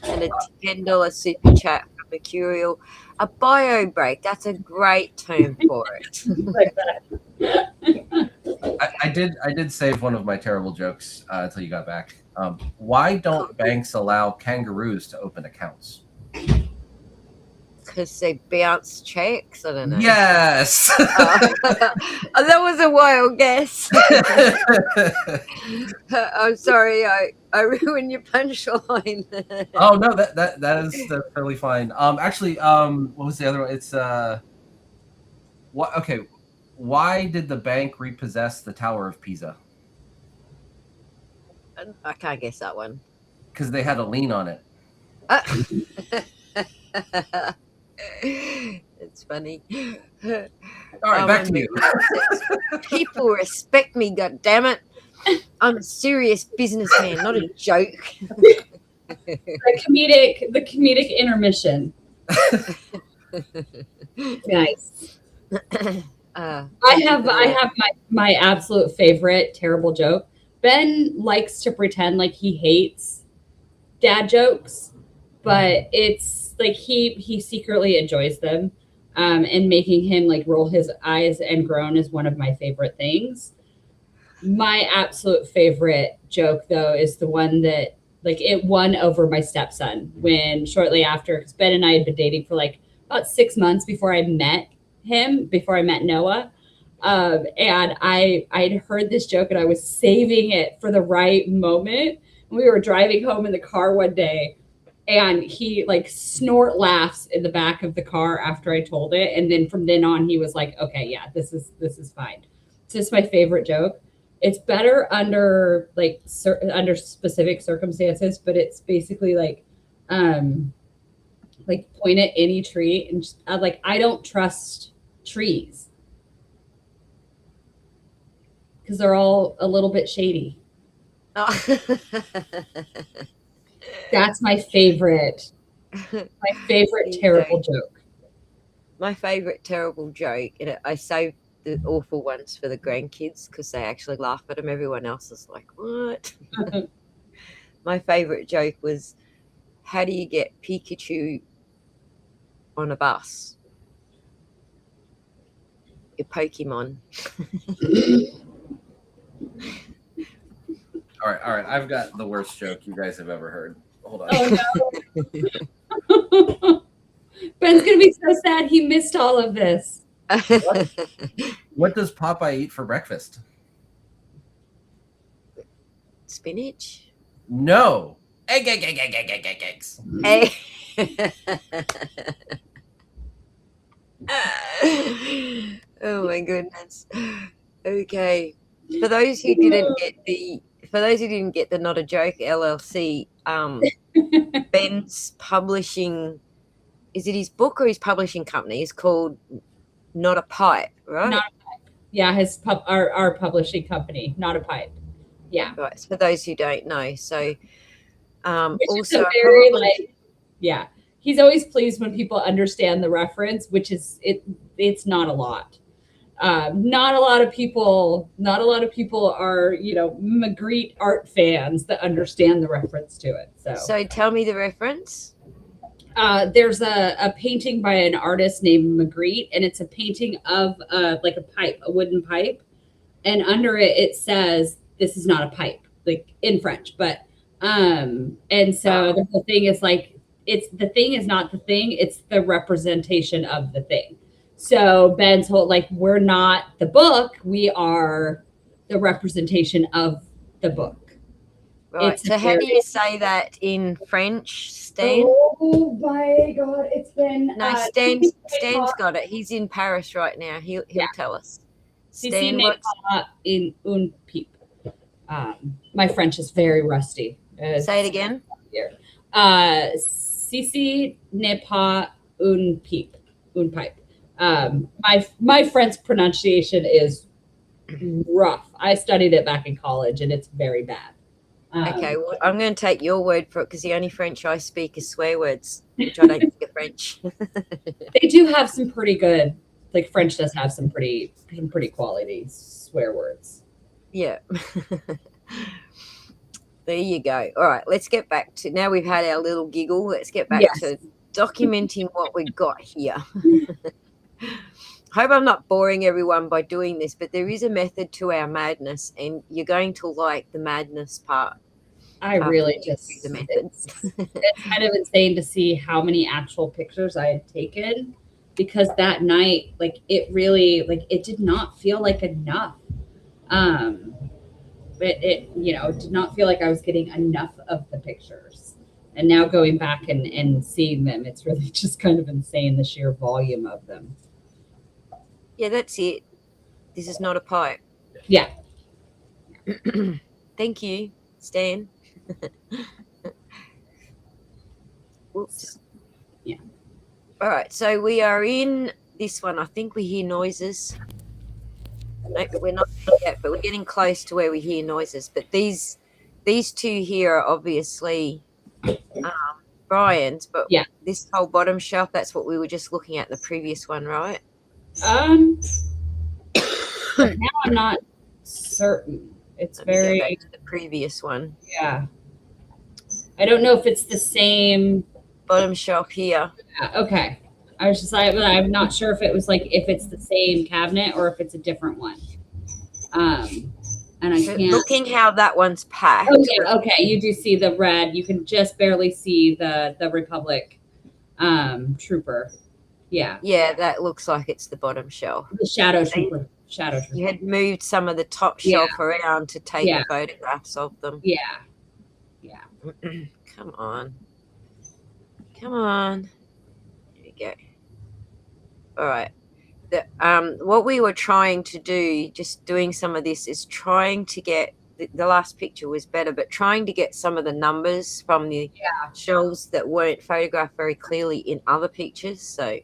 And a $10 super chat from Mercurial. A bio break. That's a great term for it. I did save one of my terrible jokes until you got back. Why don't banks allow kangaroos to open accounts? because they bounce checks. I don't know. Yes. That was a wild guess. I'm sorry, I ruined your punchline. Oh no, that's totally fine. Actually, what was the other one? It's what? Okay, why did the bank repossess the Tower of Pisa? I can't guess that one. Because they had a lien on it. It's funny. All right, back to you. People respect me, god damn it. I'm a serious businessman, not a joke. The comedic intermission. Nice. I have my absolute favorite terrible joke. Ben likes to pretend like he hates dad jokes, but it's like he secretly enjoys them. And making him like roll his eyes and groan is one of my favorite things. My absolute favorite joke, though, is the one that like it won over my stepson when shortly after, because Ben and I had been dating for like about 6 months before I met Noah. And I'd heard this joke and I was saving it for the right moment. We were driving home in the car one day and he like snort laughs in the back of the car after I told it. And then from then on, he was like, okay, yeah, this is fine. It's just my favorite joke. It's better under like under specific circumstances, but it's basically like point at any tree and just, like, I don't trust trees because they're all a little bit shady. Oh. That's my favorite terrible joke. My favorite terrible joke, and I saved the awful ones for the grandkids because they actually laugh at them. Everyone else is like, what? My favorite joke was, how do you get Pikachu on a bus? Your Pokemon. All right. I've got the worst joke you guys have ever heard. Hold on. Oh no. Ben's gonna be so sad he missed all of this. What does Popeye eat for breakfast? Spinach? No. Eggs. Hey. Oh my goodness. Okay. For those who didn't get the Not a Joke LLC, Ben's publishing, is it his book or his publishing company? It's called Not a Pipe, right? Not a Pipe. Yeah, our publishing company, Not a Pipe. Yeah. Right. For those who don't know. So also yeah. He's always pleased when people understand the reference, which is it's not a lot. Not a lot of people are, Magritte art fans that understand the reference to it. So tell me the reference. There's a painting by an artist named Magritte, and it's a painting of like a pipe, a wooden pipe. And under it says, this is not a pipe, like in French. But, and so the whole thing is like, the thing is not the thing, it's the representation of the thing. So Ben's whole, like, we're not the book, we are the representation of the book. Right. So how do you say that in French, Stan? Oh my God, it's been... No, Stan's got it. He's in Paris right now. He'll tell us. Stan, what's... in un pipe. My French is very rusty. Say it again. Ceci n'est pas un pipe. My French pronunciation is rough. I studied it back in college, and it's very bad. Okay, well, I'm going to take your word for it because the only French I speak is swear words, which I don't think are French. They do have some pretty good, like French does have some pretty quality swear words. Yeah. There you go. All right, let's get back to, now we've had our little giggle, let's get back to documenting what we've got here. Hope I'm not boring everyone by doing this, but there is a method to our madness, and you're going to like the madness part. I really just, the methods. it's kind of insane to see how many actual pictures I had taken, because that night, like it really, like it did not feel like enough. It you know, did not feel like I was getting enough of the pictures. And now going back and seeing them, it's really just kind of insane, the sheer volume of them. Yeah, that's it. This is not a pipe. Yeah. Thank you, Stan. Whoops. Yeah. All right, so we are in this one. I think we hear noises. No, we're not yet, but we're getting close to where we hear noises. But these two here are obviously Brian's, but Yeah. this whole bottom shelf, that's what we were just looking at in the previous one, right? Now I'm not certain. It's Let me go very, back to the previous one. yeah. I don't know if it's the same. Bottom shelf here. Okay. I was just like, I'm not sure if it was like, if it's the same cabinet or if it's a different one. And I can't. Looking how that one's packed. Oh yeah, okay. You do see the red. You can just barely see the Republic trooper. Yeah. Yeah, that looks like it's the bottom shelf. The shadow trooper. Shadow trooper. You had moved some of the top shelf around to take photographs of them. Yeah. Yeah. Come on. Come on. Here we go. All right. What we were trying to do, just doing some of this, is trying to get the last picture was better, but trying to get some of the numbers from the shelves that weren't photographed very clearly in other pictures. So,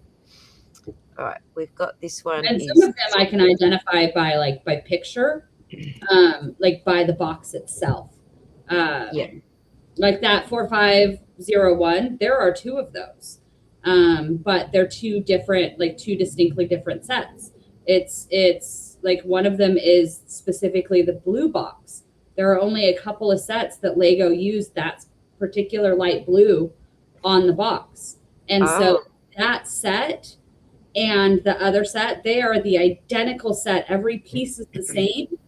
all right, we've got this one. And some of them I can identify by picture, like by the box itself. Like that 4501, there are two of those. But they're two distinctly different sets. It's like one of them is specifically the blue box. There are only a couple of sets that Lego used that particular light blue on the box. And so that set and the other set, they are the identical set. Every piece is the same,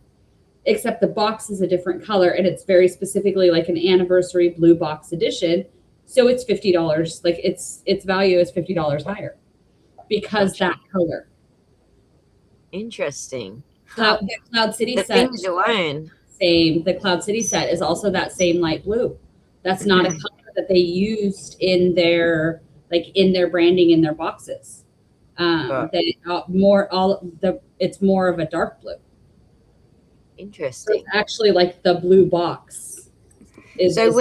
except the box is a different color, and it's very specifically like an anniversary blue box edition. So it's $50. Like its value is $50 higher because that color. Interesting. The Cloud City the set. Things you learn. Same. The Cloud City set is also that same light blue. That's not a color that they used in their branding in their boxes. It's more of a dark blue. Interesting. So it's actually like the blue box. So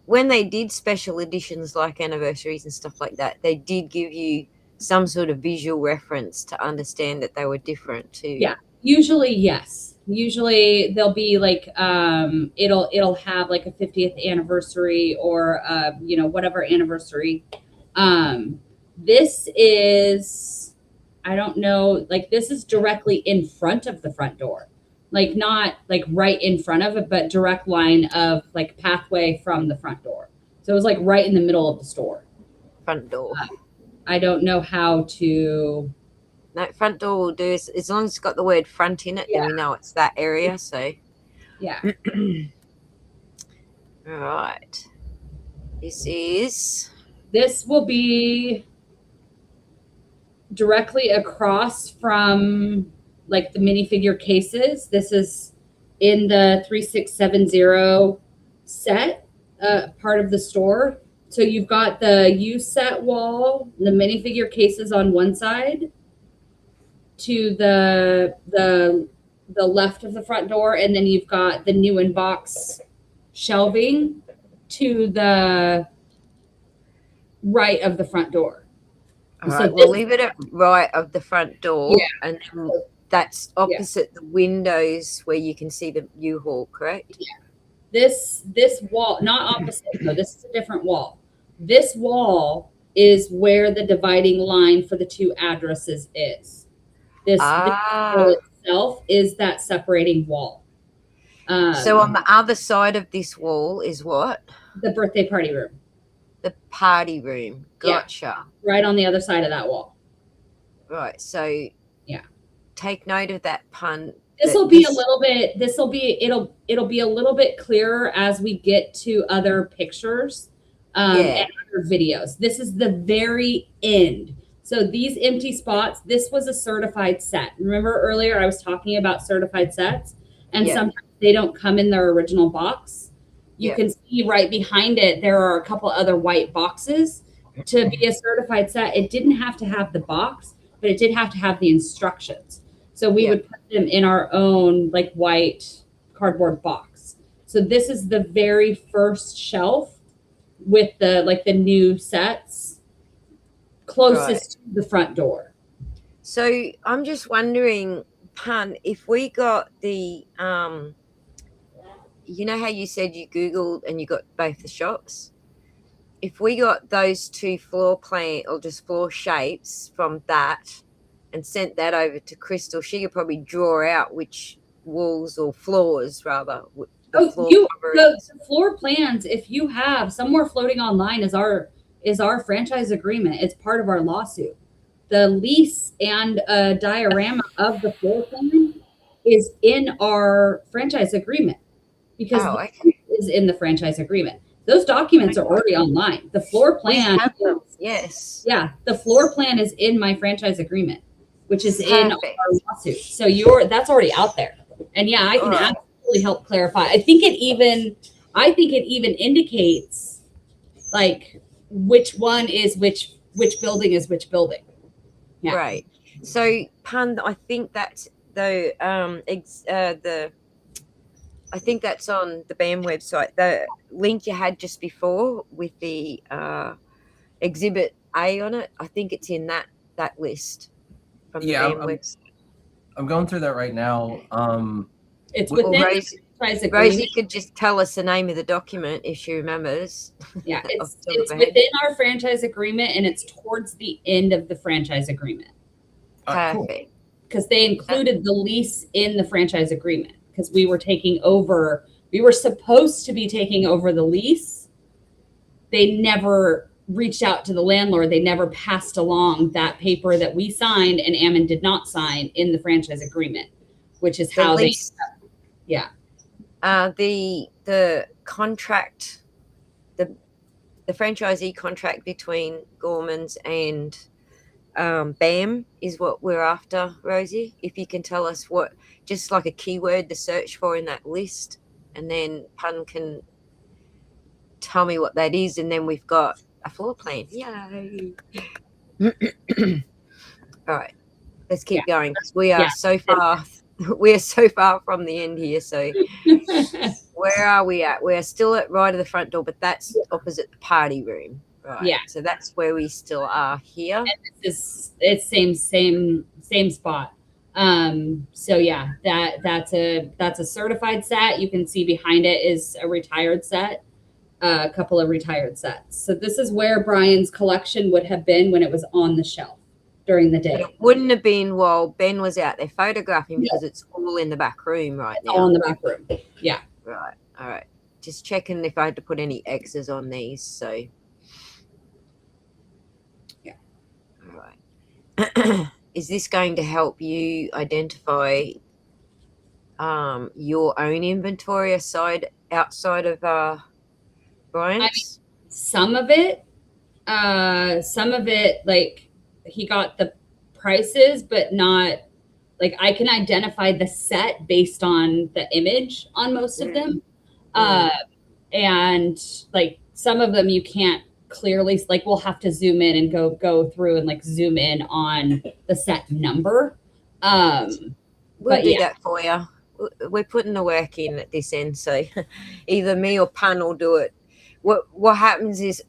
when they did special editions like anniversaries and stuff like that, they did give you some sort of visual reference to understand that they were different too. Yeah. Usually, yes. Usually they'll be like it'll have like a 50th anniversary or whatever anniversary. This is, I don't know, like this is directly in front of the front door. Like not like right in front of it, but direct line of like pathway from the front door. So it was like right in the middle of the store. Front door. I don't know how to. No, front door will do, as long as it's got the word front in it, then we know it's that area. So yeah. All right. This will be directly across from like the minifigure cases. This is in the 3670 set part of the store. So you've got the U set wall, the minifigure cases on one side to the left of the front door, and then you've got the new in box shelving to the right of the front door. All right, we'll leave it at right of the front door, and then that's opposite the windows where you can see the U-Haul, correct? Yeah. This wall, not opposite, no, this is a different wall. This wall is where the dividing line for the two addresses is. This wall itself is that separating wall. So on the other side of this wall is what? The birthday party room. The party room. Gotcha. Yeah, right on the other side of that wall. Right. So take note of that pun. This will be a little bit, it'll be a little bit clearer as we get to other pictures and other videos. This is the very end. So these empty spots, this was a certified set. Remember earlier I was talking about certified sets, and sometimes they don't come in their original box. You can see right behind it, there are a couple other white boxes. To be a certified set, it didn't have to have the box, but it did have to have the instructions. So we would put them in our own like white cardboard box. So this is the very first shelf with the new sets closest to the front door. So I'm just wondering, Pun, if we got the you know how you said you Googled and you got both the shops? If we got those two floor plan or just floor shapes from that and sent that over to Crystal, she could probably draw out which walls or floors rather. The floor plans, if you have somewhere floating online is our franchise agreement. It's part of our lawsuit. The lease and a diorama of the floor plan is in our franchise agreement because it is in the franchise agreement. Those documents are already online. The floor plan, yes. Yeah, the floor plan is in my franchise agreement, which is in our lawsuit. So that's already out there. And yeah, I can absolutely help clarify. I think it even indicates like which one is which building is which building. Yeah. Right. So Pun, I think that's I think that's on the BAM website. The link you had just before with the Exhibit A on it, I think it's in that list from the BAM website. I'm going through that right now. It's within Rosie could just tell us the name of the document if she remembers. Yeah, it's within our franchise agreement, and it's towards the end of the franchise agreement. Perfect. Because they included the lease in the franchise agreement. Because we were supposed to be taking over the lease. They never reached out to the landlord. They never passed along that paper that we signed and Ammon did not sign in the franchise agreement, which is how the contract, the franchisee contract between Gorman's and BAM is what we're after, Rosie. If you can tell us what, just like a keyword to search for in that list, and then Pun can tell me what that is, and then we've got a floor plan. Yay! All right, let's keep going because we are so far. We are so far from the end here. So where are we at? We're still at right of the front door, but that's opposite the party room. Right. Yeah. So that's where we still are here. And it's same spot. So yeah, that's a certified set. You can see behind it is a retired set, a couple of retired sets. So this is where Brian's collection would have been when it was on the shelf during the day. But it wouldn't have been while Ben was out there photographing because it's all in the back room right now. All in the back room. Yeah. Right. All right. Just checking if I had to put any X's on these. So. Yeah. All right. Is this going to help you identify your own inventory outside of Brian's? I mean, some of it, like he got the prices, but not like I can identify the set based on the image on most of them. And like some of them you can't clearly, like we'll have to zoom in and go through and like zoom in on the set number. We'll do that for you. We're putting the work in at this end, so either me or Pun will do it. What happens is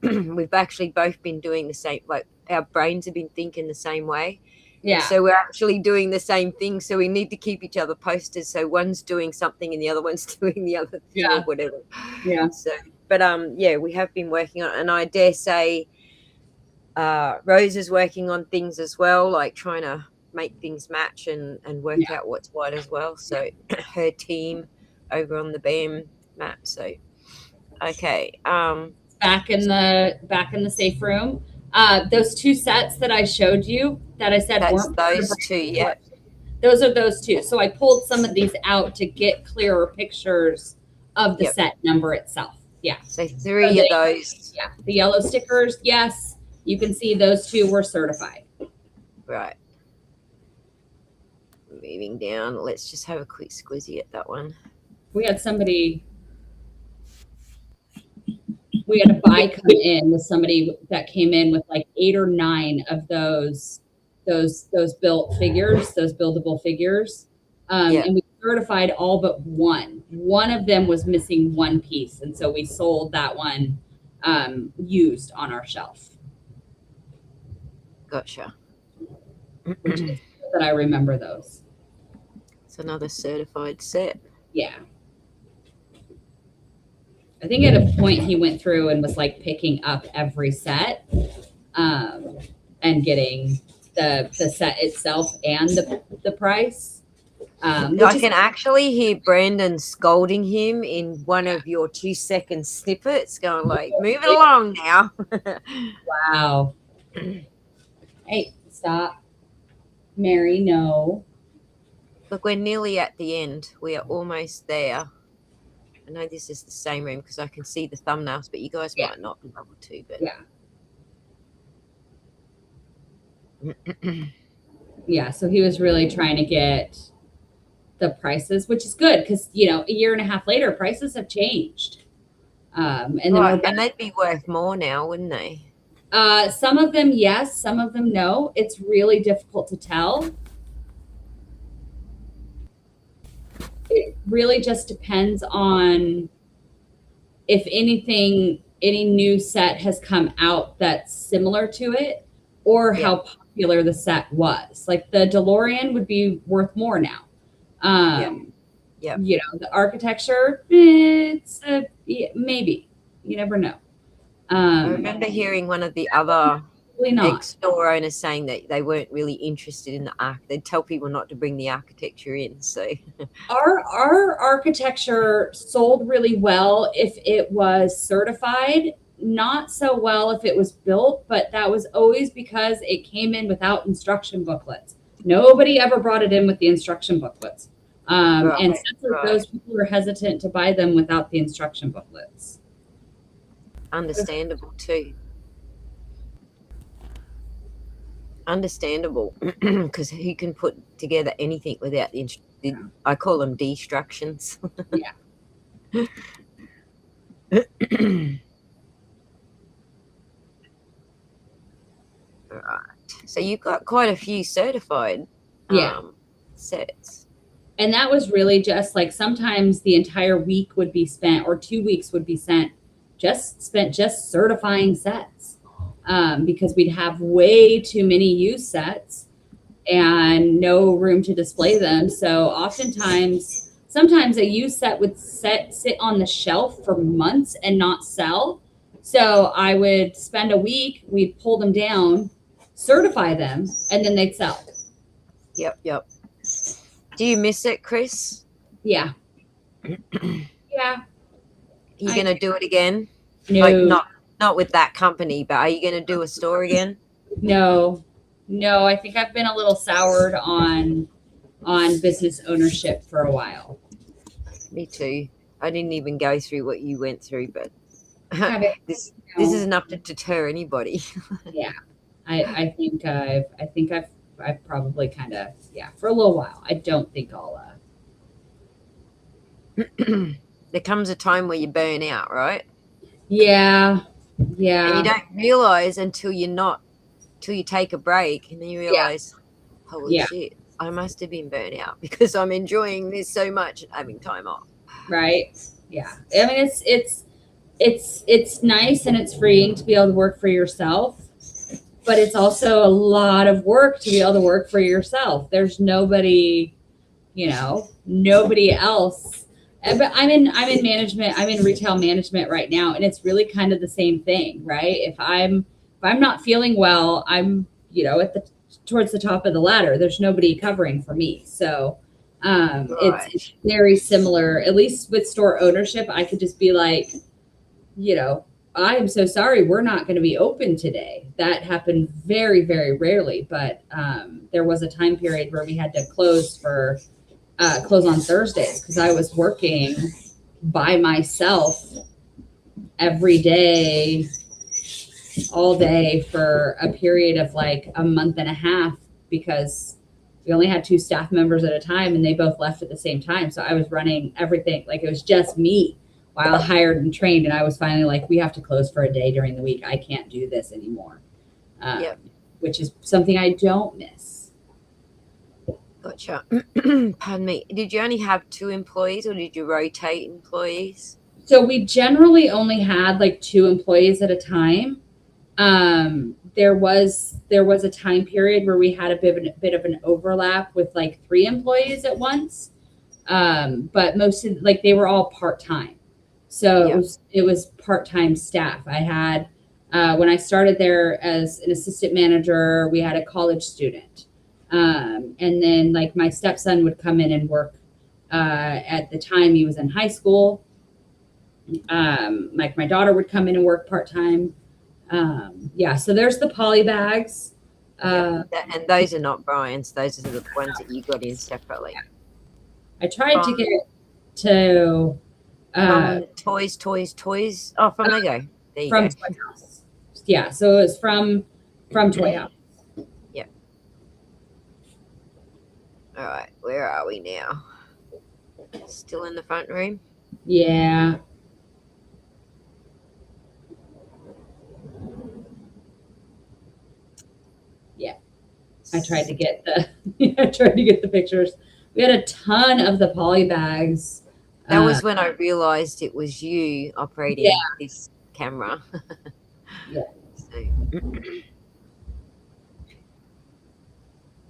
we've actually both been doing the same, like our brains have been thinking the same way. Yeah. So we're actually doing the same thing. So we need to keep each other posted. So one's doing something and the other one's doing the other thing or whatever. Yeah. So, but we have been working on it, and I dare say Rose is working on things as well, like trying to make things match and work out what's what as well. So her team over on the BAM map. So okay. Back in the safe room. Those two sets that I showed you that I said weren't those two, yeah. Those are those two. So I pulled some of these out to get clearer pictures of the set number itself. Yeah. So 3 of those. Yeah. The yellow stickers, yes. You can see those 2 were certified. Right. Moving down. Let's just have a quick squizzy at that one. We had a buy come in with somebody that came in with like 8 or 9 of those built figures, those buildable figures. And we certified all but one. One of them was missing one piece. And so we sold that one used on our shelf. Gotcha. That I remember those. It's another certified set. Yeah. I think at a point he went through and was like picking up every set and getting the set itself and the price. I can actually hear Brandon scolding him in one of your 2-second snippets, going like, "Move it along now." Wow. Hey, stop. Mary, no. Look, we're nearly at the end. We are almost there. I know this is the same room because I can see the thumbnails, but you guys might not be able to. But yeah, so he was really trying to get the prices, which is good because, you know, a year and a half later, prices have changed. And they'd be worth more now, wouldn't they? Some of them, yes. Some of them, no. It's really difficult to tell. It really just depends on if anything, any new set has come out that's similar to it, or how popular the set was. Like the DeLorean would be worth more now. You know, the architecture, it's maybe. You never know. I remember hearing one of the other ex-store owners saying that they weren't really interested in the arc. They'd tell people not to bring the architecture in. So our architecture sold really well if it was certified, not so well if it was built, but that was always because it came in without instruction booklets. Nobody ever brought it in with the instruction booklets. And since those people were hesitant to buy them without the instruction booklets. Understandable too. Understandable, because who can put together anything without the I call them destructions. Yeah. Right. So you've got quite a few certified sets. And that was really just like sometimes the entire week would be spent, or 2 weeks would be spent just certifying sets, because we'd have way too many used sets and no room to display them. So sometimes a used set would sit on the shelf for months and not sell. So I would spend a week, we'd pull them down, certify them, and then they'd sell. Yep. Do you miss it, Chris? Yeah. Yeah. You going to do it again? No. Like not with that company, but are you going to do a store again? No. I think I've been a little soured on business ownership for a while. Me too. I didn't even go through what you went through, but this is enough to deter anybody. Yeah. I think I've probably kind of, for a little while. I don't think I'll there comes a time where you burn out, right? Yeah. And you don't realize until you take a break, and then you realize, holy shit, I must have been burnt out because I'm enjoying this so much and having time off. Right. Yeah. I mean, it's nice and it's freeing to be able to work for yourself, but it's also a lot of work to be able to work for yourself. There's nobody else. But I'm in management. I'm in retail management right now, and it's really kind of the same thing, right? If I'm not feeling well, I'm towards the top of the ladder. There's nobody covering for me, so it's very similar. At least with store ownership, I could just be like, I am so sorry, we're not going to be open today. That happened very, very rarely, but there was a time period where we had to close on Thursdays because I was working by myself every day, all day for a period of like a month and a half because we only had 2 staff members at a time and they both left at the same time. So I was running everything. Like it was just me while hired and trained. And I was finally like, we have to close for a day during the week. I can't do this anymore. Which is something I don't miss. Gotcha. Pardon me. Did you only have 2 employees or did you rotate employees? So we generally only had like 2 employees at a time. There was a time period where we had a bit of an overlap with like 3 employees at once. But most of like they were all part-time. So it was part-time staff. I had when I started there as an assistant manager, we had a college student. And then like my stepson would come in and work at the time he was in high school. Like my daughter would come in and work part-time. So there's the poly bags. And those are not Brian's. Those are the ones that you got in separately. I tried to get to toys. Oh, from Lego. There you from go. Toy House. Yeah, so it was from Toy House. Yep. All right, where are we now? Still in the front room? Yeah. Yeah. I tried to get the pictures. We had a ton of the poly bags. That was when I realized it was you operating this camera. Yeah. So,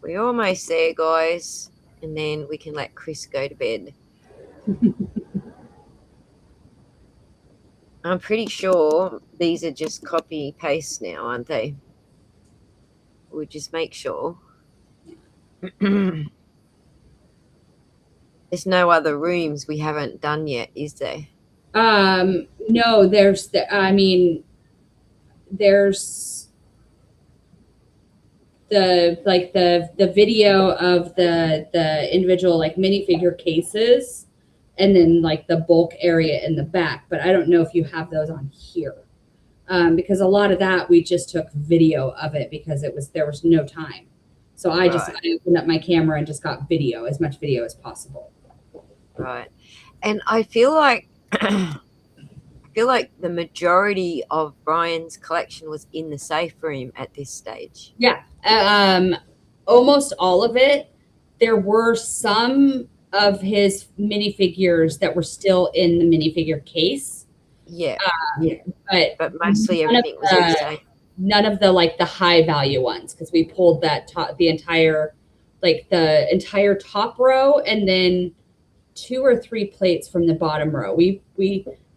we're almost there, guys, and then we can let Chris go to bed. I'm pretty sure these are just copy paste now, aren't they? We'll just make sure. There's no other rooms we haven't done yet, is there? No, there's the video of the individual like minifigure cases and then like the bulk area in the back, but I don't know if you have those on here. Because a lot of that we just took video of it because there was no time. So I opened up my camera and just got as much video as possible. Right. And I feel like the majority of Brian's collection was in the safe room at this stage. Yeah. Almost all of it. There were some of his minifigures that were still in the minifigure case. Yeah. But mostly everything was in the safe. None of the like the high value ones, because we pulled the entire top row and then 2 or 3 plates from the bottom row. We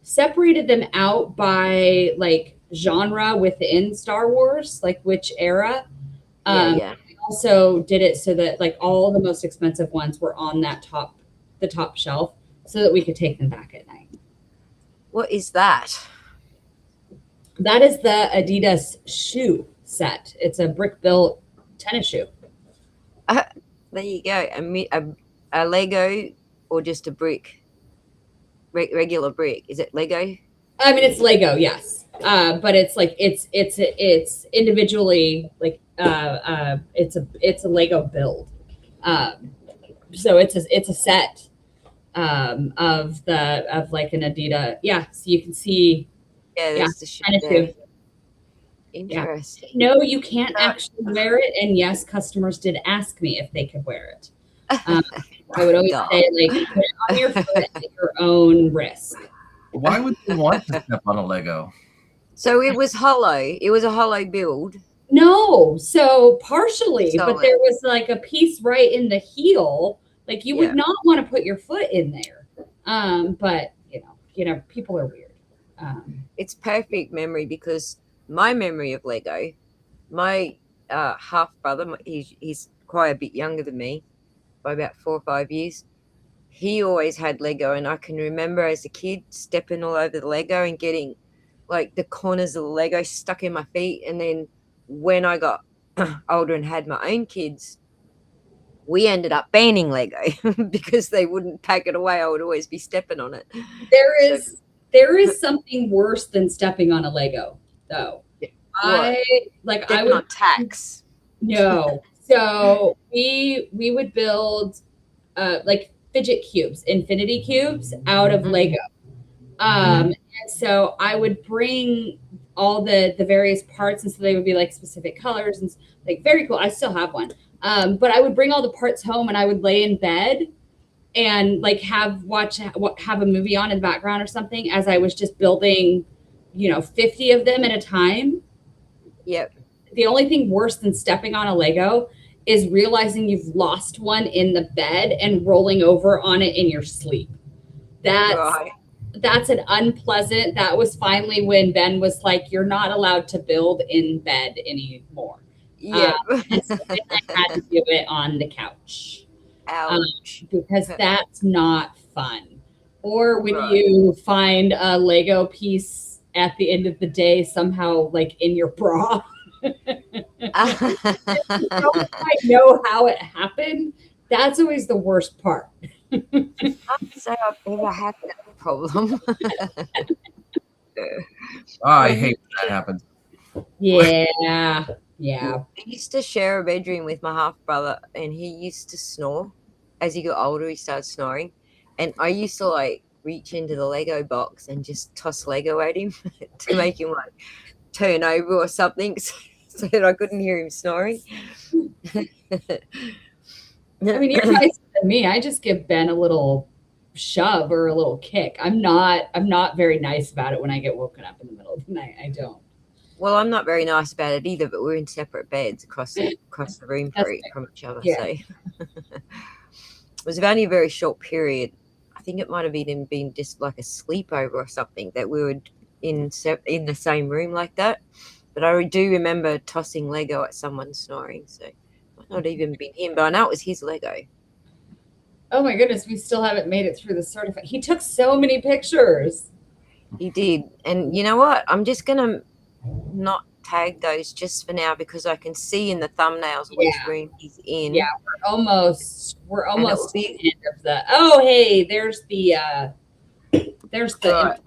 separated them out by like genre within Star Wars, like which era. We also did it so that like all the most expensive ones were on the top shelf so that we could take them back at night. What is that? That is the Adidas shoe set. It's a brick built tennis shoe. There you go. A Lego or just a brick? Regular brick. Is it Lego? I mean, it's Lego, yes. But it's like it's individually like it's a Lego build. So it's a set of like an Adidas. Yeah, so you can see. Yeah, there's the shoe there. Interesting. Yeah. No, you can't actually wear it. And yes, customers did ask me if they could wear it. I would always say, like, put it on your foot at your own risk. Why would you want to step on a Lego? So it was hollow. It was a hollow build. No, so partially, but there was like a piece right in the heel. Like you would not want to put your foot in there. But you know, people are weird. It's perfect memory because my memory of Lego, my half brother, he's quite a bit younger than me by about 4 or 5 years. He always had Lego, and I can remember as a kid stepping all over the Lego and getting like the corners of the Lego stuck in my feet. And then when I got older and had my own kids, we ended up banning Lego because they wouldn't pack it away. I would always be stepping on it. There is something worse than stepping on a Lego, though. What? I would not tax. No. So we would build like fidget cubes, infinity cubes out of Lego. And so I would bring all the various parts, and so they would be like specific colors and like very cool. I still have one. But I would bring all the parts home and I would lay in bed and like have a movie on in the background or something as I was just building, 50 of them at a time. Yep. The only thing worse than stepping on a Lego is realizing you've lost one in the bed and rolling over on it in your sleep. That's an unpleasant. That was finally when Ben was like, "You're not allowed to build in bed anymore." Yeah. And so then I had to do it on the couch. Ouch. Because that's not fun. Or when you find a Lego piece at the end of the day somehow like in your bra. I know how it happened. That's always the worst part. I can't say I've ever had that problem. I hate when that happens. Yeah. I used to share a bedroom with my half brother, and he used to snore. As he got older, he started snoring, and I used to like reach into the Lego box and just toss Lego at him to make him like turn over or something, so that I couldn't hear him snoring. I mean, you're nicer than me. I just give Ben a little shove or a little kick. I'm not very nice about it when I get woken up in the middle of the night. I don't. Well, I'm not very nice about it either, but we're in separate beds across the room from each other. Yeah. So it was only a very short period. I think it might have even been just like a sleepover or something that we were in the same room like that. But I do remember tossing Lego at someone snoring. So it might not even been him, but I know it was his Lego. Oh my goodness, we still haven't made it through the certified. He took so many pictures. He did. And you know what? I'm just going to not tag those just for now because I can see in the thumbnails which room he's in. Yeah, we're almost to the end of the. Oh, hey, there's the right.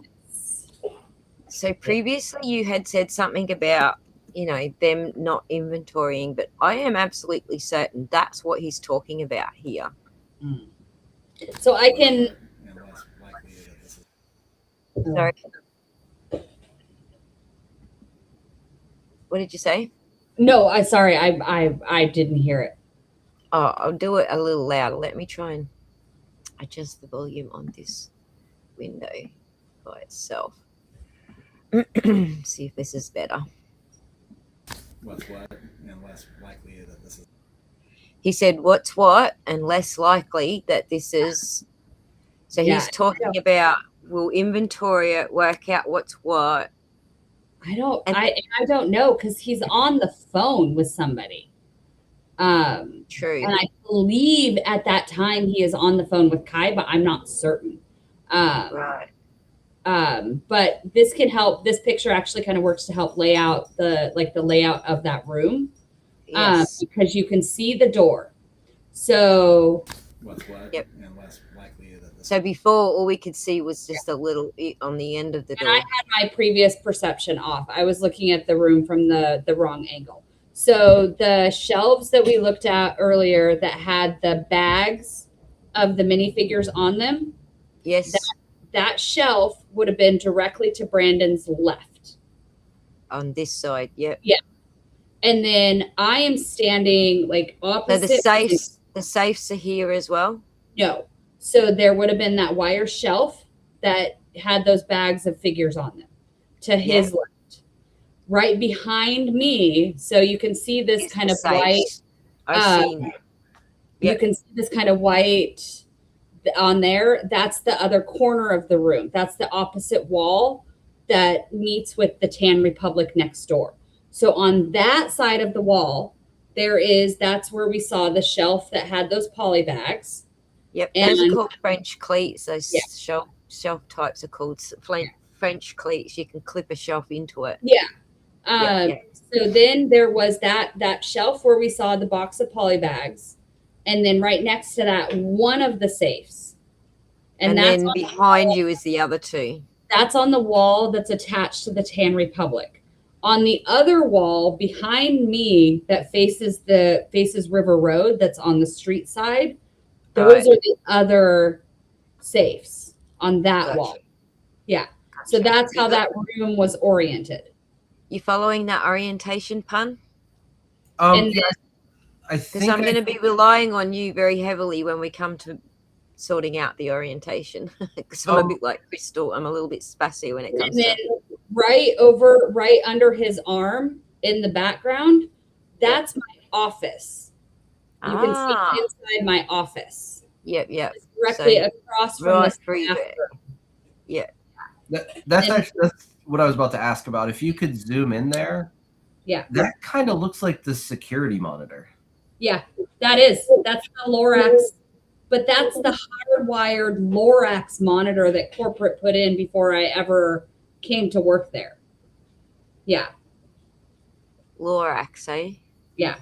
So previously you had said something about, them not inventorying, but I am absolutely certain that's what he's talking about here. So I can. Sorry. What did you say? No, I didn't hear it. Oh, I'll do it a little louder. Let me try and adjust the volume on this window by itself. See if this is better. What's what and less likely that this is. He said, "What's what and less likely that this is." So he's talking about we'll inventory it, work out what's what. I don't know because he's on the phone with somebody. True. And I believe at that time he is on the phone with Kai, but I'm not certain. Right. But this can help. This picture actually kind of works to help lay out the layout of that room. Yes. Because you can see the door. So what's what yep. and less likely that this. So before all we could see was just a little on the end of the door. And I had my previous perception off. I was looking at the room from the wrong angle. So the shelves that we looked at earlier that had the bags of the minifigures on them. Yes. That shelf would have been directly to Brandon's left. On this side, yep. Yeah. And then I am standing like opposite. So the safes are here as well? No. So there would have been that wire shelf that had those bags of figures on them to his left. Right behind me, so you can see this it's kind of white. I've seen it. You can see this kind of white on there. That's the other corner of the room. That's the opposite wall that meets with the Tan Republic next door. So on that side of the wall, that's where we saw the shelf that had those poly bags. Yep, those are called French cleats. Those shelf types are called French cleats. You can clip a shelf into it. Yeah. Yeah. So then there was that shelf where we saw the box of poly bags, and then right next to that, one of the safes, And that's then behind you is the other two. That's on the wall that's attached to the Tan Republic. On the other wall behind me that faces River Road, that's on the street side, those are the other safes on that wall. Yeah. So that's how that room was oriented. You following that orientation, Pun? And Yeah, I Because think I'm going to be relying on you very heavily when we come to sorting out the orientation. Because I'm a bit like Crystal. I'm a little bit spassy when it comes to. right under his arm in the background, that's my office. You can see inside my office. Yep. It's directly across from the staff room. Yeah. That's what I was about to ask about. If you could zoom in there, that kind of looks like the security monitor. Yeah, that's the Lorax, but that's the hardwired Lorax monitor that corporate put in before I ever came to work there. Yeah. Lorax, eh? Yeah.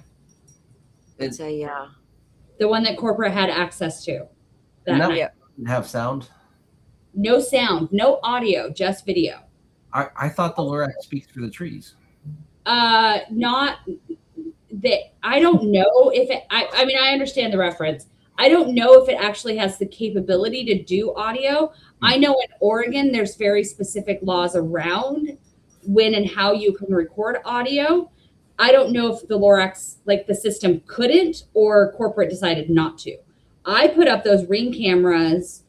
It's a the one that corporate had access to. That didn't have sound? No sound, no audio, just video. I thought the Lorax speaks through the trees. Not that I don't know if it, I mean, I understand the reference. I don't know if it actually has the capability to do audio. I know in Oregon, there's very specific laws around when and how you can record audio. I don't know if the Lorax, like the system couldn't or corporate decided not to. I put up those Ring cameras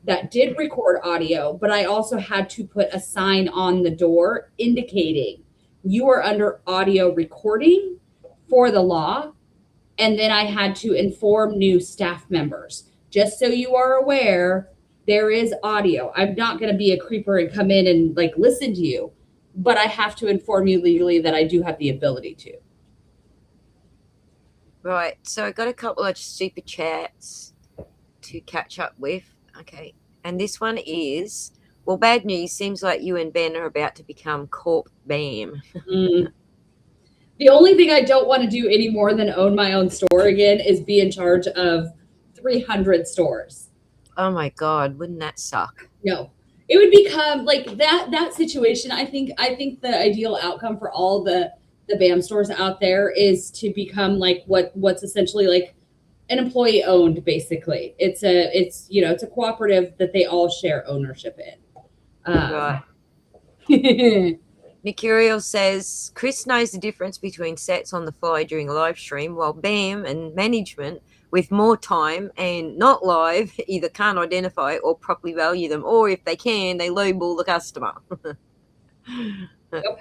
that did record audio, but I also had to put a sign on the door indicating you are under audio recording for the law. And then I had to inform new staff members, just so you are aware, there is audio. I'm not going to be a creeper and come in and like listen to you, but I have to inform you legally that I do have the ability to. Right. So I got a couple of super chats to catch up with. Okay. And this one is, well, bad news. Seems like you and Ben are about to become Corp BAM. The only thing I don't want to do any more than own my own store again is be in charge of 300 stores. Oh my God, wouldn't that suck? No, it would become like that situation. I think the ideal outcome for all the BAM stores out there is to become like what's essentially like an employee owned, basically. It's a cooperative that they all share ownership in. Right. Mercurial says Chris knows the difference between sets on the fly during a live stream, while BAM and management with more time and not live either can't identify or properly value them, or if they can, they lowball the customer. Yep.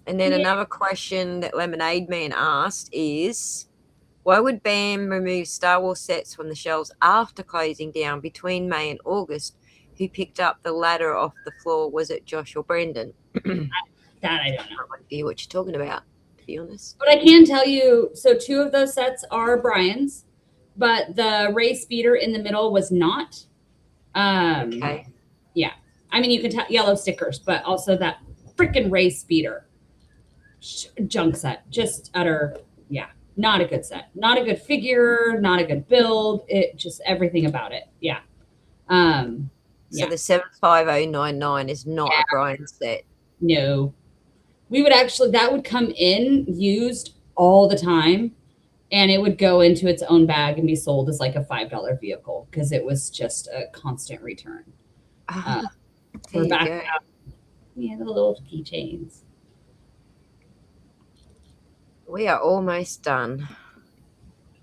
And then another question that Lemonade Man asked is, why would BAM remove Star Wars sets from the shelves after closing down between May and August? Who picked up the ladder off the floor? Was it Josh or Brendan? That I don't know. I have no idea what you're talking about, to be honest. But I can tell you, so 2 of those sets are Brian's, but the Ray Speeder in the middle was not. Okay. Yeah. I mean, you can tell yellow stickers, but also that freaking Ray Speeder junk set. Just utter, not a good set. Not a good figure, not a good build. It just everything about it. Yeah. So the 75099 is not a Brian set. No. We would actually, that would come in used all the time, and it would go into its own bag and be sold as like a $5 vehicle because it was just a constant return. We're back out. Yeah, the little keychains. We are almost done.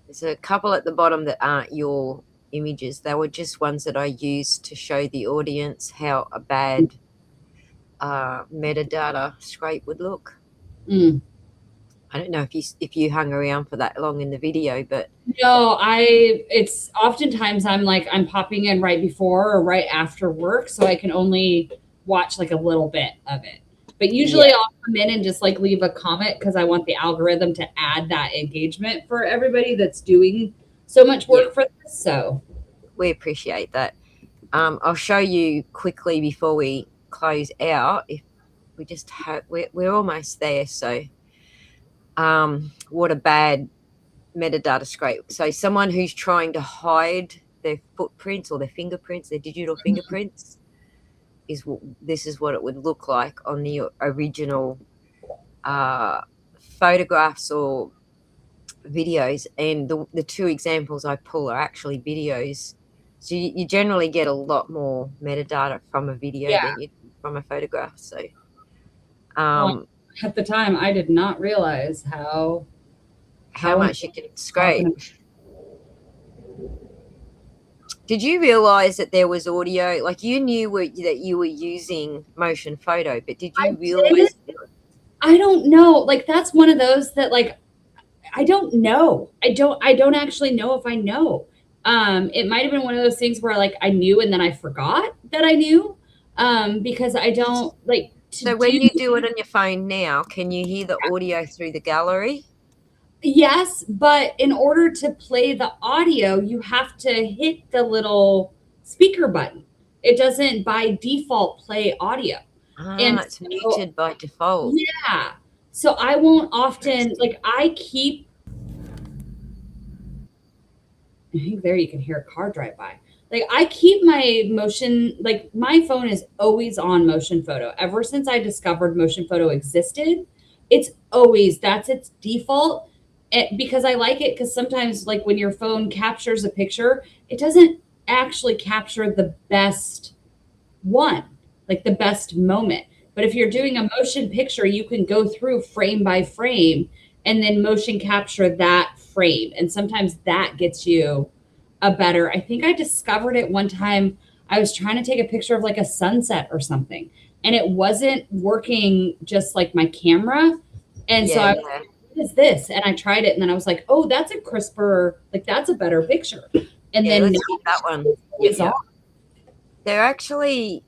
There's a couple at the bottom that aren't your images. They were just ones that I used to show the audience how a bad metadata scrape would look. I don't know if you hung around for that long in the video, but no, it's oftentimes I'm popping in right before or right after work, so I can only watch like a little bit of it. But usually I'll come in and just like leave a comment because I want the algorithm to add that engagement for everybody that's doing so much work for this. So we appreciate that. I'll show you quickly before we close out. If we just hope we're almost there. So, what a bad metadata scrape. So someone who's trying to hide their footprints or their fingerprints, their digital fingerprints, this is what it would look like on the original photographs or videos. And the two examples I pull are actually videos. So you generally get a lot more metadata from a video than you do from a photograph. So at the time, I did not realize how much you can scrape. Did you realize that there was audio? Like, you knew that you were using motion photo, but did you realize? I don't know. Like, that's one of those that, like, I don't know. I don't actually know if I know. It might have been one of those things where, like, I knew and then I forgot that I knew, because I don't like. So when you do it on your phone now, can you hear the audio through the gallery? Yes, but in order to play the audio, you have to hit the little speaker button. It doesn't by default play audio. And it's muted by default. Yeah. So I won't often, like, I think there you can hear a car drive by. Like, I keep my motion, like, my phone is always on motion photo. Ever since I discovered motion photo existed, that's its default. Because I like it, because sometimes, like, when your phone captures a picture, it doesn't actually capture the best one, like the best moment. But if you're doing a motion picture, you can go through frame by frame and then motion capture that frame. And sometimes that gets you a better, I think I discovered it one time. I was trying to take a picture of, like, a sunset or something, and it wasn't working just like my camera. And so I was like, what is this? And I tried it, and then I was like, oh, that's a crisper, like, that's a better picture. And then let's keep that one. Yeah. They're actually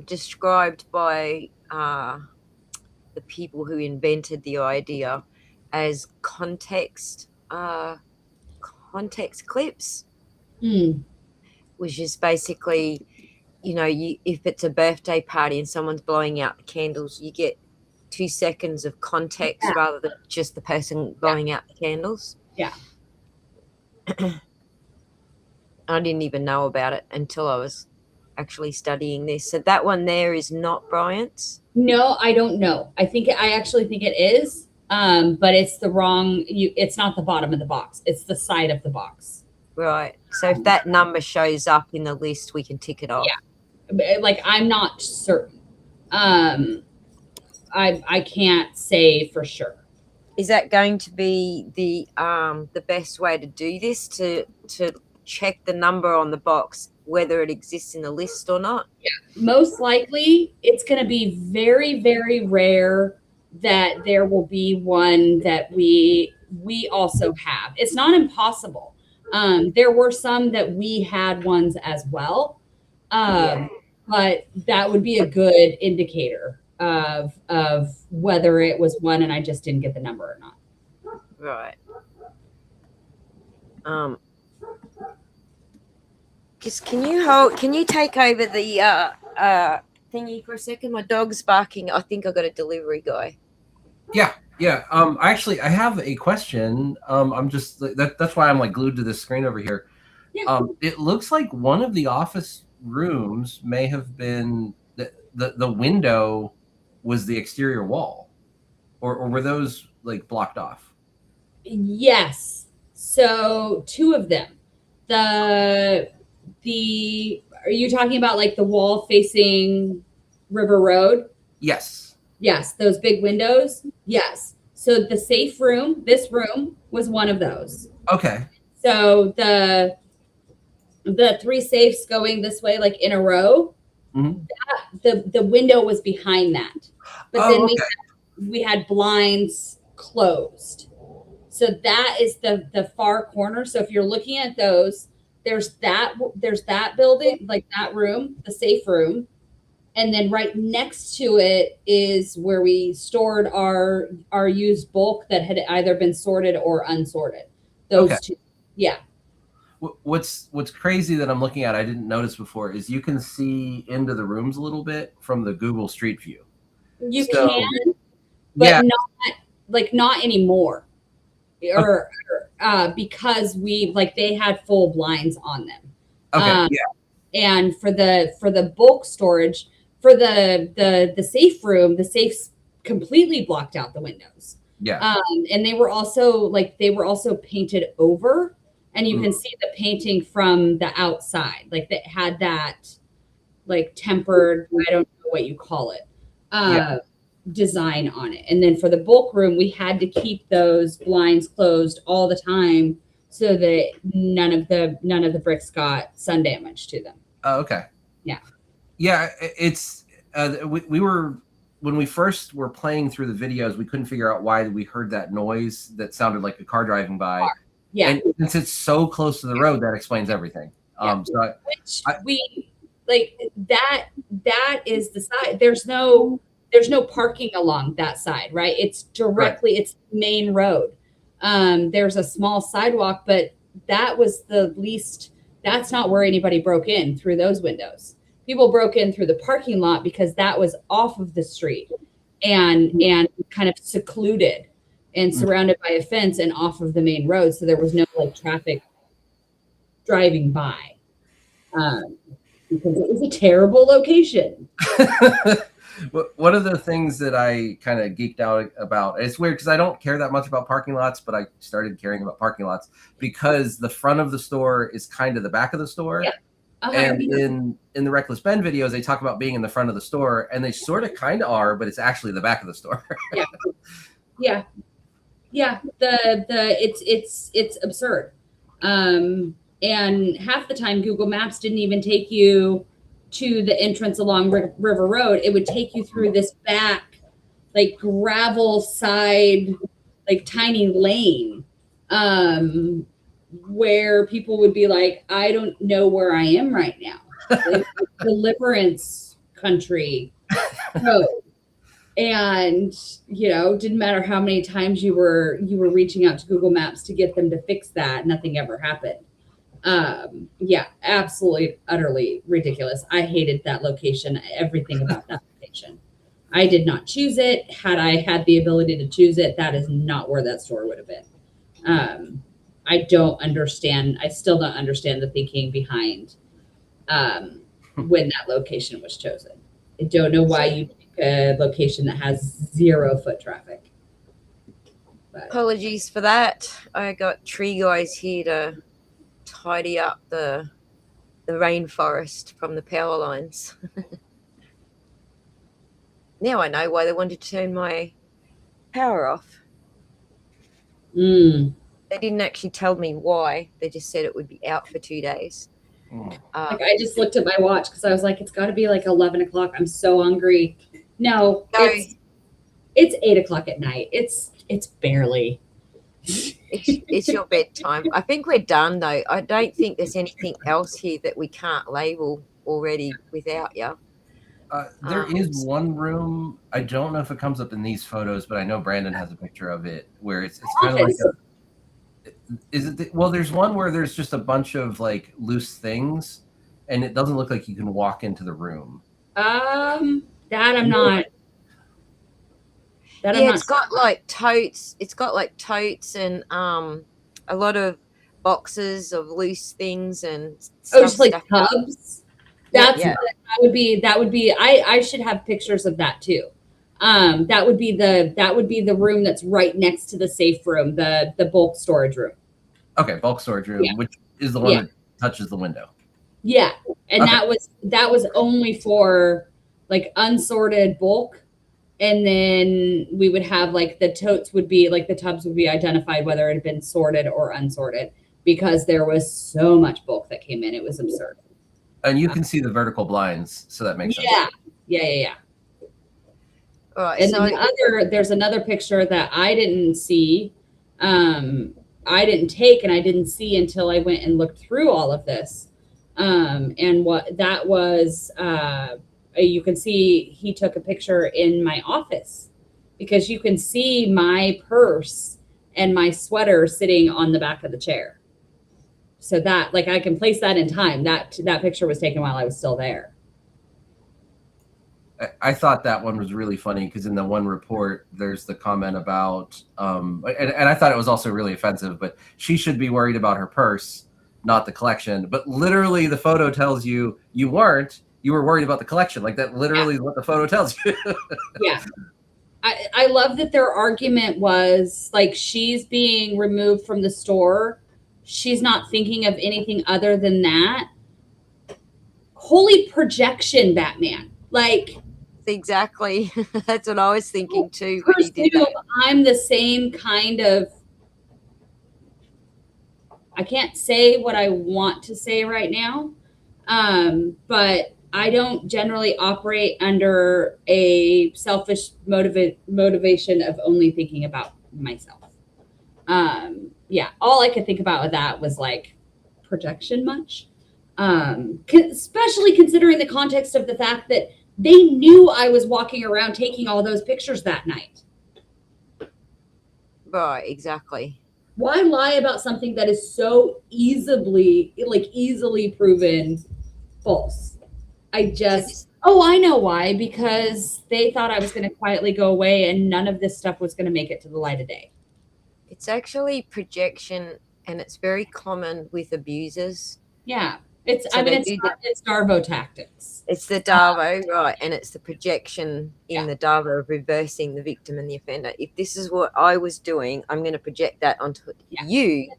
described by the people who invented the idea as context clips, which is basically, if it's a birthday party and someone's blowing out the candles, you get 2 seconds of context rather than just the person blowing out the candles. Yeah. I didn't even know about it until I was actually studying this. So that one there is not Bryant's? No, I don't know. I actually think it is, but it's the wrong, it's not the bottom of the box. It's the side of the box. Right. So if that number shows up in the list, we can tick it off. Yeah. Like, I'm not certain. I can't say for sure. Is that going to be the best way to do this, to check the number on the box, whether it exists in the list or not? Yeah, most likely it's going to be very, very rare that there will be one that we also have. It's not impossible. There were some that we had ones as well, but that would be a good indicator of whether it was one and I just didn't get the number or not. Right. Just can you take over the thingy for a second? My dog's barking. I think I got a delivery guy. Yeah. Actually, I have a question. I'm just that's why I'm, like, glued to this screen over here. Yeah. It looks like one of the office rooms may have been the window was the exterior wall, or were those, like, blocked off? Yes. So 2 of them. Are you talking about, like, the wall facing River Road? Yes. Yes, those big windows. Yes. So the safe room, this room, was one of those. Okay. So the 3 safes going this way, like, in a row, the window was behind that. But then we had blinds closed. So that is the far corner. So if you're looking at those, there's that building, like that room, the safe room. And then right next to it is where we stored our used bulk that had either been sorted or unsorted. Those 2. Yeah. What's crazy that I'm looking at, I didn't notice before, is you can see into the rooms a little bit from the Google Street View. You So, can, but yeah, not anymore, or because they had full blinds on them. okay, And for the bulk storage, for the safe room, the safes completely blocked out the windows. yeah, And they were also painted over, and you can see the painting from the outside, like that had that like tempered, I don't know what you call it, design on it. And then for the bulk room, we had to keep those blinds closed all the time so that none of the bricks got sun damage to them. Oh, okay. Yeah. It's we were, when we first were playing through the videos, we couldn't figure out why we heard that noise that sounded like a car driving by. Yeah. And since it's so close to the road, that explains everything. Yeah. So we like that is the side. There's no parking along that side, right? It's directly, it's main road. There's a small sidewalk, but that was the least, that's not where anybody broke in through those windows. People broke in through the parking lot because that was off of the street and kind of secluded and surrounded by a fence and off of the main road. So there was no like traffic driving by, because it was a terrible location. one of the things that I kind of geeked out about, it's weird because I don't care that much about parking lots, but I started caring about parking lots because the front of the store is kind of the back of the store. Yeah. And in the Reckless Ben videos, they talk about being in the front of the store, and they sort of kind of are, but it's actually the back of the store. Yeah. It's absurd. And half the time Google Maps didn't even take you to the entrance along River Road. It would take you through this back, like gravel side, like tiny lane, where people would be like, I don't know where I am right now. Like, Deliverance country road. And, didn't matter how many times you were reaching out to Google Maps to get them to fix that. Nothing ever happened. Yeah, absolutely, utterly ridiculous. I hated that location, everything about that location. I did not choose it. Had I had the ability to choose it, that is not where that store would have been. I don't understand. I still don't understand the thinking behind when that location was chosen. I don't know why you pick a location that has 0 foot traffic. But Apologies for that. I got tree guys here to tidy up the rainforest from the power lines. Now I know why they wanted to turn my power off. They didn't actually tell me why. They just said it would be out for 2 days. I just looked at my watch because I was like, it's got to be like 11 o'clock. I'm so hungry. No, it's 8 o'clock at night. It's barely. It's your bedtime. I think we're done though. I don't think there's anything else here that we can't label already without you. There is one room. I don't know if it comes up in these photos, but I know Brandon has a picture of it where it's kind of like there's one where there's just a bunch of like loose things, and it doesn't look like you can walk into the room. That I'm not. It's got like totes. It's got like totes and a lot of boxes of loose things and stuff. Just like tubs. That would be. I should have pictures of that too. That would be the room that's right next to the safe room, the bulk storage room. Okay, bulk storage room, which is the one that touches the window. Yeah, and that was only for like unsorted bulk, and then we would have like the totes would be like the tubs would be identified whether it had been sorted or unsorted because there was so much bulk that came in. It was absurd. And you can see the vertical blinds, so that makes sense. Yeah. All right, and then there's another picture that I didn't see. I didn't take and I didn't see until I went and looked through all of this. And what that was, you can see he took a picture in my office because you can see my purse and my sweater sitting on the back of the chair. So that, like, I can place that in time. That picture was taken while I was still there. I thought that one was really funny because in the one report, there's the comment about, and I thought it was also really offensive, but she should be worried about her purse, not the collection. But literally, the photo tells you you weren't. You were worried about the collection. Like that literally is what the photo tells you. Yeah. I love that their argument was like, she's being removed from the store. She's not thinking of anything other than that. Holy projection, Batman. Like, Exactly. That's what I was thinking too when he did that. I'm the same kind of, I can't say what I want to say right now, but I don't generally operate under a selfish motivation of only thinking about myself. Yeah, all I could think about with that was like, projection much? Especially considering the context of the fact that they knew I was walking around taking all those pictures that night. Right, exactly. Why lie about something that is so easily proven false? I know why, because they thought I was going to quietly go away and none of this stuff was going to make it to the light of day. It's actually projection, and it's very common with abusers. Yeah. It's Darvo tactics. It's the Darvo, right, and it's the projection in the Darvo of reversing the victim and the offender. If this is what I was doing, I'm going to project that onto you.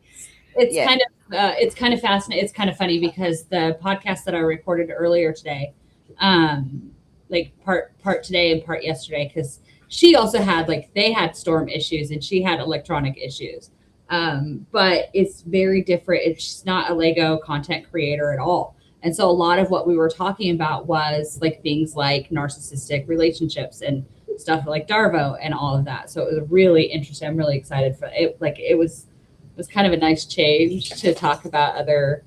It's kind of fascinating. It's kind of funny because the podcast that I recorded earlier today, like part today and part yesterday, because she also had, like, they had storm issues and she had electronic issues. But it's very different. It's not a Lego content creator at all. And so a lot of what we were talking about was like things like narcissistic relationships and stuff like Darvo and all of that. So it was really interesting. I'm really excited for it. Like, it was kind of a nice change to talk about other,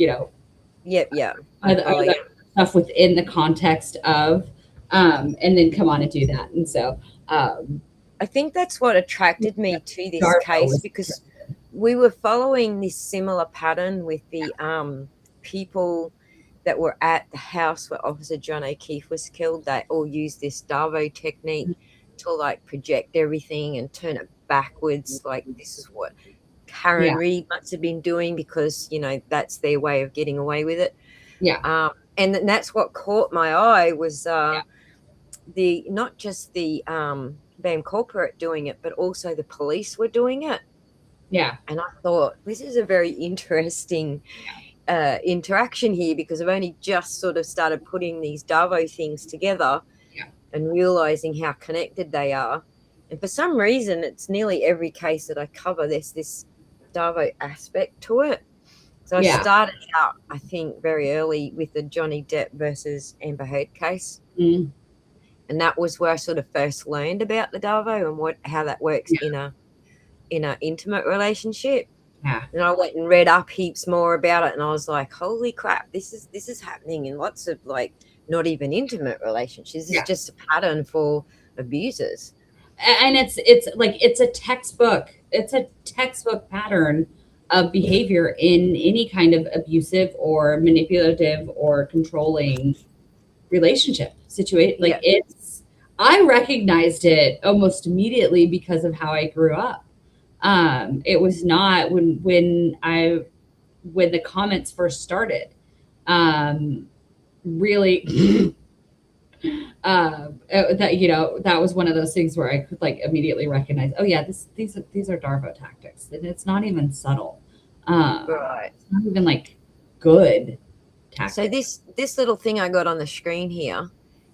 other stuff within the context of, and then come on and do that. And so, I think that's what attracted me to this case, because we were following this similar pattern with the people that were at the house where Officer John O'Keefe was killed. They all used this Darvo technique to like project everything and turn it backwards. Like, this is what Karen Reed must have been doing because, that's their way of getting away with it. Yeah. And that's what caught my eye was not just the BAM corporate doing it, but also the police were doing it. Yeah. And I thought, this is a very interesting interaction here, because I've only just sort of started putting these Darvo things together and realizing how connected they are. And for some reason, it's nearly every case that I cover, there's this Darvo aspect to it. So I started out, I think, very early with the Johnny Depp versus Amber Heard case. Mm. And that was where I sort of first learned about the Darvo and how that works in a intimate relationship. Yeah. And I went and read up heaps more about it, and I was like, holy crap, this is happening in lots of, like, not even intimate relationships. This is just a pattern for abusers. And it's a textbook pattern of behavior in any kind of abusive or manipulative or controlling relationship situation. Like, I recognized it almost immediately because of how I grew up. It was not when the comments first started, really, that was one of those things where I could, like, immediately recognize, oh yeah, these are Darvo tactics. And it's not even subtle. Right. It's not even like good tactics. So this little thing I got on the screen here,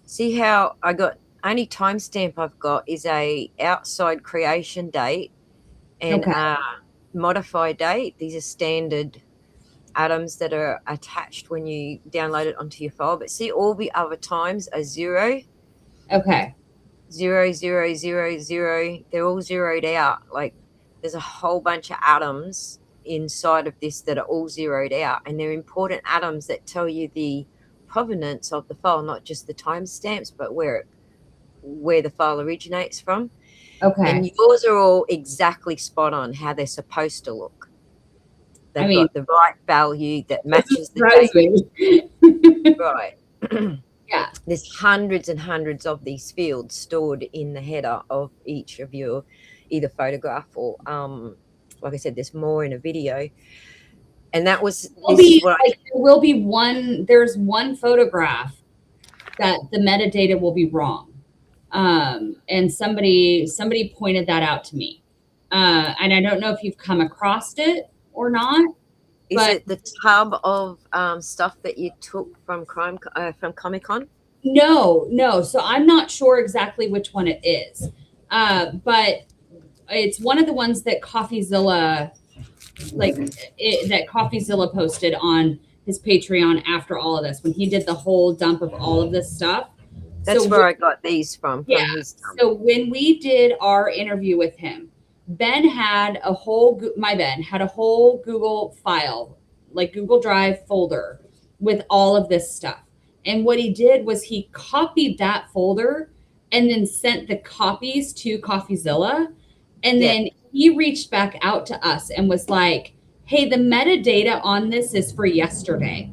see how I got, only timestamp I've got is a outside creation date and modified date. These are standard items that are attached when you download it onto your file. But see, all the other times are 0. Okay. 0, 0, 0, 0. They're all zeroed out. Like, there's a whole bunch of atoms inside of this that are all zeroed out, and they're important atoms that tell you the provenance of the file, not just the timestamps, but where the file originates from. Okay. And yours are all exactly spot on how they're supposed to look. they've I mean, got the right value that matches the surprise date. me. Right. Yeah. There's hundreds and hundreds of these fields stored in the header of each of your either photograph or like I said, there's more in a video. And that was There'll this be, is what like, there will be one. There's one photograph that the metadata will be wrong, and somebody pointed that out to me, and I don't know if you've come across it or not. is But it the tub of stuff that you took from Comic-Con? no. So I'm not sure exactly which one it is, but it's one of the ones that CoffeeZilla, that CoffeeZilla posted on his Patreon after all of this, when he did the whole dump of all of this stuff. That's So where I got these from yeah. his So when we did our interview with him, Ben had a whole Google file, like Google Drive folder with all of this stuff. And what he did was he copied that folder and then sent the copies to CoffeeZilla. And then he reached back out to us and was like, hey, the metadata on this is for yesterday.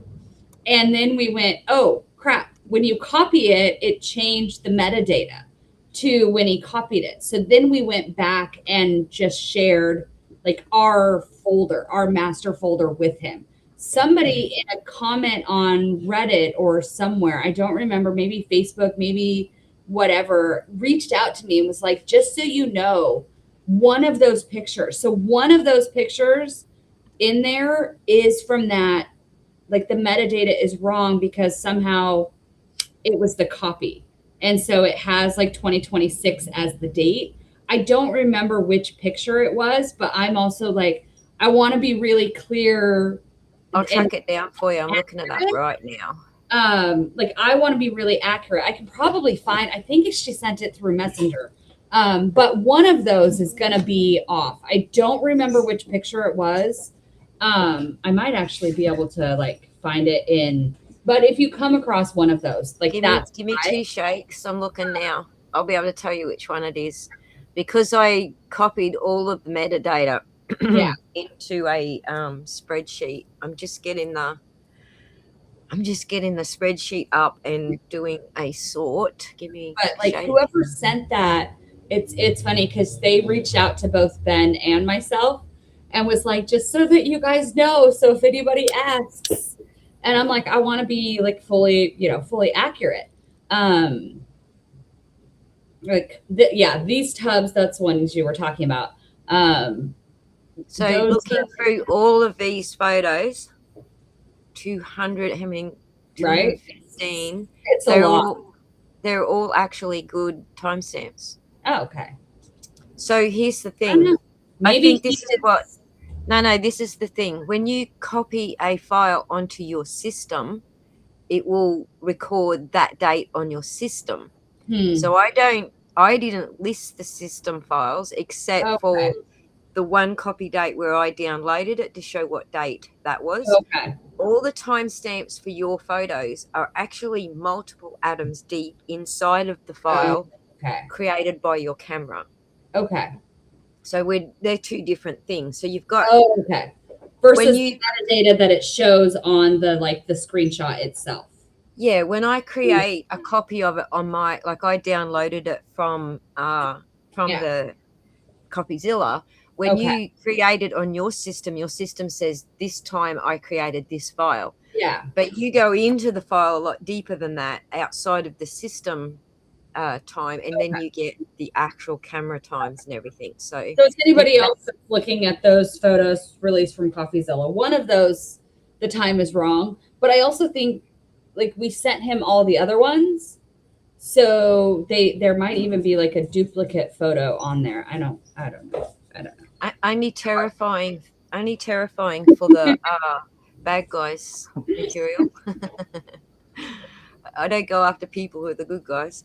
And then we went, oh, crap. When you copy it, it changed the metadata to when he copied it. So then we went back and just shared like our folder, our master folder with him. Somebody in a comment on Reddit or somewhere, I don't remember, maybe Facebook, maybe whatever, reached out to me and was like, just so you know, one of those pictures. So one of those pictures in there is from that, like the metadata is wrong because somehow it was the copy. And so it has like 2026 as the date. I don't remember which picture it was, but I'm also like, I want to be really clear. I'll track it down for you. I'm looking it up right now. Like I want to be really accurate. I can probably find, I think she sent it through Messenger. But one of those is going to be off. I don't remember which picture it was. I might actually be able to like find it in, but if you come across one of those, like give me 2 shakes. I'm looking now. I'll be able to tell you which one it is because I copied all of the metadata into a spreadsheet. I'm just getting the spreadsheet up and doing a sort. Give me. But like whoever sent that, it's funny because they reached out to both Ben and myself and was like, just so that you guys know, so if anybody asks. And I'm like, I want to be like fully accurate. These tubs, that's ones you were talking about. So looking through all of these photos, 200, how many? 215. Right? It's a lot. They're all actually good timestamps. Oh, okay. So here's the thing. Maybe this is the thing. When you copy a file onto your system, it will record that date on your system. So I didn't list the system files except for the one copy date where I downloaded it to show what date that was. Okay. All the timestamps for your photos are actually multiple atoms deep inside of the file created by your camera. Okay. So they're two different things. So you've got versus the metadata that it shows on the screenshot itself. Yeah, when I create a copy of it on I downloaded it from the CopyZilla. When you create it on your system says this time I created this file. Yeah. But you go into the file a lot deeper than that outside of the system time, and then you get the actual camera times and everything. So if anybody else is looking at those photos released from CoffeeZilla, one of those, the time is wrong. But I also think like we sent him all the other ones. So there might even be like a duplicate photo on there. I don't know. Only terrifying for the bad guys material. I don't go after people who are the good guys.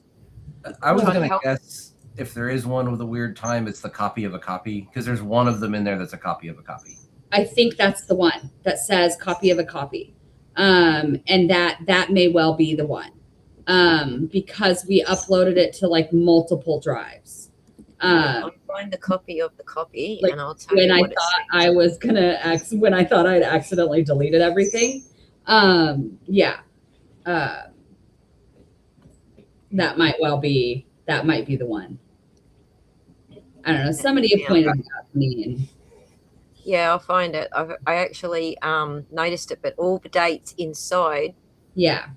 I was going to guess if there is one with a weird time, it's the copy of a copy, because there's one of them in there that's a copy of a copy. I think that's the one that says copy of a copy. And that may well be the one. Because we uploaded it to like multiple drives. find the copy of the copy, Like, and I'll tell when you I what it thought says. I was gonna when I thought I'd accidentally deleted everything. Yeah. That might be the one. I don't know. Somebody had pointed it out to me, and Yeah, I'll find it. I actually noticed it, but all the dates inside yeah.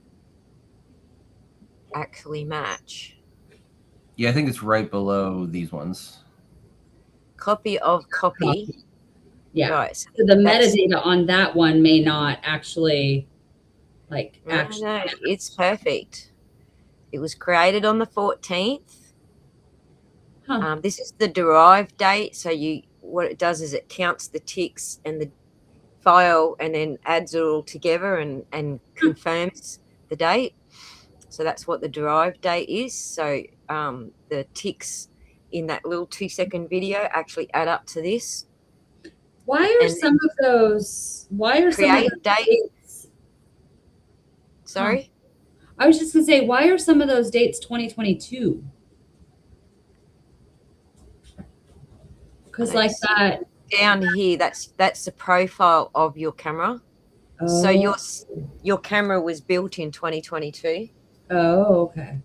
actually match. Yeah, I think it's right below these ones. Copy of copy. Yeah. Right. So the that's- metadata on that one may not actually No, it's perfect. It was created on the 14th. Huh. This is the derived date. So what it does is it counts the ticks and the file and then adds it all together and confirms the date. So that's what the derived date is. So the ticks in that little 2-second video actually add up to this. Why are some of those Create date. dates? Sorry? I was just gonna say, why are some of those dates 2022? Because like that down here, that's the profile of your camera. So your camera was built in 2022. Oh, okay.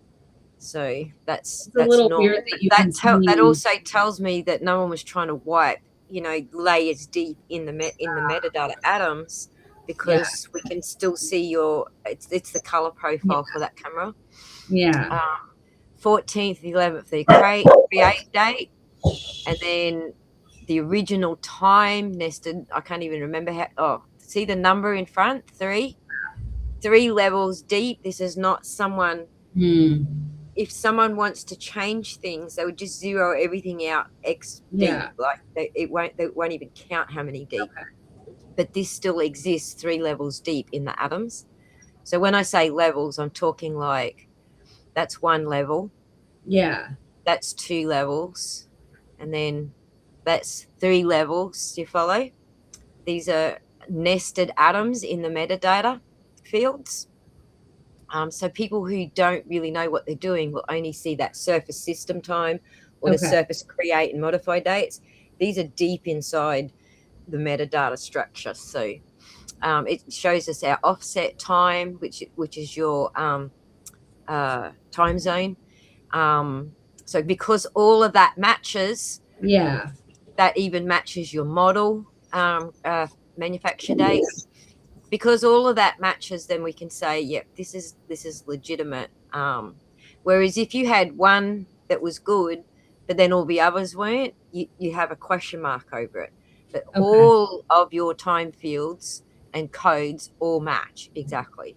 So that's a little normal. weird that you can That also tells me that no one was trying to wipe, layers deep in the metadata atoms, because we can still see it's the color profile for that camera. Yeah. 14th, 11th, the create date, and then the original time nested. I can't even remember how. Oh, see the number in front, 3 levels deep. This is not someone. If someone wants to change things, they would just zero everything out X deep. Like they won't even count how many deep. Okay. But this still exists 3 levels deep in the atoms. So when I say levels, I'm talking like that's 1 level. Yeah. That's 2 levels. And then that's 3 levels. Do you follow? These are nested atoms in the metadata fields. So people who don't really know what they're doing will only see that surface system time or the surface create and modify dates. These are deep inside the metadata structure. So it shows us our offset time, which is your time zone. So because all of that matches, that even matches your model manufacture date. Because all of that matches, then we can say, yep, this is legitimate. Whereas if you had one that was good, but then all the others weren't, you have a question mark over it. But all of your time fields and codes all match exactly.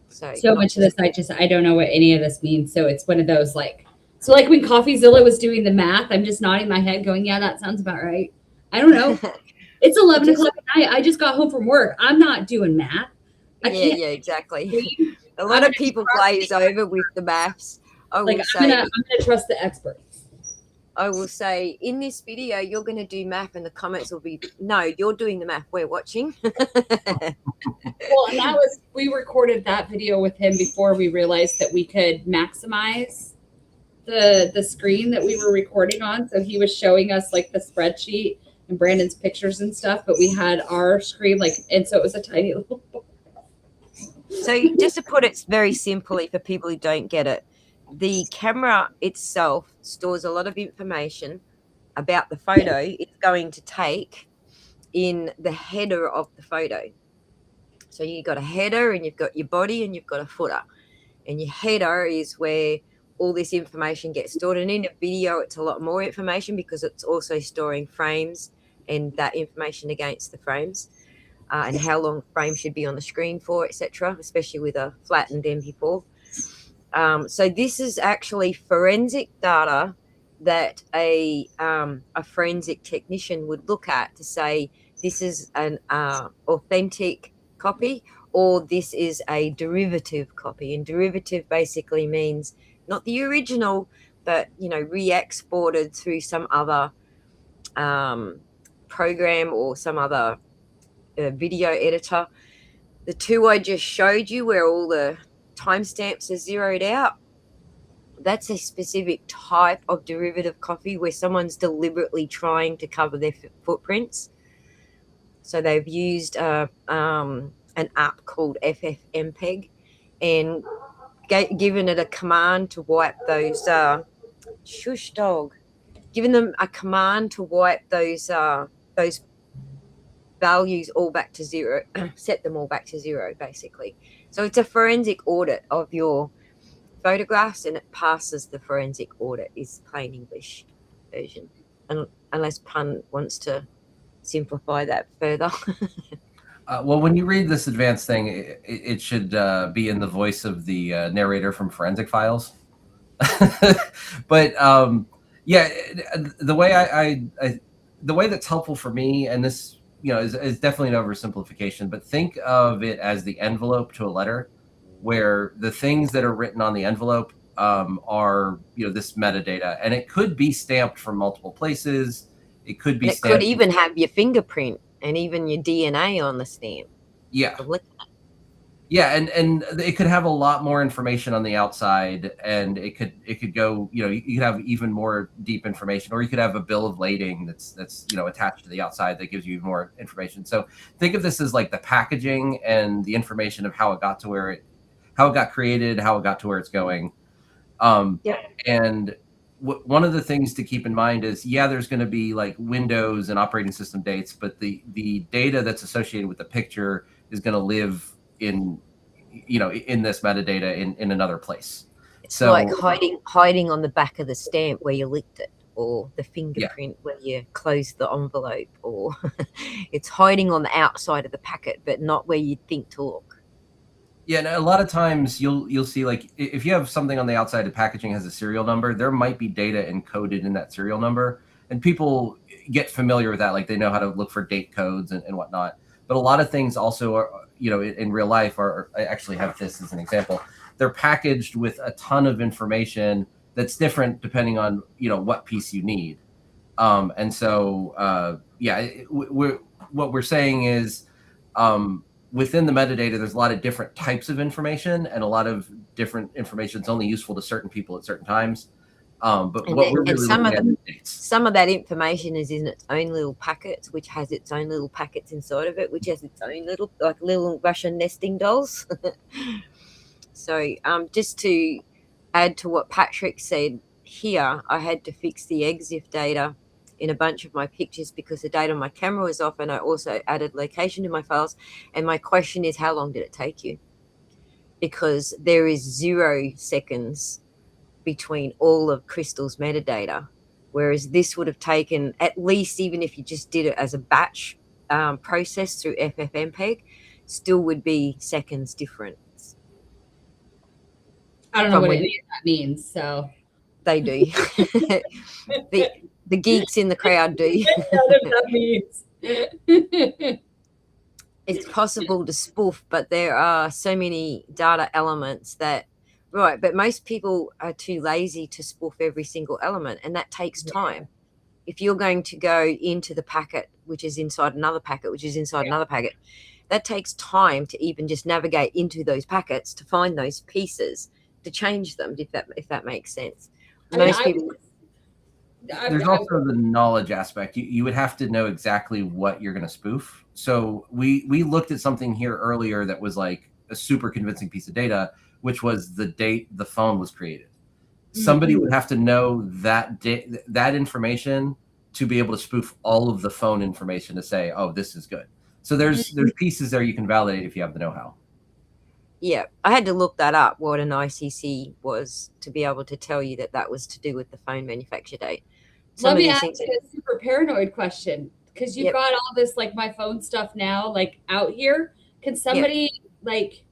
So much of this, I don't know what any of this means. So it's one of those like when CoffeeZilla was doing the math, I'm just nodding my head going, yeah, that sounds about right. I don't know. It's 11 o'clock at night. I just got home from work. I'm not doing math. Yeah, exactly. A lot of people glaze over with the maths. I'm gonna trust the experts. I will say in this video, you're going to do math, and the comments will be, no, you're doing the math. We're watching. Well, and we recorded that video with him before we realized that we could maximize the screen that we were recording on. So he was showing us like the spreadsheet and Brandon's pictures and stuff, but we had our screen and so it was a tiny little. So just to put it very simply for people who don't get it, the camera itself stores a lot of information about the photo it's going to take in the header of the photo. So you've got a header and you've got your body and you've got a footer. And your header is where all this information gets stored. And in a video, it's a lot more information because it's also storing frames and that information against the frames and how long the frame should be on the screen for, etc., especially with a flattened MP4. So this is actually forensic data that a forensic technician would look at to say this is an authentic copy or this is a derivative copy. And derivative basically means not the original, but re-exported through some other program or some other video editor. The two I just showed you where all the timestamps are zeroed out, that's a specific type of derivative coffee where someone's deliberately trying to cover their footprints. So they've used an app called FFmpeg and given it a command to wipe those shush dog, giving them a command to wipe those values all back to zero, set them all back to zero, basically. So it's a forensic audit of your photographs, and it passes the forensic audit, is plain English version. Unless Pun wants to simplify that further. Well, when you read this advanced thing, it should be in the voice of the narrator from Forensic Files. But yeah, the way the way that's helpful for me, and this is definitely an oversimplification, but think of it as the envelope to a letter, where the things that are written on the envelope are this metadata, and it could be stamped from multiple places. It could be. It could even have your fingerprint and even your DNA on the stamp. Yeah. Yeah, and it could have a lot more information on the outside, and it could go, you could have even more deep information, or you could have a bill of lading that's attached to the outside that gives you more information. So think of this as like the packaging and the information of how it got to how it got created, how it got to where it's going. And one of the things to keep in mind is, there's going to be like Windows and operating system dates, but the data that's associated with the picture is going to live in this metadata in another place. It's like hiding on the back of the stamp where you licked it, or the fingerprint where you closed the envelope, or it's hiding on the outside of the packet, but not where you'd think to look. Yeah, and a lot of times you'll see, like, if you have something on the outside of packaging has a serial number, there might be data encoded in that serial number, and people get familiar with that, like they know how to look for date codes and whatnot. But a lot of things also are, in real life I actually have this as an example. They're packaged with a ton of information that's different depending on what piece you need. And so what we're saying is, within the metadata, there's a lot of different types of information, and a lot of different information is only useful to certain people at certain times. But what we're really looking at is some of that information is in its own little packets, which has its own little packets inside of it, which has its own little Russian nesting dolls. So just to add to what Patrick said here, I had to fix the EXIF data in a bunch of my pictures because the data on my camera was off, and I also added location to my files. And my question is, how long did it take you? Because there is 0 seconds between all of Crystal's metadata, whereas this would have taken, at least, even if you just did it as a batch process through FFmpeg, still would be seconds difference. I don't know what any of that means, so. They do. The geeks in the crowd do. That means. It's possible to spoof, but there are so many data elements that, right, but most people are too lazy to spoof every single element, and that takes time. If you're going to go into the packet, which is inside another packet, which is inside another packet, that takes time to even just navigate into those packets to find those pieces, to change them, if that makes sense. Most people. There's also the knowledge aspect. You would have to know exactly what you're going to spoof. So we looked at something here earlier that was like a super convincing piece of data, which was the date the phone was created. Somebody would have to know that information to be able to spoof all of the phone information to say, oh, this is good. So there's pieces there you can validate if you have the know-how. Yeah, I had to look that up, what an ICC was, to be able to tell you that was to do with the phone manufacture date. Let me ask you a super paranoid question, because you've got all this, like, my phone stuff now, like, out here. Can somebody like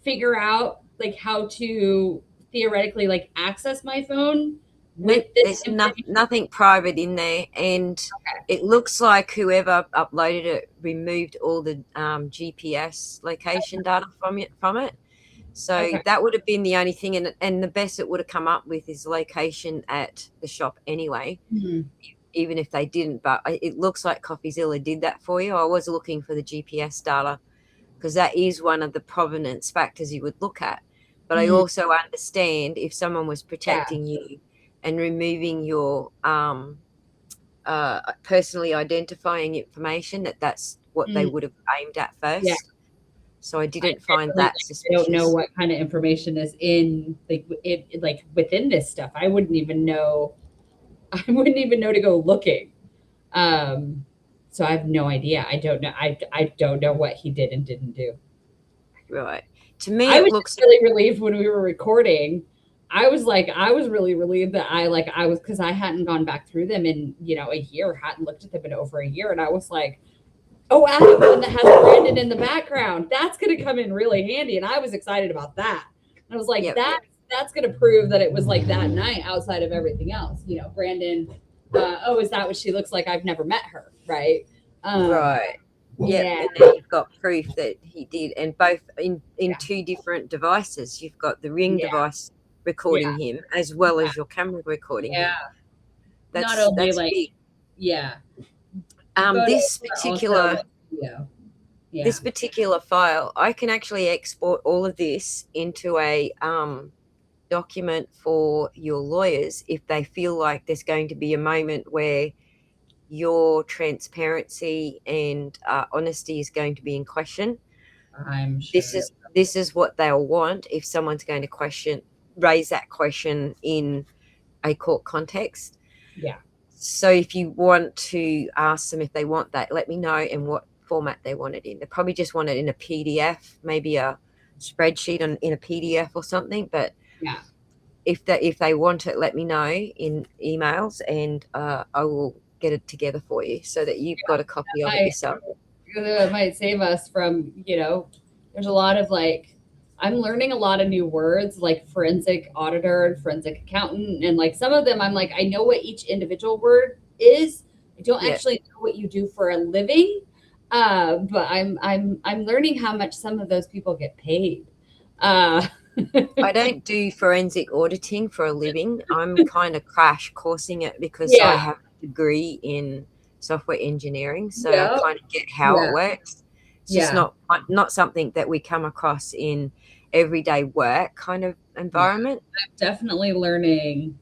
figure out like how to theoretically like access my phone? There's nothing private in there, and it looks like whoever uploaded it removed all the GPS location data from it. So that would have been the only thing, and the best it would have come up with is location at the shop anyway, even if they didn't. But it looks like CoffeeZilla did that for you. I was looking for the GPS data because that is one of the provenance factors you would look at. but I Mhm. also understand if someone was protecting you and removing your personally identifying information, that's what they Mm. would have aimed at Yeah. first. So I didn't I find generally, that I don't know suspicious. what kind of information is in like within this stuff. I wouldn't even know. I wouldn't even know to go looking. So I have no idea. I don't know. I don't know what he did and didn't do. Right. To me, I it was looks just really relieved when we were recording. I was really relieved that I was, because I hadn't gone back through them in, a year, hadn't looked at them in over a year. And I was like, oh, I have one that has Brandon in the background. That's going to come in really handy. And I was excited about that. And I was like, yep, that's going to prove that it was like that night outside of everything else. Brandon, oh, is that what she looks like? I've never met her. Right. right. Yep. Yeah. And now you've got proof that he did, and both in Yeah. two different devices. You've got the Ring Yeah. device recording him as well as your camera recording him. Not only That's like, big. yeah. This Photos, but particular also video. Yeah. this particular file, I can actually export all of this into a document for your lawyers if they feel like there's going to be a moment where your transparency and honesty is going to be in question. I'm sure. This is what they'll want if someone's going to raise that question in a court context. Yeah. So if you want to ask them if they want that, let me know and what format they want it in. They probably just want it in a PDF, maybe a spreadsheet in a PDF or something. But Yeah. if they want it, let me know in emails, and I will get it together for you so that you've got a copy of it yourself. It might save us from, there's a lot of I'm learning a lot of new words like forensic auditor and forensic accountant. And some of them I'm like, I know what each individual word is. I don't actually know what you do for a living. But I'm learning how much some of those people get paid. I don't do forensic auditing for a living. I'm kind of crash coursing it because I have a degree in software engineering. So I kind of get how it works. It's just not something that we come across in everyday work kind of environment. I'm definitely learning.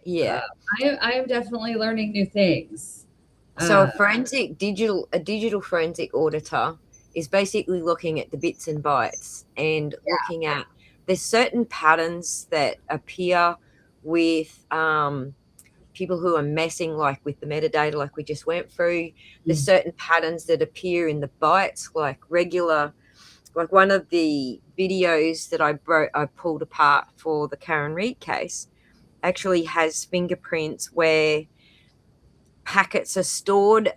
Yeah. I am definitely learning new things. So a digital forensic auditor is basically looking at the bits and bytes and looking at, there's certain patterns that appear with people who are messing with the metadata, like we just went through. There's certain patterns that appear in the bytes, like one of the videos that I pulled apart for the Karen Reed case actually has fingerprints where packets are stored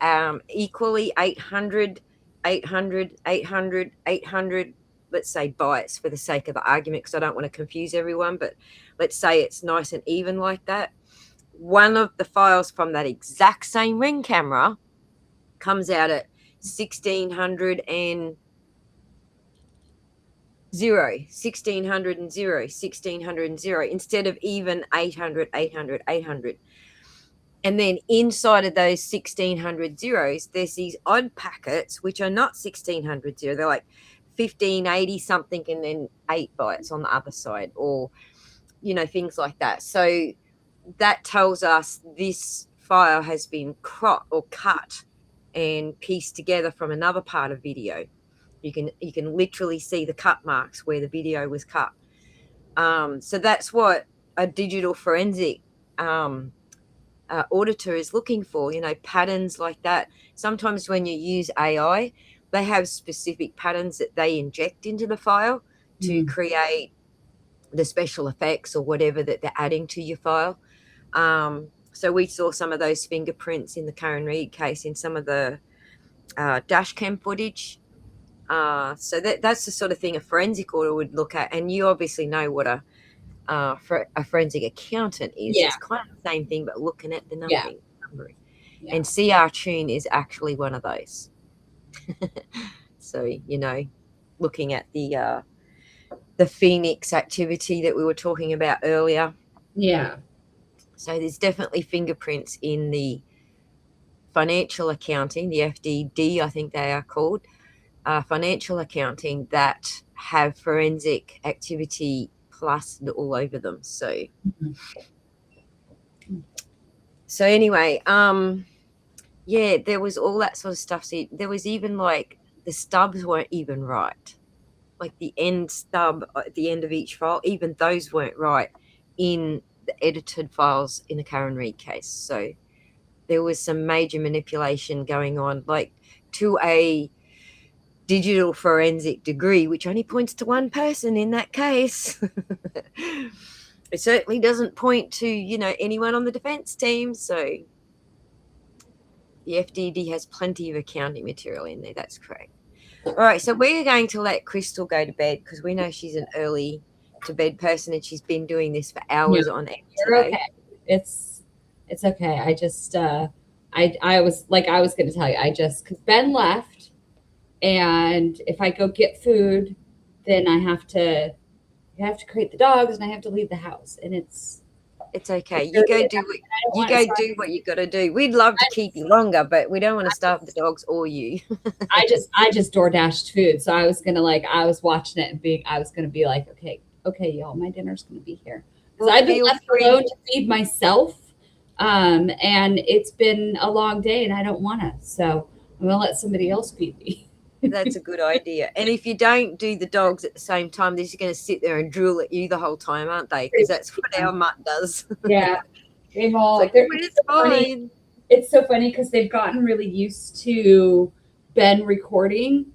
equally 800, 800, 800, 800, let's say bytes for the sake of the argument, because I don't want to confuse everyone, but let's say it's nice and even like that. One of the files from that exact same Ring camera comes out at 1600 and 1600 and 1600 and 0 instead of even 800, 800, 800. And then inside of those 1600 zeros, there's these odd packets, which are not 1600 zero. They're like 1580 something and then 8 bytes on the other side, or, things like that. So that tells us this file has been cropped or cut and pieced together from another part of video. You can literally see the cut marks where the video was cut. So that's what a digital forensic auditor is looking for, patterns like that. Sometimes when you use AI, they have specific patterns that they inject into the file to create the special effects or whatever that they're adding to your file. So we saw some of those fingerprints in the Karen Reed case in some of the dash cam footage. So that's the sort of thing a forensic auditor would look at. And you obviously know what a forensic accountant is. It's kind of the same thing, but looking at the numbering. And CR Tune is actually one of those. So, looking at the Phoenix activity that we were talking about earlier. Yeah. So there's definitely fingerprints in the financial accounting, the FDD, I think they are called, financial accounting, that have forensic activity plastered all over them. So anyway, yeah, there was all that sort of stuff. See, there was even like the stubs weren't even right. Like the end stub at the end of each file, even those weren't right in the edited files in the Karen Reed case. So there was some major manipulation going on, like to a digital forensic degree, which only points to one person in that case. It certainly doesn't point to, anyone on the defense team. So the FDD has plenty of accounting material in there. That's correct. All right, so we're going to let Crystal go to bed because we know she's an early to bed person and she's been doing this for hours on end You're today. okay. It's okay. I just I was going to tell you, because Ben left, and if I go get food, then I have to create the dogs and I have to leave the house, and it's okay. You go do what you got to do. We'd love to keep you longer, but we don't want to starve the dogs or you. I just door dashed food, so I was gonna I was watching it and I was gonna be like, okay, y'all, my dinner's gonna be here because I've been left alone to feed myself, and it's been a long day and I don't want to, so I'm gonna let somebody else feed me. That's a good idea. And if you don't do the dogs at the same time, they're just going to sit there and drool at you the whole time, aren't they? Because that's what our mutt does. Yeah, they've all. It's fine. It's so funny because they've gotten really used to Ben recording,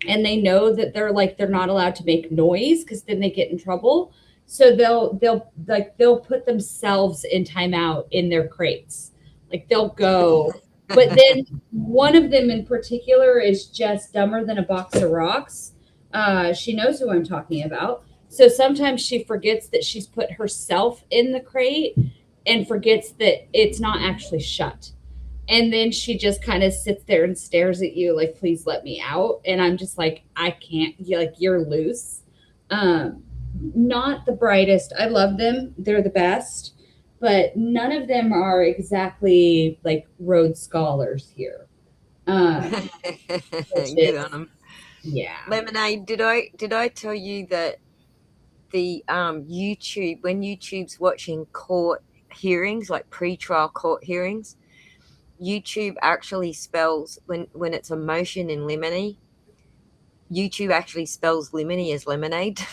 and they know that they're not allowed to make noise because then they get in trouble. So they'll put themselves in timeout in their crates. Like they'll go. But then one of them in particular is just dumber than a box of rocks. She knows who I'm talking about. So sometimes she forgets that she's put herself in the crate and forgets that it's not actually shut. And then she just kind of sits there and stares at you like, please let me out. And I'm just like, I can't. You're loose. Not the brightest. I love them. They're the best. But none of them are exactly like Rhodes Scholars here. Good on them. Yeah. Lemonade, did I tell you that the YouTube, when YouTube's watching court hearings, like pre-trial court hearings, YouTube actually spells when it's a motion in limine, YouTube actually spells limine as lemonade.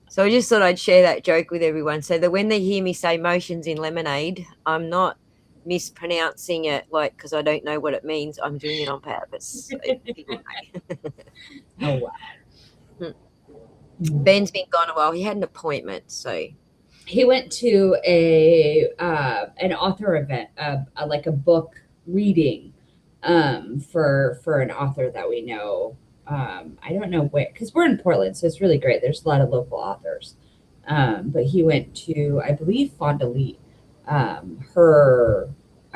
So I just thought I'd share that joke with everyone so that when they hear me say motions in lemonade, I'm not mispronouncing it because I don't know what it means. I'm doing it on purpose. So Oh, wow. Ben's been gone a while. He had an appointment, so he went to an author event, like a book reading, for an author that we know. I don't know where, because we're in Portland, so it's really great. There's a lot of local authors. But he went to, I believe, Fond du Lis. I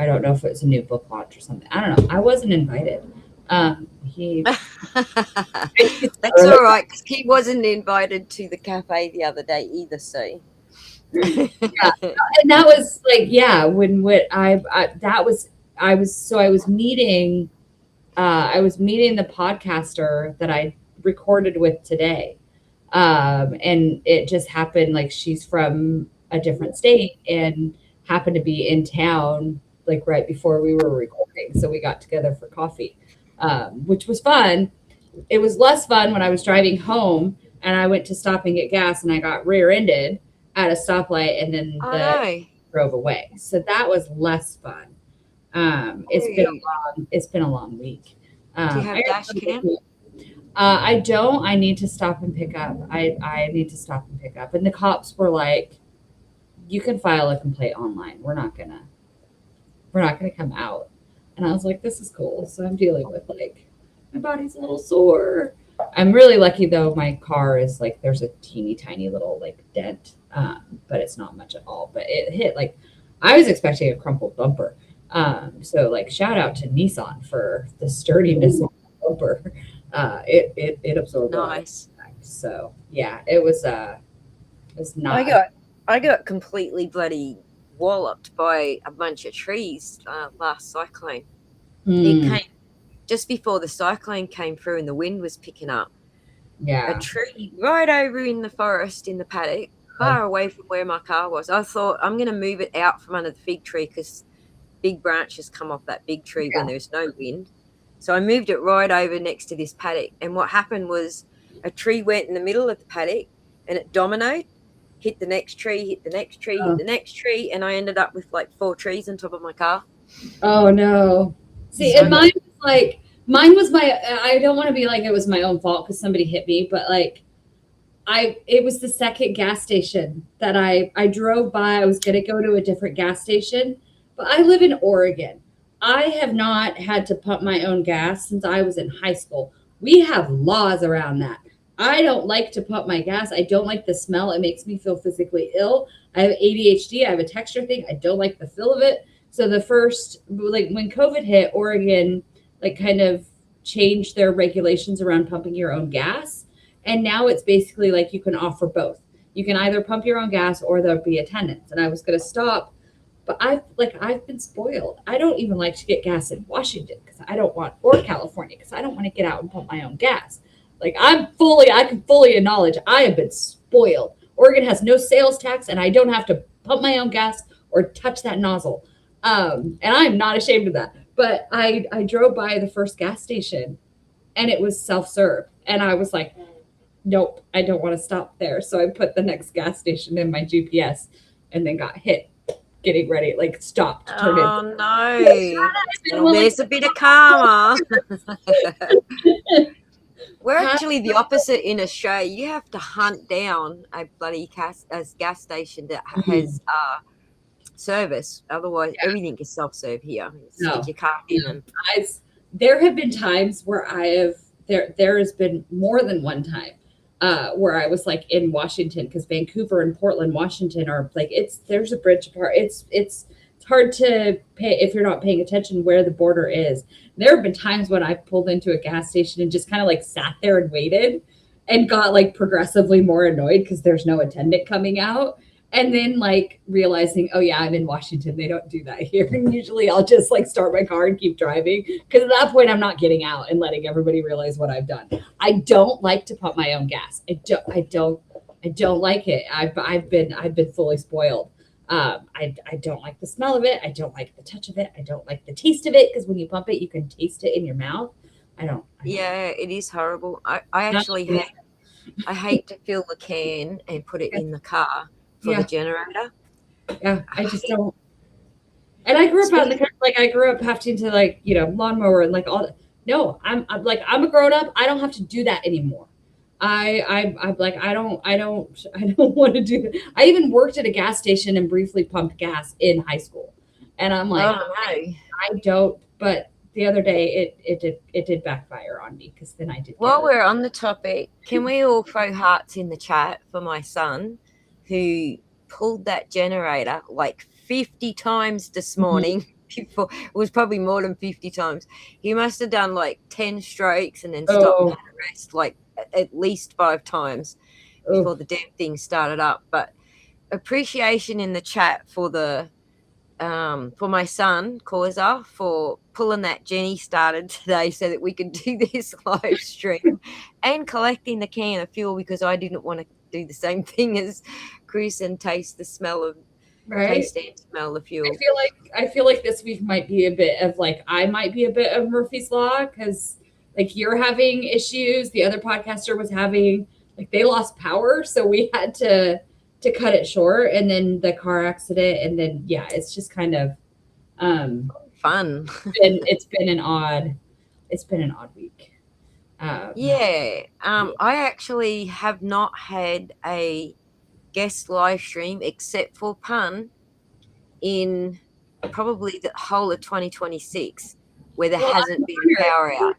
don't know if it was a new book launch or something. I don't know. I wasn't invited. That's all right, because he wasn't invited to the cafe the other day either. So yeah, and that was I was meeting the podcaster that I recorded with today. And it just happened like she's from a different state and happened to be in town like right before we were recording. So we got together for coffee, which was fun. It was less fun when I was driving home and I went to stop and get gas and I got rear-ended at a stoplight and then drove away. So that was less fun. It's been a long week. Do you have dash cam? I don't. I need to stop and pick up. I need to stop and pick up. And the cops were like, "You can file a complaint online. We're not gonna come out." And I was like, "This is cool." So I'm dealing with my body's a little sore. I'm really lucky though. My car is there's a teeny tiny little dent, but it's not much at all. But it hit I was expecting a crumpled bumper. So shout out to Nissan for the sturdiness of the bumper. It absorbed nice. So yeah, it was not. I got completely bloody walloped by a bunch of trees last cyclone. It came just before the cyclone came through and the wind was picking up. Yeah. tree right over in the forest in the paddock, far away from where my car was. I thought I'm going to move it out from under the fig tree because big branches come off that big tree when there's no wind. So I moved it right over next to this paddock. And what happened was a tree went in the middle of the paddock and it dominoed, hit the next tree, hit the next tree, hit the next tree. And I ended up with like 4 trees on top of my car. Oh no. See, So and mine was my, I don't want to be like it was my own fault because somebody hit me, but like it was the second gas station that I drove by. I was going to go to a different gas station, but I live in Oregon. I have not had to pump my own gas since I was in high school. We have laws around that. I don't like to pump my gas. I don't like the smell. It makes me feel physically ill. I have ADHD. I have a texture thing. I don't like the feel of it. So the first, like when COVID hit, Oregon like kind of changed their regulations around pumping your own gas. And now it's basically like you can offer both. You can either pump your own gas or there'll be attendants. And I was going to stop, but I've been spoiled. I don't even like to get gas in Washington because I don't want, or California because I don't want to get out and pump my own gas. Like I can fully acknowledge I have been spoiled. Oregon has no sales tax and I don't have to pump my own gas or touch that nozzle. And I am not ashamed of that. But I drove by the first gas station and it was self-serve. And I was like, nope, I don't want to stop there. So I put the next gas station in my GPS and then got hit getting ready, like stopped. Oh no. Well, there's a bit of karma. We're actually the opposite in Australia. You have to hunt down a bloody gas station that has service. Otherwise, everything is self-serve here. Stick your card in. And there have been times where there has been more than one time where I was like in Washington because Vancouver and Portland, Washington are like there's a bridge apart. It's hard to pay if you're not paying attention where the border is. There have been times when I pulled into a gas station and just kind of like sat there and waited and got like progressively more annoyed because there's no attendant coming out. And then like realizing, oh yeah, I'm in Washington. They don't do that here. And usually I'll just like start my car and keep driving. Because at that point I'm not getting out and letting everybody realize what I've done. I don't like to pump my own gas. I don't like it. I've been fully spoiled. I don't like the smell of it. I don't like the touch of it. I don't like the taste of it. Because when you pump it, you can taste it in your mouth. Yeah, it is horrible. I actually hate to fill the can and put it in the car for the generator. Yeah, I just don't. And I grew up out in the country, like I grew up having to like, lawnmower and like all that. No, I'm a grown up. I don't have to do that anymore. I'm like, I don't want to do that. I even worked at a gas station and briefly pumped gas in high school. And I'm like, I don't, but the other day it did backfire on me because then I did. While we're on the topic, can we all throw hearts in the chat for my son who pulled that generator like 50 times this morning? Before it was probably more than 50 times. He must have done like 10 strokes and then stopped and had a rest like at least 5 times before the damn thing started up. But appreciation in the chat for the for my son Causa for pulling that Jenny started today so that we could do this live stream and collecting the can of fuel because I didn't want to do the same thing as Chris and taste the smell of taste and smell the fuel. I feel like this week might be a bit of like I might be a bit of Murphy's Law because like you're having issues, the other podcaster was having like they lost power, so we had to cut it short, and then the car accident, and then it's just kind of fun. It's been an odd week. I actually have not had a guest live stream except for Pun in probably the whole of 2026 where there hasn't been a power out.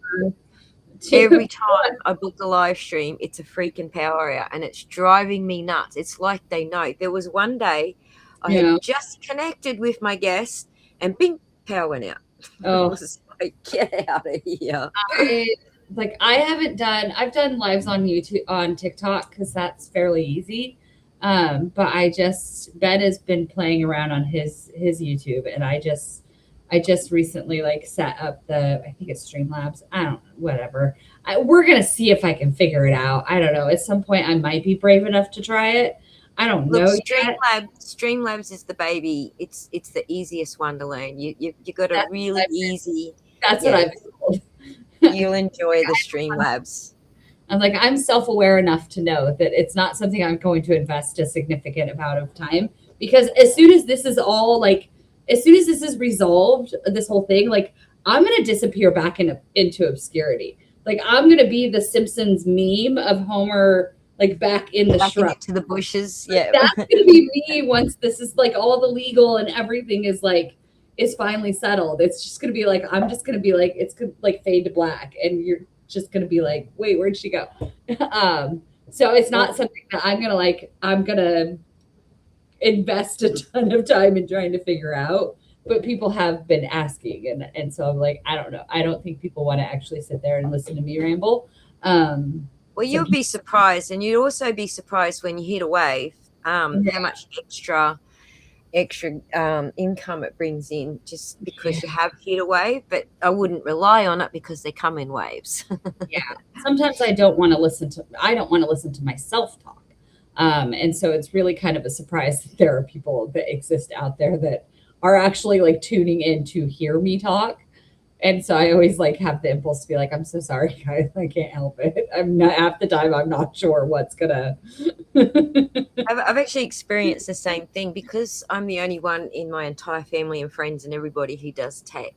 Every time I book a live stream, it's a freaking power out and it's driving me nuts. It's like they know. There was one day I had just connected with my guest and bing, power went out. I was like, get out of here. I've done lives on YouTube, on TikTok, because that's fairly easy. But Ben has been playing around on his YouTube, and I just recently like set up I think it's Streamlabs. I don't know, whatever. We're gonna see if I can figure it out. I don't know. At some point, I might be brave enough to try it. I don't Look, know yet. Streamlabs is the baby. It's the easiest one to learn. You got a That's really what I've easy. That's Yeah. what I've been told. You'll enjoy the Streamlabs. I'm like, I'm self-aware enough to know that it's not something I'm going to invest a significant amount of time, because as soon as this is all like, as soon as this is resolved, this whole thing, like I'm going to disappear back into obscurity. Like I'm going to be the Simpsons meme of Homer, like back in the Back shrub. into the bushes. Yeah. That's going to be me once this is like all the legal and everything is like, is finally settled. It's just going to be like, I'm just going to be like, it's going to like fade to black and you're just going to be like, wait, where'd she go? So it's not something that I'm going to invest a ton of time in trying to figure out, but people have been asking. And so I'm like, I don't know. I don't think people want to actually sit there and listen to me ramble. Well, you'll be surprised, and you'd also be surprised when you hit a wave, how much extra income it brings in just because you have hit a wave. But I wouldn't rely on it because they come in waves. Yeah. Sometimes I don't want to listen to myself talk. And so it's really kind of a surprise that there are people that exist out there that are actually like tuning in to hear me talk. And so I always like have the impulse to be like, I'm so sorry, guys. I can't help it. I'm not, half the time I'm not sure what's gonna. I've actually experienced the same thing because I'm the only one in my entire family and friends and everybody who does tech.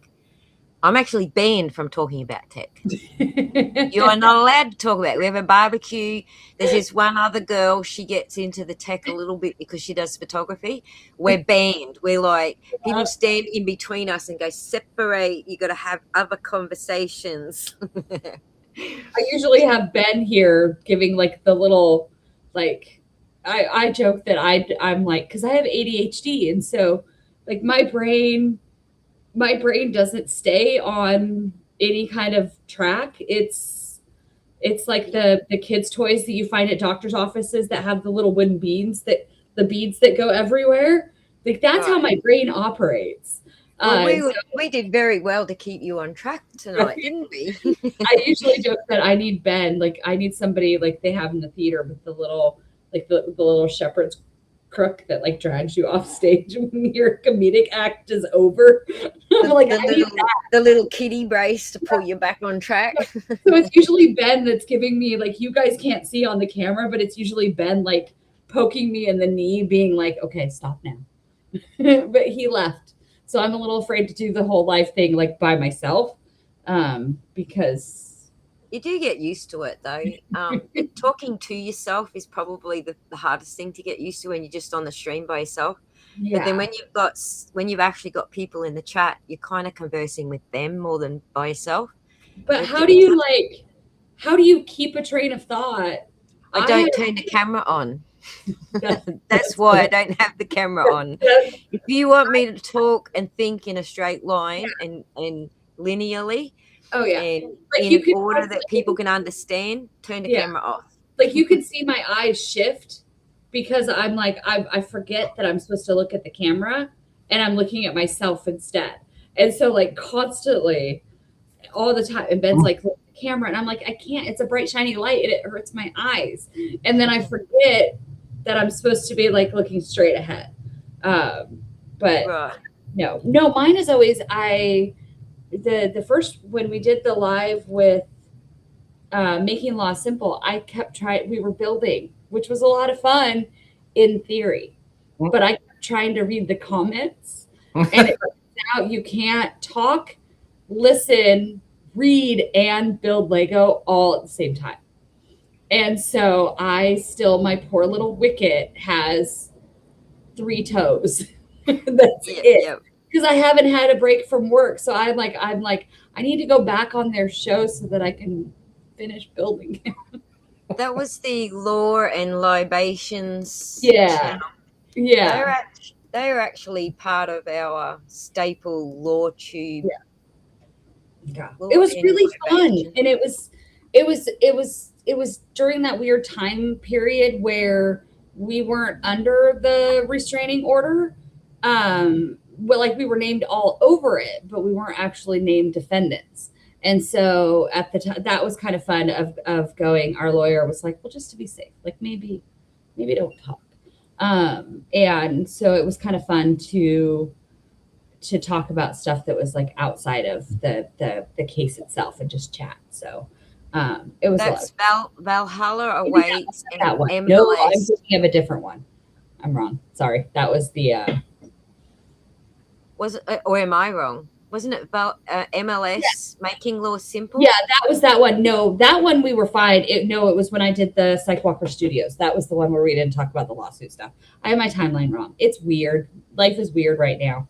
I'm actually banned from talking about tech. You are not allowed to talk about it. We have a barbecue. There's this one other girl. She gets into the tech a little bit because she does photography. We're banned. We're like, people stand in between us and go, separate. You got to have other conversations. I usually have Ben here giving like the little, like, I joke that I'm like, because I have ADHD. And so like my brain doesn't stay on any kind of track. It's like the kids' toys that you find at doctor's offices that have the little wooden beads that go everywhere. Like that's how my brain operates. Well, we did very well to keep you on track tonight, didn't we? I usually joke that I need Ben, like I need somebody like they have in the theater with the little like the little shepherd's crook that like drags you off stage when your comedic act is over. Like the little kitty brace to pull you back on track. So it's usually Ben that's giving me, like, you guys can't see on the camera, but it's usually Ben like poking me in the knee, being like, okay, stop now. But he left. So I'm a little afraid to do the whole live thing like by myself, because you do get used to it though. Talking to yourself is probably the hardest thing to get used to when you're just on the stream by yourself. Yeah. But then when you've actually got people in the chat, you're kind of conversing with them more than by yourself. But how do you keep a train of thought? I don't turn the camera on. That's why I don't have the camera on. If you want me to talk and think in a straight line and linearly, and like in order that people can understand, turn the camera off. Like you can see my eyes shift because I'm like, I forget that I'm supposed to look at the camera and I'm looking at myself instead. And so like constantly all the time, and Ben's like, look at the camera, and I'm like, I can't, it's a bright shiny light and it hurts my eyes. And then I forget that I'm supposed to be like looking straight ahead. But no, mine is always, the first, when we did the live with Making Law Simple, I kept trying, we were building, which was a lot of fun in theory, but I kept trying to read the comments and it turns out you can't talk, listen, read, and build Lego all at the same time. And so my poor little Wicket has 3 toes. That's it. Yep. Because I haven't had a break from work. So I'm like, I need to go back on their show so that I can finish building. That was the Lore and Libations. Yeah. Channel. Yeah. They're actually part of our staple Lore Tube. Yeah. It was really fun. And it was during that weird time period where we weren't under the restraining order. well, like we were named all over it, but we weren't actually named defendants. And so at the time, that was kind of fun of going. Our lawyer was like, well, just to be safe, like maybe don't talk. And so it was kind of fun to talk about stuff that was like outside of the case itself and just chat. So it was That's Valhalla Maybe Awaits and that one. MLS. No, I'm thinking of a different one. I'm wrong. Sorry. That was the Was it, or am I wrong? Wasn't it about MLS Making Law Simple? yeah, that was that one. No, that one we were fine. It was when I did the Psychwalker Studios. That was the one where we didn't talk about the lawsuit stuff. I have my timeline wrong. It's weird. Life is weird right now.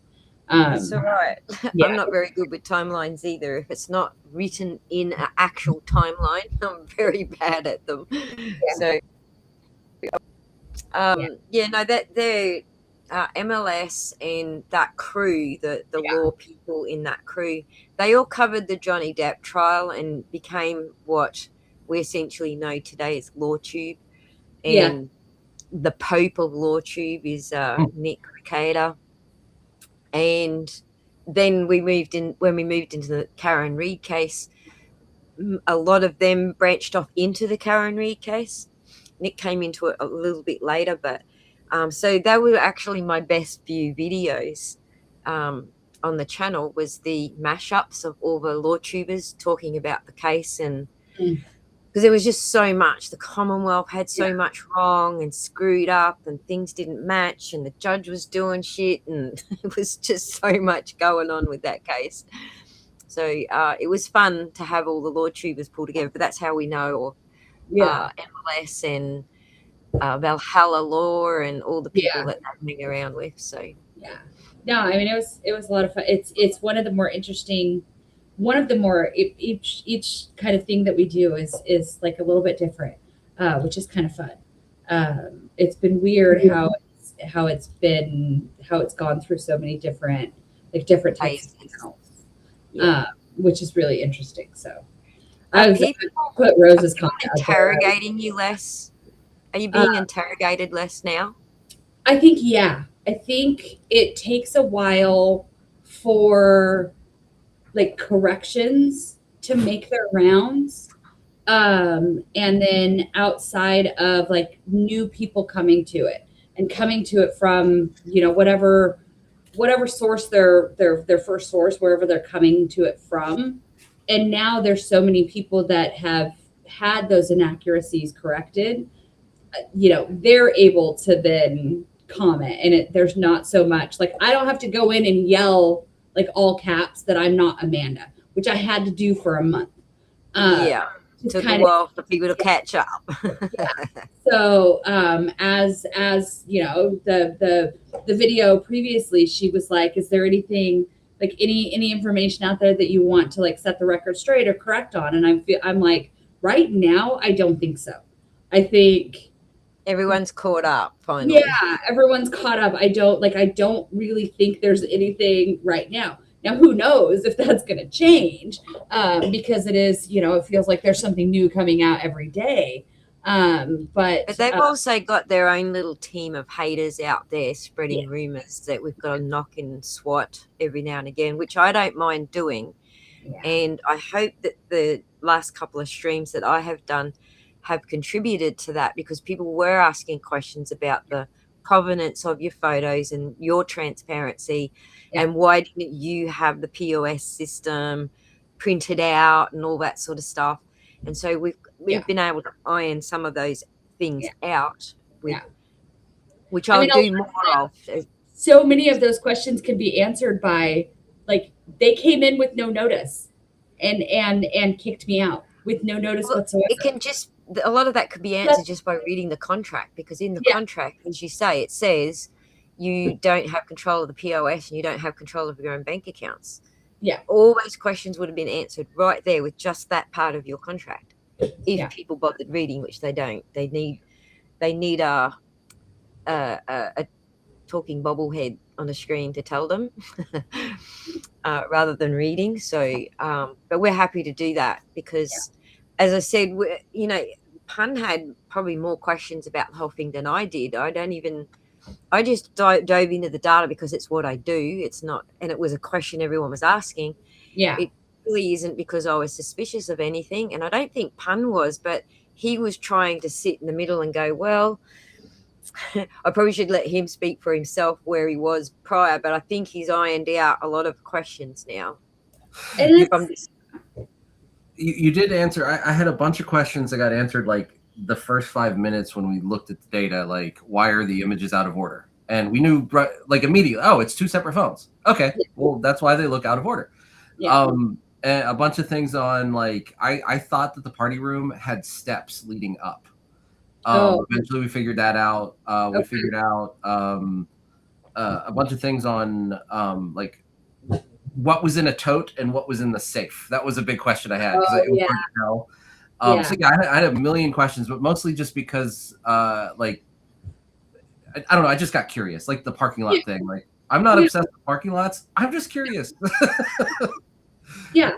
That's all right. Yeah. I'm not very good with timelines either. If it's not written in an actual timeline, I'm very bad at them. So, that MLS and that crew, the law people in that crew, they all covered the Johnny Depp trial and became what we essentially know today as LawTube. And the Pope of LawTube is Nick Recader. And then when we moved into the Karen Reed case, a lot of them branched off into the Karen Reed case. Nick came into it a little bit later, but so they were actually my best view videos on the channel, was the mashups of all the LawTubers talking about the case, and because there was just so much. The Commonwealth had so much wrong and screwed up, and things didn't match, and the judge was doing shit, and it was just so much going on with that case. So it was fun to have all the LawTubers pull together, but that's how we know MLS and Valhalla Law and all the people that they hang around with. So no, I mean it was a lot of fun. It's one of the more interesting. One of the more each kind of thing that we do is like a little bit different, which is kind of fun. It's been weird how it's gone through so many different types of channels, which is really interesting. So I was put Rose's comment interrogating you less. Are you being interrogated less now? I think it takes a while for like corrections to make their rounds. And then outside of like new people coming to it from, whatever source their first source, wherever they're coming to it from. And now there's so many people that have had those inaccuracies corrected, they're able to then comment, and there's not so much like I don't have to go in and yell like all caps that I'm not Amanda, which I had to do for a month. Took a while for people to catch up. So as the video previously, she was like, is there anything like any information out there that you want to like set the record straight or correct on? And I'm like, right now I don't think so. I think everyone's caught up finally. Yeah, everyone's caught up. I don't really think there's anything right now. Now, who knows if that's going to change, because it is, it feels like there's something new coming out every day. But they've also got their own little team of haters out there spreading rumors that we've got to knock and SWAT every now and again, which I don't mind doing. Yeah. And I hope that the last couple of streams that I have done have contributed to that, because people were asking questions about the provenance of your photos and your transparency, and why didn't you have the POS system printed out and all that sort of stuff. And so we've been able to iron some of those things out, which I'll do more of. So many of those questions can be answered by like they came in with no notice and kicked me out with no notice whatsoever. It can just a lot of that could be answered just by reading the contract, because in the contract, as you say, it says you don't have control of the POS and you don't have control of your own bank accounts. Yeah. All those questions would have been answered right there with just that part of your contract. If people bothered reading, which they don't. They need a talking bobblehead on the screen to tell them rather than reading. So, but we're happy to do that because, as I said, Pun had probably more questions about the whole thing than I did. I don't even I just dove into the data because it's what I do. It's not, and it was a question everyone was asking. Yeah. It really isn't because I was suspicious of anything, and I don't think Pun was, but he was trying to sit in the middle and go, well, I probably should let him speak for himself where he was prior, but I think he's ironed out a lot of questions now. And you did answer. I had a bunch of questions that got answered like the first 5 minutes when we looked at the data, like why are the images out of order? And we knew like immediately, oh, it's two separate phones. Okay, well, that's why they look out of order. Yeah. And a bunch of things on like I thought that the party room had steps leading up. Eventually we figured that out. We figured out a bunch of things on like what was in a tote and what was in the safe. That was a big question I had because it was hard to tell. So yeah, I had a million questions, but mostly just because like I don't know, I just got curious, like the parking lot thing. Like I'm not obsessed with parking lots. I'm just curious. Yeah,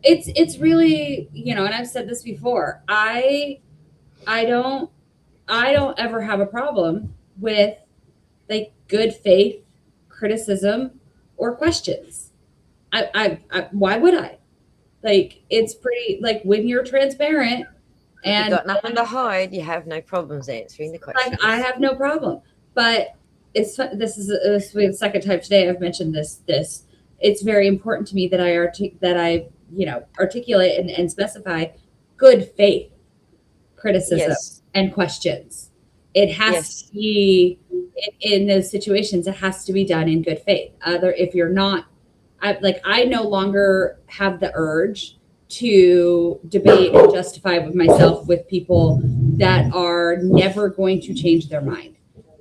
it's really, you know, and I've said this before. I don't ever have a problem with like good faith criticism or questions. I why would I? Like it's pretty, like when you're transparent and you've got nothing to hide, you have no problems answering the questions. like I have no problem. But this is the second time today I've mentioned this. It's very important to me that I you know, articulate and specify good faith criticism and questions. It has to be in those situations. It has to be done in good faith. If you're not, I no longer have the urge to debate and justify with myself with people that are never going to change their mind.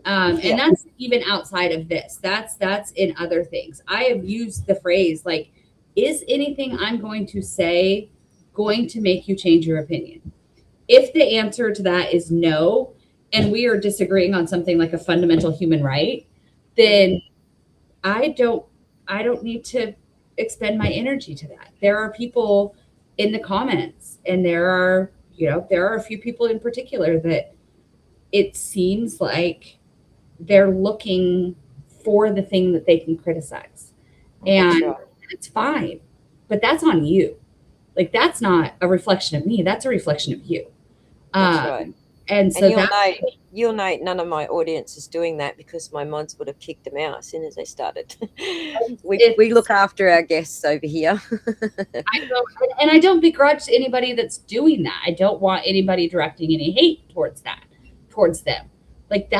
And that's even outside of this. That's in other things. I have used the phrase like, is anything I'm going to say going to make you change your opinion? If the answer to that is no, and we are disagreeing on something like a fundamental human right, then I don't need to expend my energy to that. There are people in the comments, and there are a few people in particular that it seems like they're looking for the thing that they can criticize. And it's fine, but that's on you. Like that's not a reflection of me. That's a reflection of you. That's right. And so you'll know none of my audience is doing that because my mods would have kicked them out as soon as they started. we look after our guests over here. I don't begrudge anybody that's doing that. I don't want anybody directing any hate towards them. Like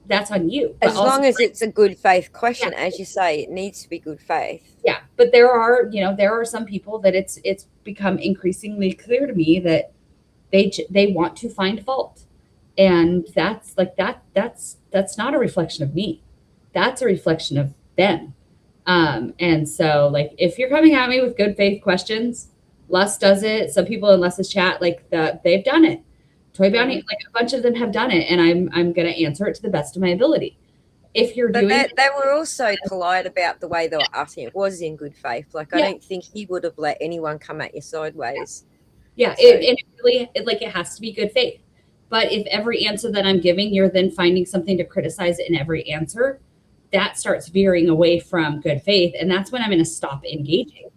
that's on you. As long as it's a good faith question, as you say, it needs to be good faith. Yeah, but there are some people that it's become increasingly clear to me that they want to find fault. And that's not a reflection of me. That's a reflection of them. And so like if you're coming at me with good faith questions, Les does it. Some people in Les's chat, like they've done it. Toy Bounty, like a bunch of them have done it, and I'm going to answer it to the best of my ability. If you're doing it, they were also polite about the way they were asking. It was in good faith. Like I don't think he would have let anyone come at you sideways. Yeah, it really it has to be good faith. But if every answer that I'm giving, you're then finding something to criticize in every answer, that starts veering away from good faith, and that's when I'm going to stop engaging.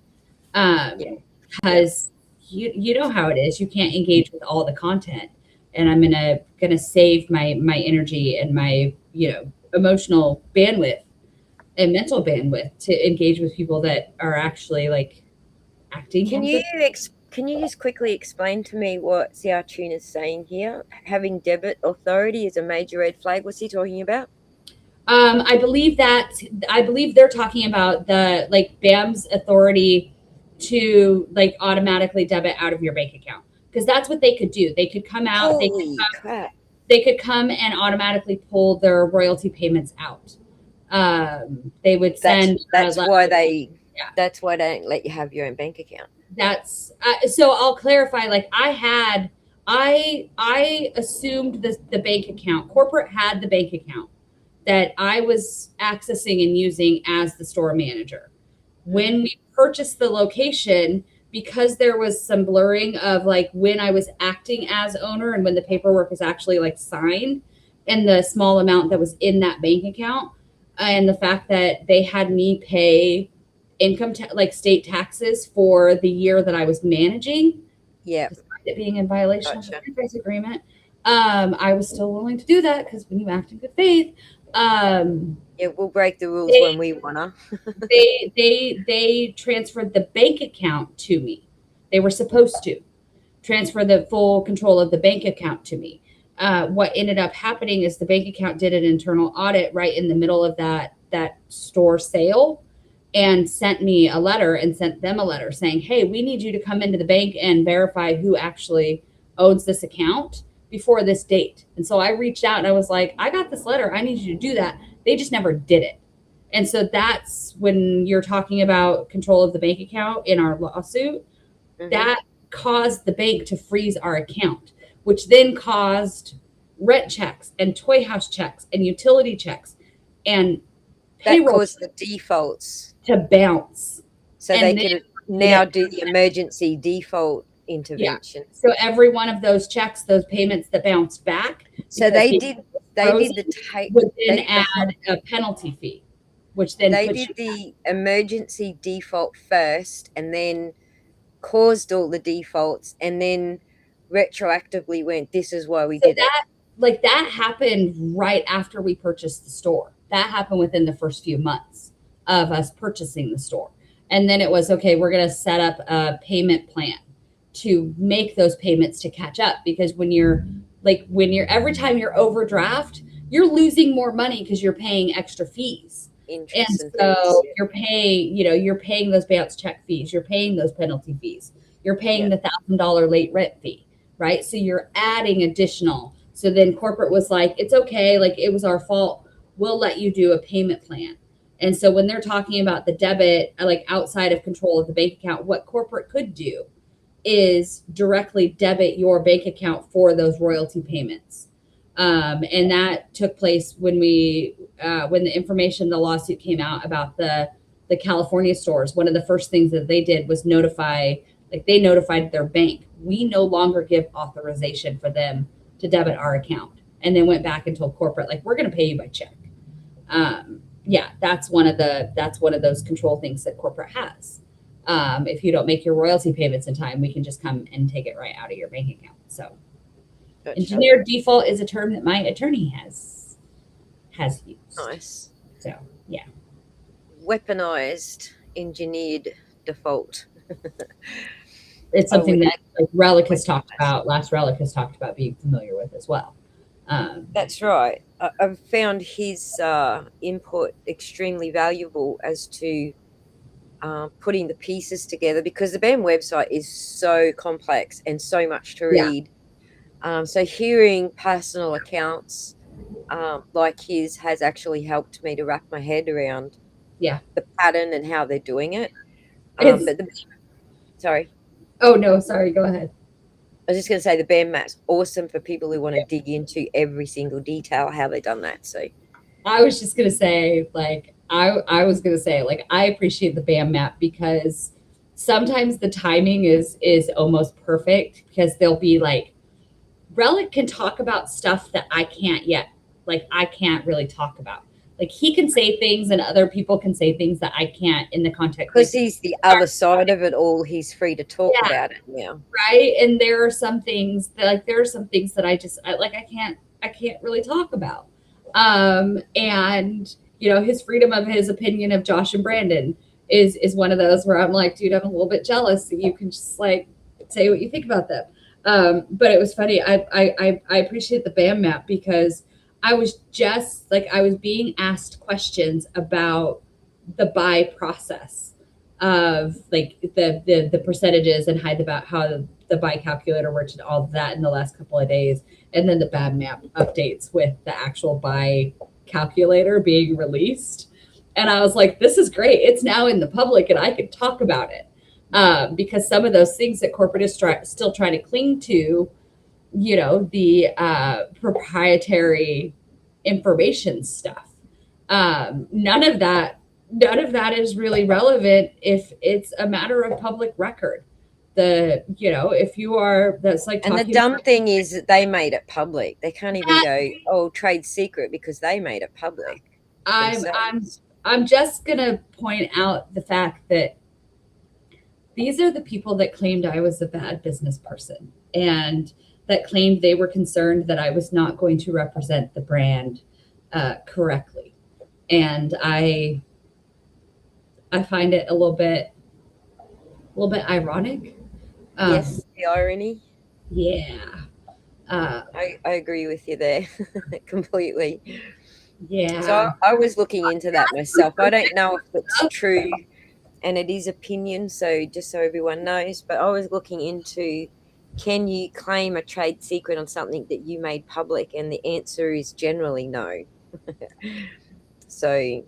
Because you know how it is. You can't engage with all the content. And I'm gonna save my energy and my emotional bandwidth and mental bandwidth to engage with people that are actually like acting. Can you just quickly explain to me what Xiaotun is saying here? Having debit authority is a major red flag. What's he talking about? I believe they're talking about the like BAM's authority to like automatically debit out of your bank account. Because that's what they could do. They could come out. They could come and automatically pull their royalty payments out. They would send. That's why they don't let you have your own bank account. That's so. I'll clarify. Like I assumed the bank account. Corporate had the bank account that I was accessing and using as the store manager. When we purchased the location, because there was some blurring of like when I was acting as owner and when the paperwork was actually like signed, and the small amount that was in that bank account, and the fact that they had me pay like state taxes for the year that I was managing, Yeah. despite it being in violation of the Gotcha. franchise agreement. I was still willing to do that because when you act in good faith, Yeah, we'll break the rules They- when we wanna. they transferred the bank account to me. They were supposed to transfer the full control of the bank account to me. What ended up happening is the bank account did an internal audit right in the middle of that store sale, and sent me a letter and sent them a letter saying, hey, we need you to come into the bank and verify who actually owns this account before this date. And so I reached out and I was like, I got this letter. I need you to do that. They just never did it. And so that's when you're talking about control of the bank account in our lawsuit, that caused the bank to freeze our account, which then caused rent checks and toy house checks and utility checks and That payroll caused the defaults. to bounce. So And they then- could now do the emergency default intervention. So every one of those checks, those payments that bounced back, So because they did the take would then they- add a penalty fee, which then they puts did the emergency default first and then caused all the defaults and then retroactively went, this is why we did it. like that happened right after we purchased the store. That happened within the first few months of us purchasing the store. And then it was, okay, we're going to set up a payment plan to make those payments to catch up. Because when you're every time you're overdraft, you're losing more money because you're paying extra fees. Interest And and so fees. you're paying those bounce check fees, you're paying those penalty fees, you're paying the $1,000 late rent fee, right? So you're adding additional. So then corporate was like, it's okay, like it was our fault. We'll let you do a payment plan. And so when they're talking about the debit, like outside of control of the bank account, what corporate could do is directly debit your bank account for those royalty payments. And that took place when the information, the lawsuit came out about the California stores. One of the first things that they did was notified their bank. We no longer give authorization for them to debit our account. And then went back and told corporate, like, we're going to pay you by check. That's one of those control things that corporate has. If you don't make your royalty payments in time, we can just come and take it right out of your bank account. So Gotcha. engineered default is a term that my attorney has used. Nice. So yeah. Weaponized engineered default. It's something we- that like Relic has talked about. Last Relic has talked about being familiar with as well. That's right. I've found his input extremely valuable as to putting the pieces together, because the BAM website is so complex and so much to read. So hearing personal accounts like his has actually helped me to wrap my head around the pattern and how they're doing it. Sorry. Oh no, sorry. Go ahead. I was just going to say the BAM map's awesome for people who want to dig into every single detail how they've done that. So I was just going to say, like, I was going to say, like, I appreciate the BAM map because sometimes the timing is almost perfect, because they'll be like, Relic can talk about stuff that I can't yet. Like, I can't really talk about. Like, he can say things and other people can say things that I can't in the context. Because he's the other side of it all, he's free to talk about it now. Right. And there are some things that I can't really talk about. And his freedom of his opinion of Josh and Brandon is one of those where I'm like, dude, I'm a little bit jealous that you can just like say what you think about them. But it was funny. I appreciate the BAM map because I was being asked questions about the buy process of like the percentages and about how the buy calculator works and all of that in the last couple of days. And then the BAM map updates with the actual buy calculator being released. And I was like, this is great. It's now in the public and I can talk about it. Because some of those things that corporate is still trying to cling to, the proprietary information stuff. None of that is really relevant if it's a matter of public record. if you are, that's like, and the dumb thing is that they made it public. They can't even go, oh, trade secret, because they made it public. I'm just gonna point out the fact that these are the people that claimed I was a bad business person, and that claimed they were concerned that I was not going to represent the brand correctly. And I find it a little bit ironic. Yes, the irony. Yeah. I agree with you there completely. Yeah. So I was looking into that myself. I don't know if it's true, and it is opinion, so just so everyone knows, but I was looking into, can you claim a trade secret on something that you made public? And the answer is generally no. So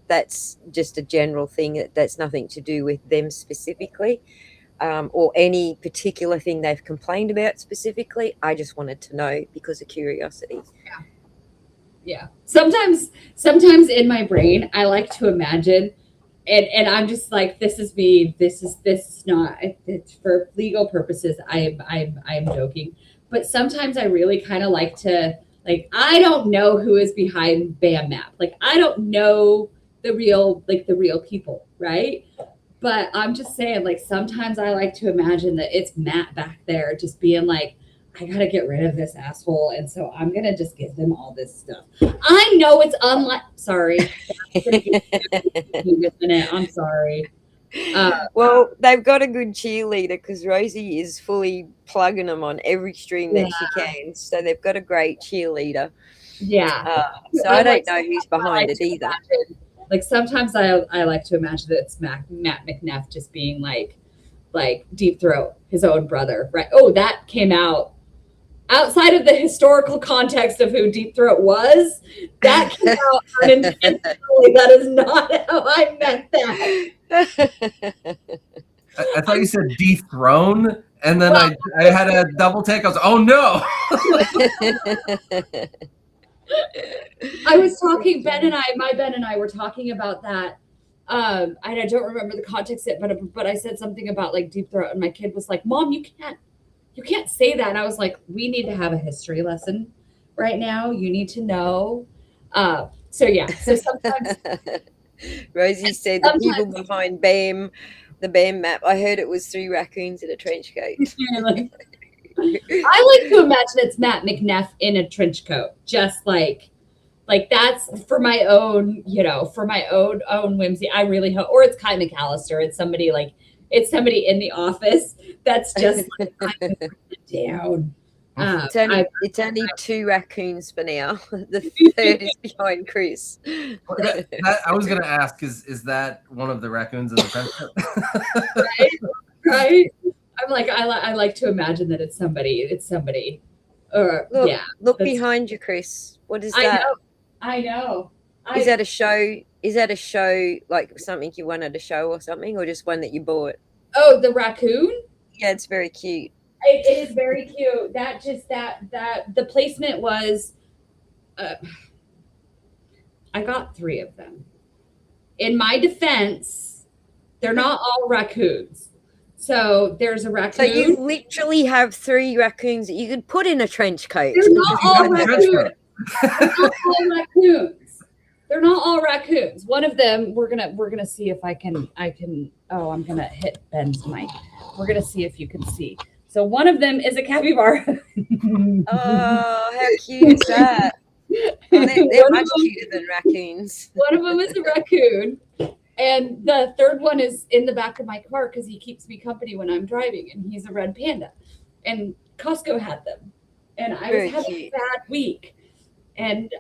that's just a general thing. That's nothing to do with them specifically, or any particular thing they've complained about specifically. I just wanted to know because of curiosity. Yeah. Sometimes in my brain, I like to imagine, and I'm just like, this is me. This is not. It's for legal purposes. I'm joking, but sometimes I really kind of like to, like, I don't know who is behind BAM Map. Like, I don't know the real people, right? But I'm just saying, like, sometimes I like to imagine that it's Matt back there just being like, I gotta get rid of this asshole, and so I'm gonna just give them all this stuff. I know it's sorry. I'm sorry. Well, they've got a good cheerleader because Rosie is fully plugging them on every stream that she can. So they've got a great cheerleader. Yeah. So I don't know who's behind it either. Like, sometimes I like to imagine that it's Matt McNeff just being like Deep Throat, his own brother, right? Oh, that came out outside of the historical context of who Deep Throat was. That came out unintentionally. That is not how I meant that. I thought you said dethrone, and then I had a double take. I was, oh no. I was talking, Ben and I were talking about that. And I don't remember the context yet, but I said something about like Deep Throat, and my kid was like, Mom, you can't say that. And I was like, we need to have a history lesson right now. You need to know. So yeah. So sometimes Rosie said the people behind BAM, the BAM Map, I heard it was 3 raccoons in a trench coat. I like to imagine it's Matt McNeff in a trench coat, just like that's for my own, own whimsy. I really hope, or it's Kai McAllister. It's somebody in the office that's just like, I'm down. It's only 2 raccoons for now. The third is behind Chris. I was going to ask, is that one of the raccoons in the friendship? Right. I'm like, I like to imagine that it's somebody. Or Look behind you, Chris. What is that? I know. Is that a show? Is that a show, like something you wanted to show or something, or just one that you bought? Oh, the raccoon? Yeah, it's very cute. It is very cute. That the placement was, I got 3 of them. In my defense, they're not all raccoons. So there's a raccoon. So you literally have 3 raccoons that you could put in a trench coat. They're not all raccoons. They're not all raccoons. One of them, we're gonna see if I can. Oh, I'm gonna hit Ben's mic. We're gonna see if you can see. So one of them is a capybara. Oh, how cute is that? Oh, they're much cuter than raccoons. One of them is a raccoon, and the third one is in the back of my car because he keeps me company when I'm driving, and he's a red panda. And Costco had them, and I was having a bad week, and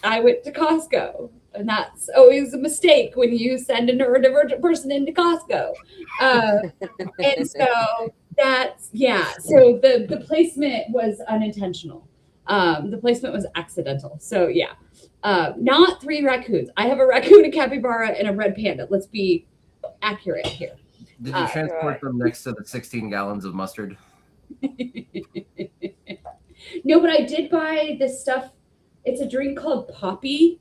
I went to Costco, and that's always a mistake when you send a neurodivergent person into Costco. And so that's, so the placement was unintentional. The placement was accidental. So yeah, not 3 raccoons. I have a raccoon, a capybara, and a red panda. Let's be accurate here. Did you transport them next to the 16 gallons of mustard? No, but I did buy this stuff. It's a drink called Poppy,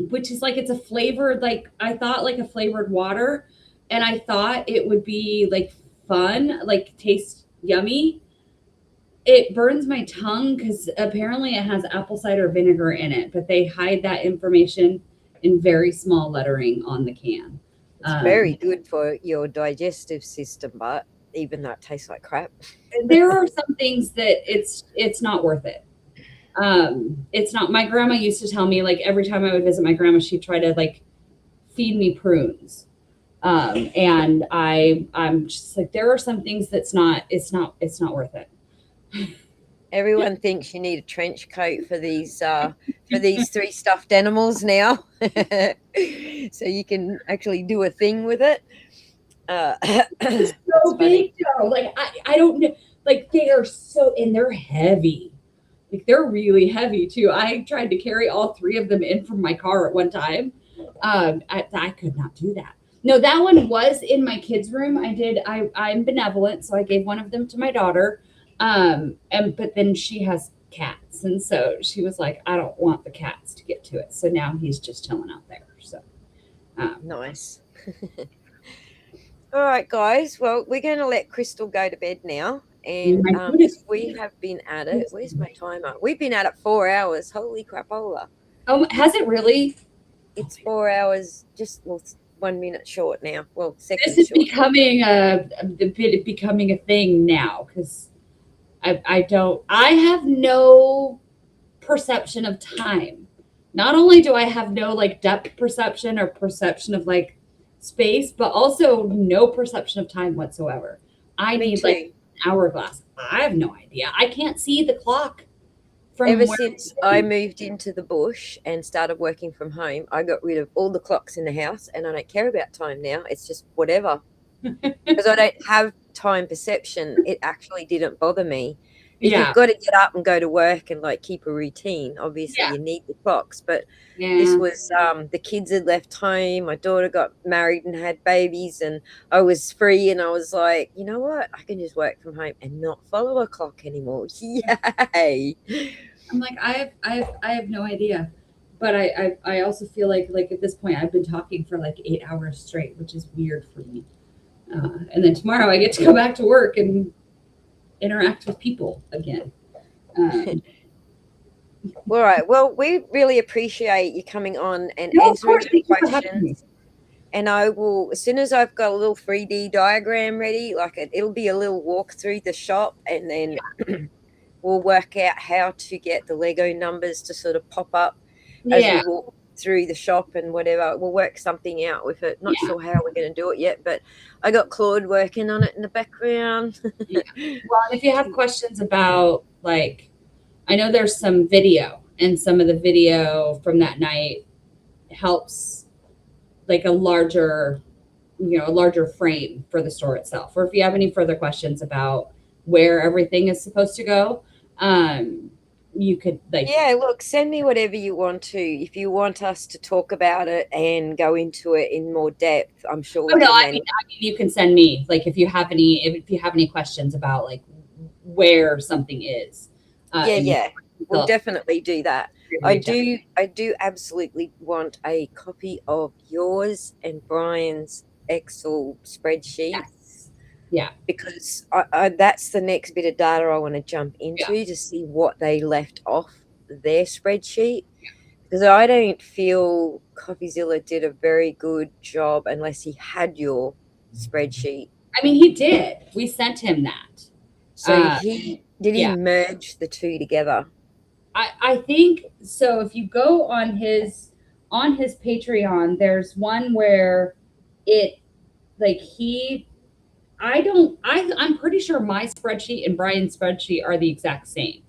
which is like, it's a flavored, like, I thought like a flavored water, and I thought it would be like fun, like tastes yummy, it burns my tongue because apparently it has apple cider vinegar in it, but they hide that information in very small lettering on the can. It's very good for your digestive system, but even that tastes like crap. There are some things that it's not worth it. It's not. My grandma used to tell me, like, every time I would visit my grandma, she'd try to like feed me prunes. And I'm just like, there are some things it's not worth it. Everyone thinks you need a trench coat for these 3 stuffed animals now, so you can actually do a thing with it. It's so big though. Like I don't know. Like they are so, and they're heavy. Like they're really heavy too. I tried to carry all 3 of them in from my car at one time. I could not do that. No, that one was in my kids' room. I'm benevolent, so I gave one of them to my daughter. But then she has cats, and so she was like, I don't want the cats to get to it. So now he's just chilling out there. So nice. All right, guys. Well, we're going to let Crystal go to bed now. And we have been at it. Where's my timer? We've been at it 4 hours. Holy crapola. Oh, has it really? It's 4 hours, just 1 minute short now. Well, seconds This is short. becoming a thing now, because I have no perception of time. Not only do I have no like depth perception or perception of like space, but also no perception of time whatsoever. I need like an hourglass. I have no idea. I can't see the clock. Ever since I moved into the bush and started working from home, I got rid of all the clocks in the house, and I don't care about time now. It's just whatever. Because I don't have time perception. It actually didn't bother me. If you've got to get up and go to work and like keep a routine, obviously you need the clocks. But this was the kids had left home. My daughter got married and had babies, and I was free. And I was like, you know what? I can just work from home and not follow a clock anymore. Yay! I'm like, I have no idea. But I also feel like at this point I've been talking for like 8 hours straight, which is weird for me. And then tomorrow I get to go back to work and interact with people again. All right. Well, we really appreciate you coming on and answering the questions. And I will, as soon as I've got a little 3D diagram ready, like it'll be a little walk through the shop, and then we'll work out how to get the Lego numbers to sort of pop up as we walk through the shop and whatever. We'll work something out with it. Not sure how we're going to do it yet, but I got Claude working on it in the background. Well, and if you have questions about, like, I know there's some video, and some of the video from that night helps like a larger frame for the store itself. Or if you have any further questions about where everything is supposed to go, you could look, send me whatever you want to. If you want us to talk about it and go into it in more depth, I'm sure. I mean, you can send me, like, if you have any questions about like where something is. We'll definitely do that. I do absolutely want a copy of yours and Brian's Excel spreadsheet. Yeah, because I that's the next bit of data I want to jump into to see what they left off their spreadsheet. Because I don't feel CoffeeZilla did a very good job unless he had your spreadsheet. I mean, he did. We sent him that. So he merge the two together? I think so. If you go on his Patreon, there's one where it like I'm pretty sure my spreadsheet and Brian's spreadsheet are the exact same.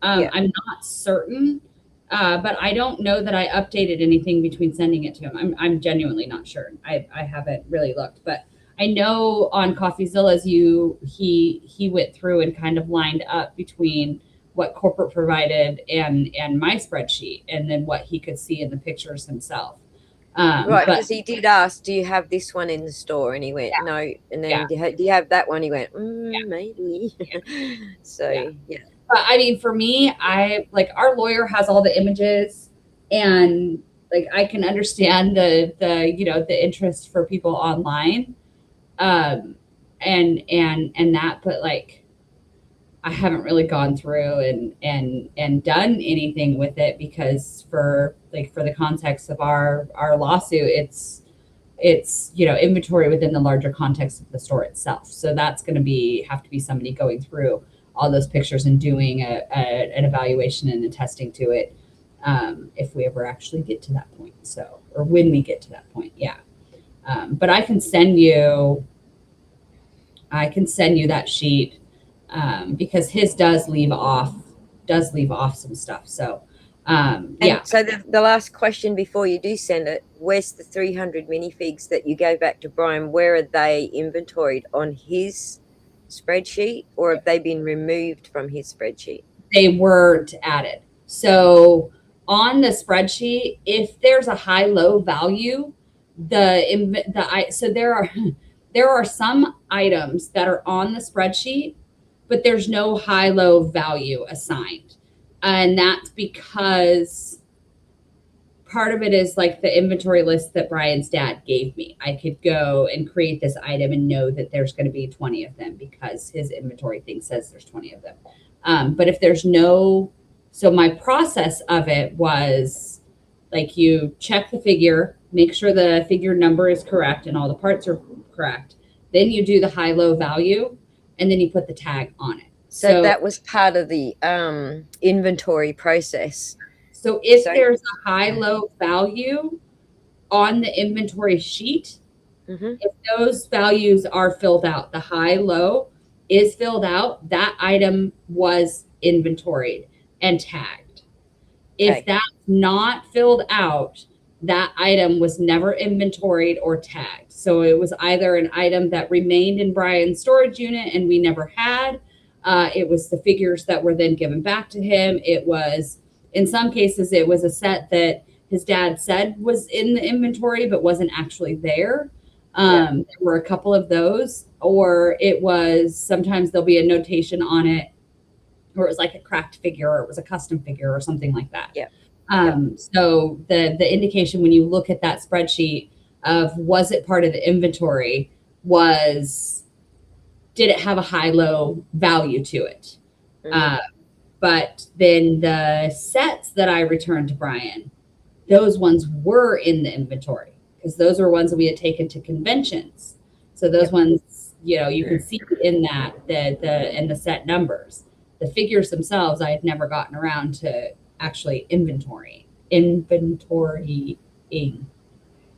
I'm not certain, but I don't know that I updated anything between sending it to him. I'm genuinely not sure. I haven't really looked, but I know on CoffeeZilla's he went through and kind of lined up between what corporate provided and my spreadsheet, and then what he could see in the pictures himself. Right, because he did ask, do you have this one in the store? And he went, no. And then do you have that one? He went, maybe. So, But I mean, for me, our lawyer has all the images, and like I can understand the interest for people online. And and that, but like I haven't really gone through and done anything with it, because for the context of our lawsuit, it's inventory within the larger context of the store itself. So that's going to have to be somebody going through all those pictures and doing an evaluation and a testing to it, if we ever actually get to that point. So, or when we get to that point, yeah. But I can send you that sheet, because his does leave off some stuff. So, yeah. So the last question before you do send it, where's the 300 minifigs that you gave back to Brian? Where are they inventoried? On his spreadsheet, or have they been removed from his spreadsheet? They weren't added. So on the spreadsheet, if there's a high-low value, so there are some items that are on the spreadsheet, but there's no high-low value assigned. And that's because part of it is like the inventory list that Brian's dad gave me. I could go and create this item and know that there's going to be 20 of them because his inventory thing says there's 20 of them. But if there's so my process of it was like, you check the figure, make sure the figure number is correct and all the parts are correct. Then you do the high-low value, and then you put the tag on it. So that was part of the inventory process. So if there's a high-low value on the inventory sheet, if those values are filled out, the high-low is filled out, that item was inventoried and tagged. If that's not filled out, that item was never inventoried or tagged. So it was either an item that remained in Brian's storage unit and we never had. It was the figures that were then given back to him. It was, in some cases, it was a set that his dad said was in the inventory but wasn't actually there. There were a couple of those. Or it was, sometimes there'll be a notation on it, or it was like a cracked figure, or it was a custom figure or something like that. So the indication when you look at that spreadsheet of was it part of the inventory was, did it have a high-low value to it? But then the sets that I returned to Brian, those ones were in the inventory, because those were ones that we had taken to conventions. So those ones, you can see in that in the set numbers. The figures themselves, I had never gotten around to actually inventorying.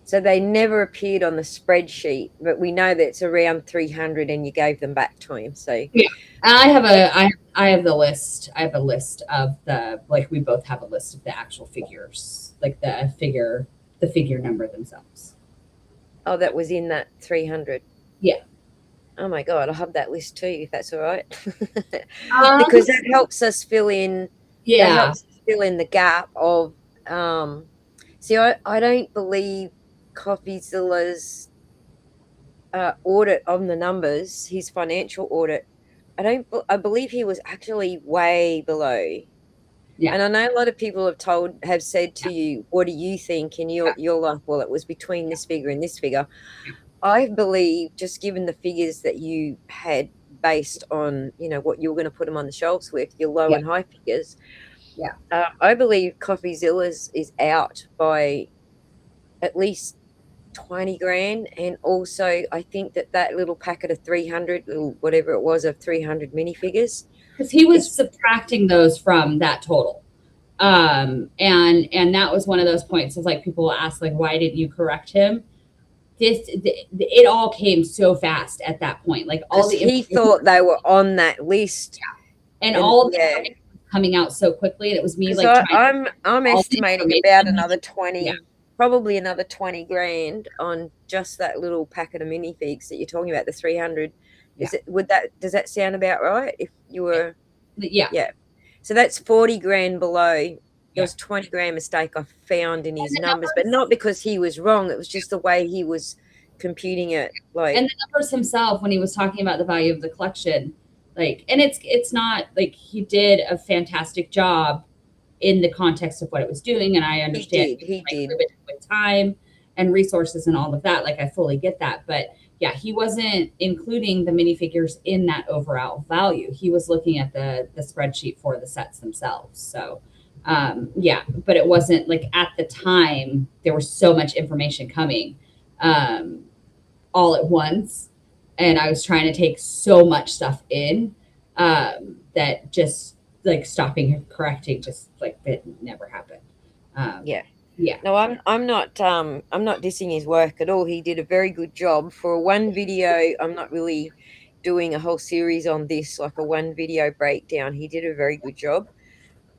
So they never appeared on the spreadsheet, but we know that it's around 300, and you gave them back to him. So yeah, I have the list. I have a list of we both have a list of the actual figures, like the figure number themselves. Oh, that was in that 300. Yeah. Oh my God, I'll have that list too, if that's all right. Because that helps us fill in. Yeah. That helps us fill in the gap of. See, I don't believe CoffeeZilla's audit on the numbers, his financial audit. I believe he was actually way below. Yeah. And I know a lot of people have said to you, what do you think? And you're like, well, it was between this figure and this figure. I believe, just given the figures that you had based on, what you were going to put them on the shelves with, your low and high figures. Yeah. I believe CoffeeZilla's is out by at least 20 grand. And also I think that little packet of 300, whatever it was, of 300 minifigures. Because he was subtracting those from that total. And that was one of those points of people will ask, why didn't you correct him? It all came so fast at that point. He thought they were on that list. Yeah. And all the coming out so quickly, and it was me I'm estimating about another 20, probably another 20 grand on just that little packet of minifigs that you're talking about, the 300. Does that sound about right? If you were so that's 40 grand below. There was 20 grand mistake I found in his numbers, but not because he was wrong. It was just the way he was computing it. And the numbers himself, when he was talking about the value of the collection, and it's not he did a fantastic job in the context of what it was doing. And I understand he did. With time and resources and all of that. I fully get that. But yeah, he wasn't including the minifigures in that overall value. He was looking at the spreadsheet for the sets themselves. So yeah, but it wasn't like at the time there was so much information coming all at once, and I was trying to take so much stuff in that just like stopping and correcting just like that never happened. Yeah. Yeah. No, I'm not dissing his work at all. He did a very good job for one video. I'm not really doing a whole series on this, like a one video breakdown. He did a very good job.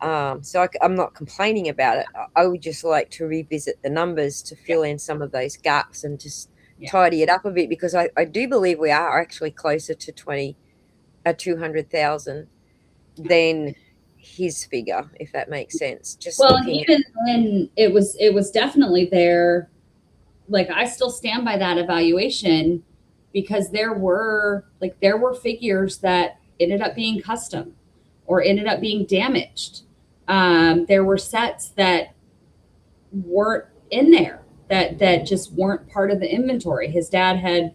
So I'm not complaining about it. I would just like to revisit the numbers to fill in some of those gaps and just tidy it up a bit, because I do believe we are actually closer to 200,000 than his figure, if that makes sense. Just well, looking even when it was definitely there. Like I still stand by that evaluation, because there were figures that ended up being custom or ended up being damaged. There were sets that weren't in there that just weren't part of the inventory. His dad had,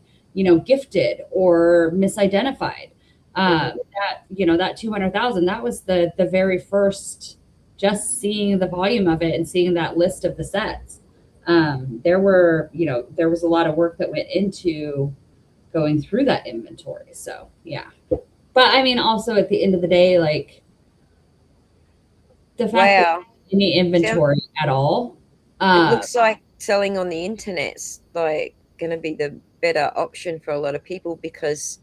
gifted or misidentified. That, that 200,000, that was the very first, just seeing the volume of it and seeing that list of the sets. There was a lot of work that went into going through that inventory. So yeah. But I mean, also at the end of the day, like the fact that any inventory at all. It looks like selling on the internet's like going to be the better option for a lot of people, because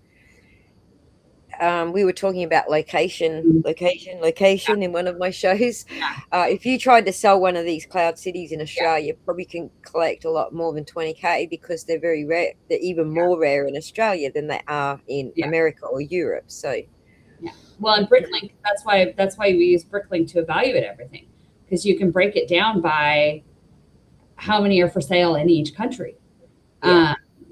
we were talking about location in one of my shows. If you tried to sell one of these cloud cities in Australia, you probably can collect a lot more than 20K, because they're very rare. They're even more rare in Australia than they are in America or Europe. So well, and Bricklink, that's why we use Bricklink to evaluate everything, because you can break it down by how many are for sale in each country.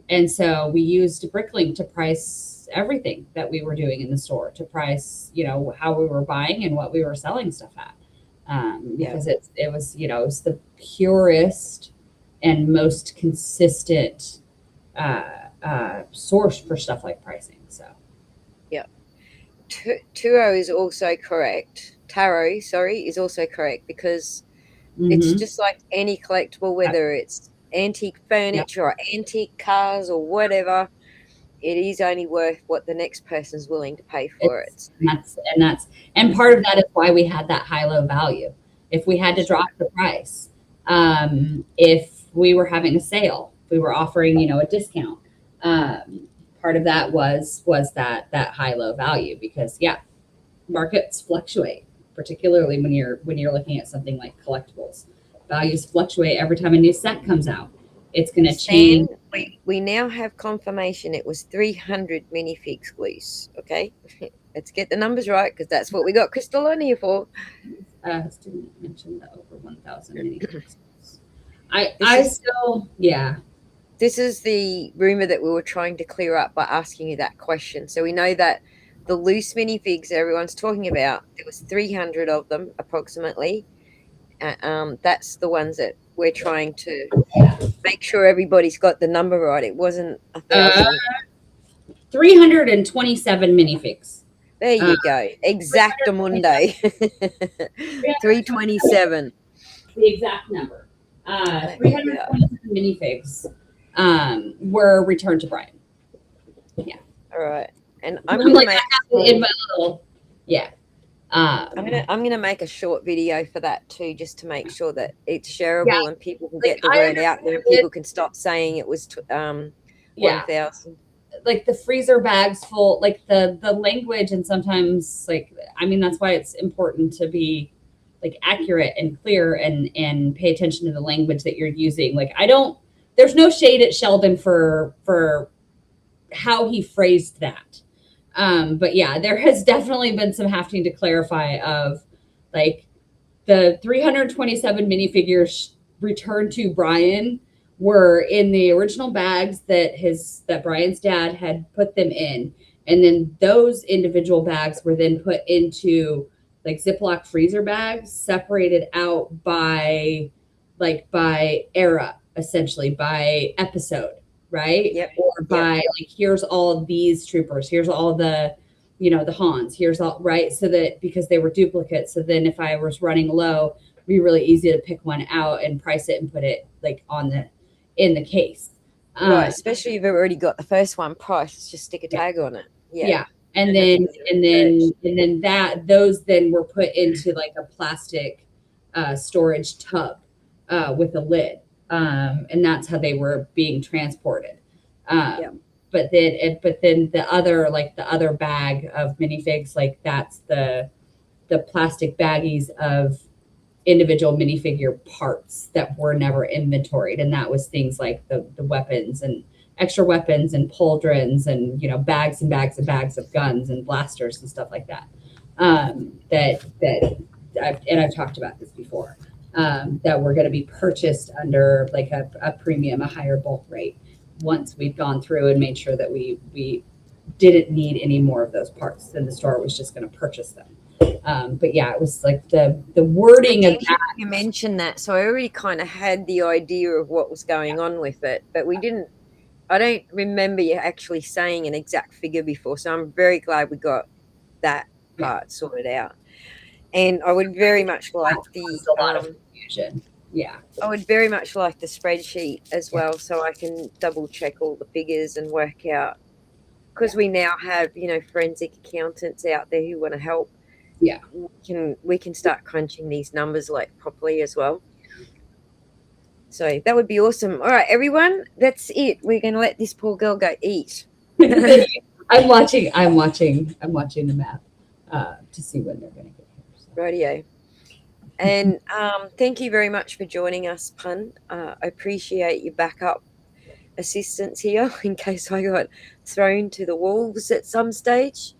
And so we used Bricklink to price everything that we were doing in the store, to price, how we were buying and what we were selling stuff at. Because it was the purest and most consistent source for stuff like pricing. So Taro is also correct. Taro, sorry, is also correct, because it's just like any collectible, whether it's antique furniture or antique cars or whatever. It is only worth what the next person's willing to pay for it. And part of that is why we had that high-low value. If we had to drop the price, if we were having a sale, if we were offering, a discount, part of that was that high-low value, because markets fluctuate, particularly when you're looking at something like collectibles. Values fluctuate every time a new set comes out. It's going to change. We now have confirmation it was 300 minifigs loose. Okay, let's get the numbers right, because that's what we got Crystal on here for. Didn't mention the over 1,000 minifigs. This is the rumor that we were trying to clear up by asking you that question. So we know that the loose minifigs everyone's talking about, there was 300 of them approximately. That's the ones that we're trying to make sure everybody's got the number right. It wasn't 1,000. 327 minifigs. There you go. Exactamundo. 327. The exact number. 327 minifigs were returned to Brian. Yeah. All right. And I'm gonna make in my little I'm gonna make a short video for that too, just to make sure that it's shareable and people can get the word out there, and people can stop saying it was 1,000. Like the freezer bags full, like the language, and sometimes that's why it's important to be like accurate and clear and pay attention to the language that you're using. Like there's no shade at Sheldon for how he phrased that. But there has definitely been some having to clarify of like the 327 minifigures returned to Brian were in the original bags that Brian's dad had put them in. And then those individual bags were then put into like Ziploc freezer bags, separated out by era, essentially by episode, right? Yep. Or by like, here's all of these troopers, here's all the, you know, the Hans, here's all, right? So that, because they were duplicates. So then if I was running low, it'd be really easy to pick one out and price it and put it like on the, in the case. Right, especially if you've already got the first one priced, just stick a tag on it. Yeah. And then that, those then were put into like a plastic storage tub with a lid. And that's how they were being transported. But then the other, like the other bag of minifigs, like that's the plastic baggies of individual minifigure parts that were never inventoried. And that was things like the weapons and extra weapons and pauldrons and, you know, bags and bags and bags of guns and blasters and stuff like that. I've talked about this before, that were going to be purchased under like a premium, a higher bulk rate, once we've gone through and made sure that we didn't need any more of those parts, then the store was just going to purchase them. But yeah, it was like the wording of that. You mentioned that, so I already kind of had the idea of what was going on with it, but we didn't. I don't remember you actually saying an exact figure before, so I'm very glad we got that part sorted out. And I would very much like a lot of confusion. Yeah, I would very much like the spreadsheet as well, so I can double check all the figures and work out, because we now have, you know, forensic accountants out there who want to help. Yeah, we can start crunching these numbers like properly as well. So that would be awesome. All right, everyone, that's it. We're going to let this poor girl go eat. I'm watching the map to see when they're going to get here. So. Radio. And thank you very much for joining us, Pun. I appreciate your backup assistance here in case I got thrown to the wolves at some stage.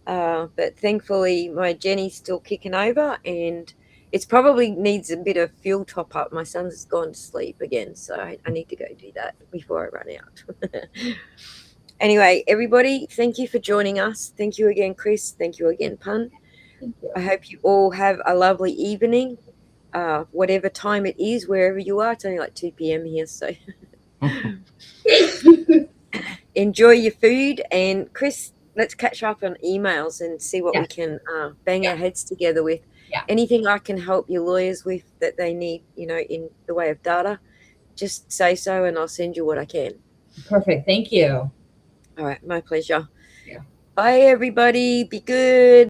But thankfully, my Jenny's still kicking over, and it's probably needs a bit of fuel top up. My son's gone to sleep again, so I need to go do that before I run out. Anyway, everybody, thank you for joining us. Thank you again, Chris. Thank you again, Pun. Thank you. I hope you all have a lovely evening, whatever time it is, wherever you are. It's only like 2 p.m. here, so enjoy your food. And Chris, let's catch up on emails and see what we can bang our heads together with. Anything I can help your lawyers with that they need, you know, in the way of data, just say so and I'll send you what I can. Perfect. Thank you. All right. My pleasure. Yeah. Bye, everybody. Be good.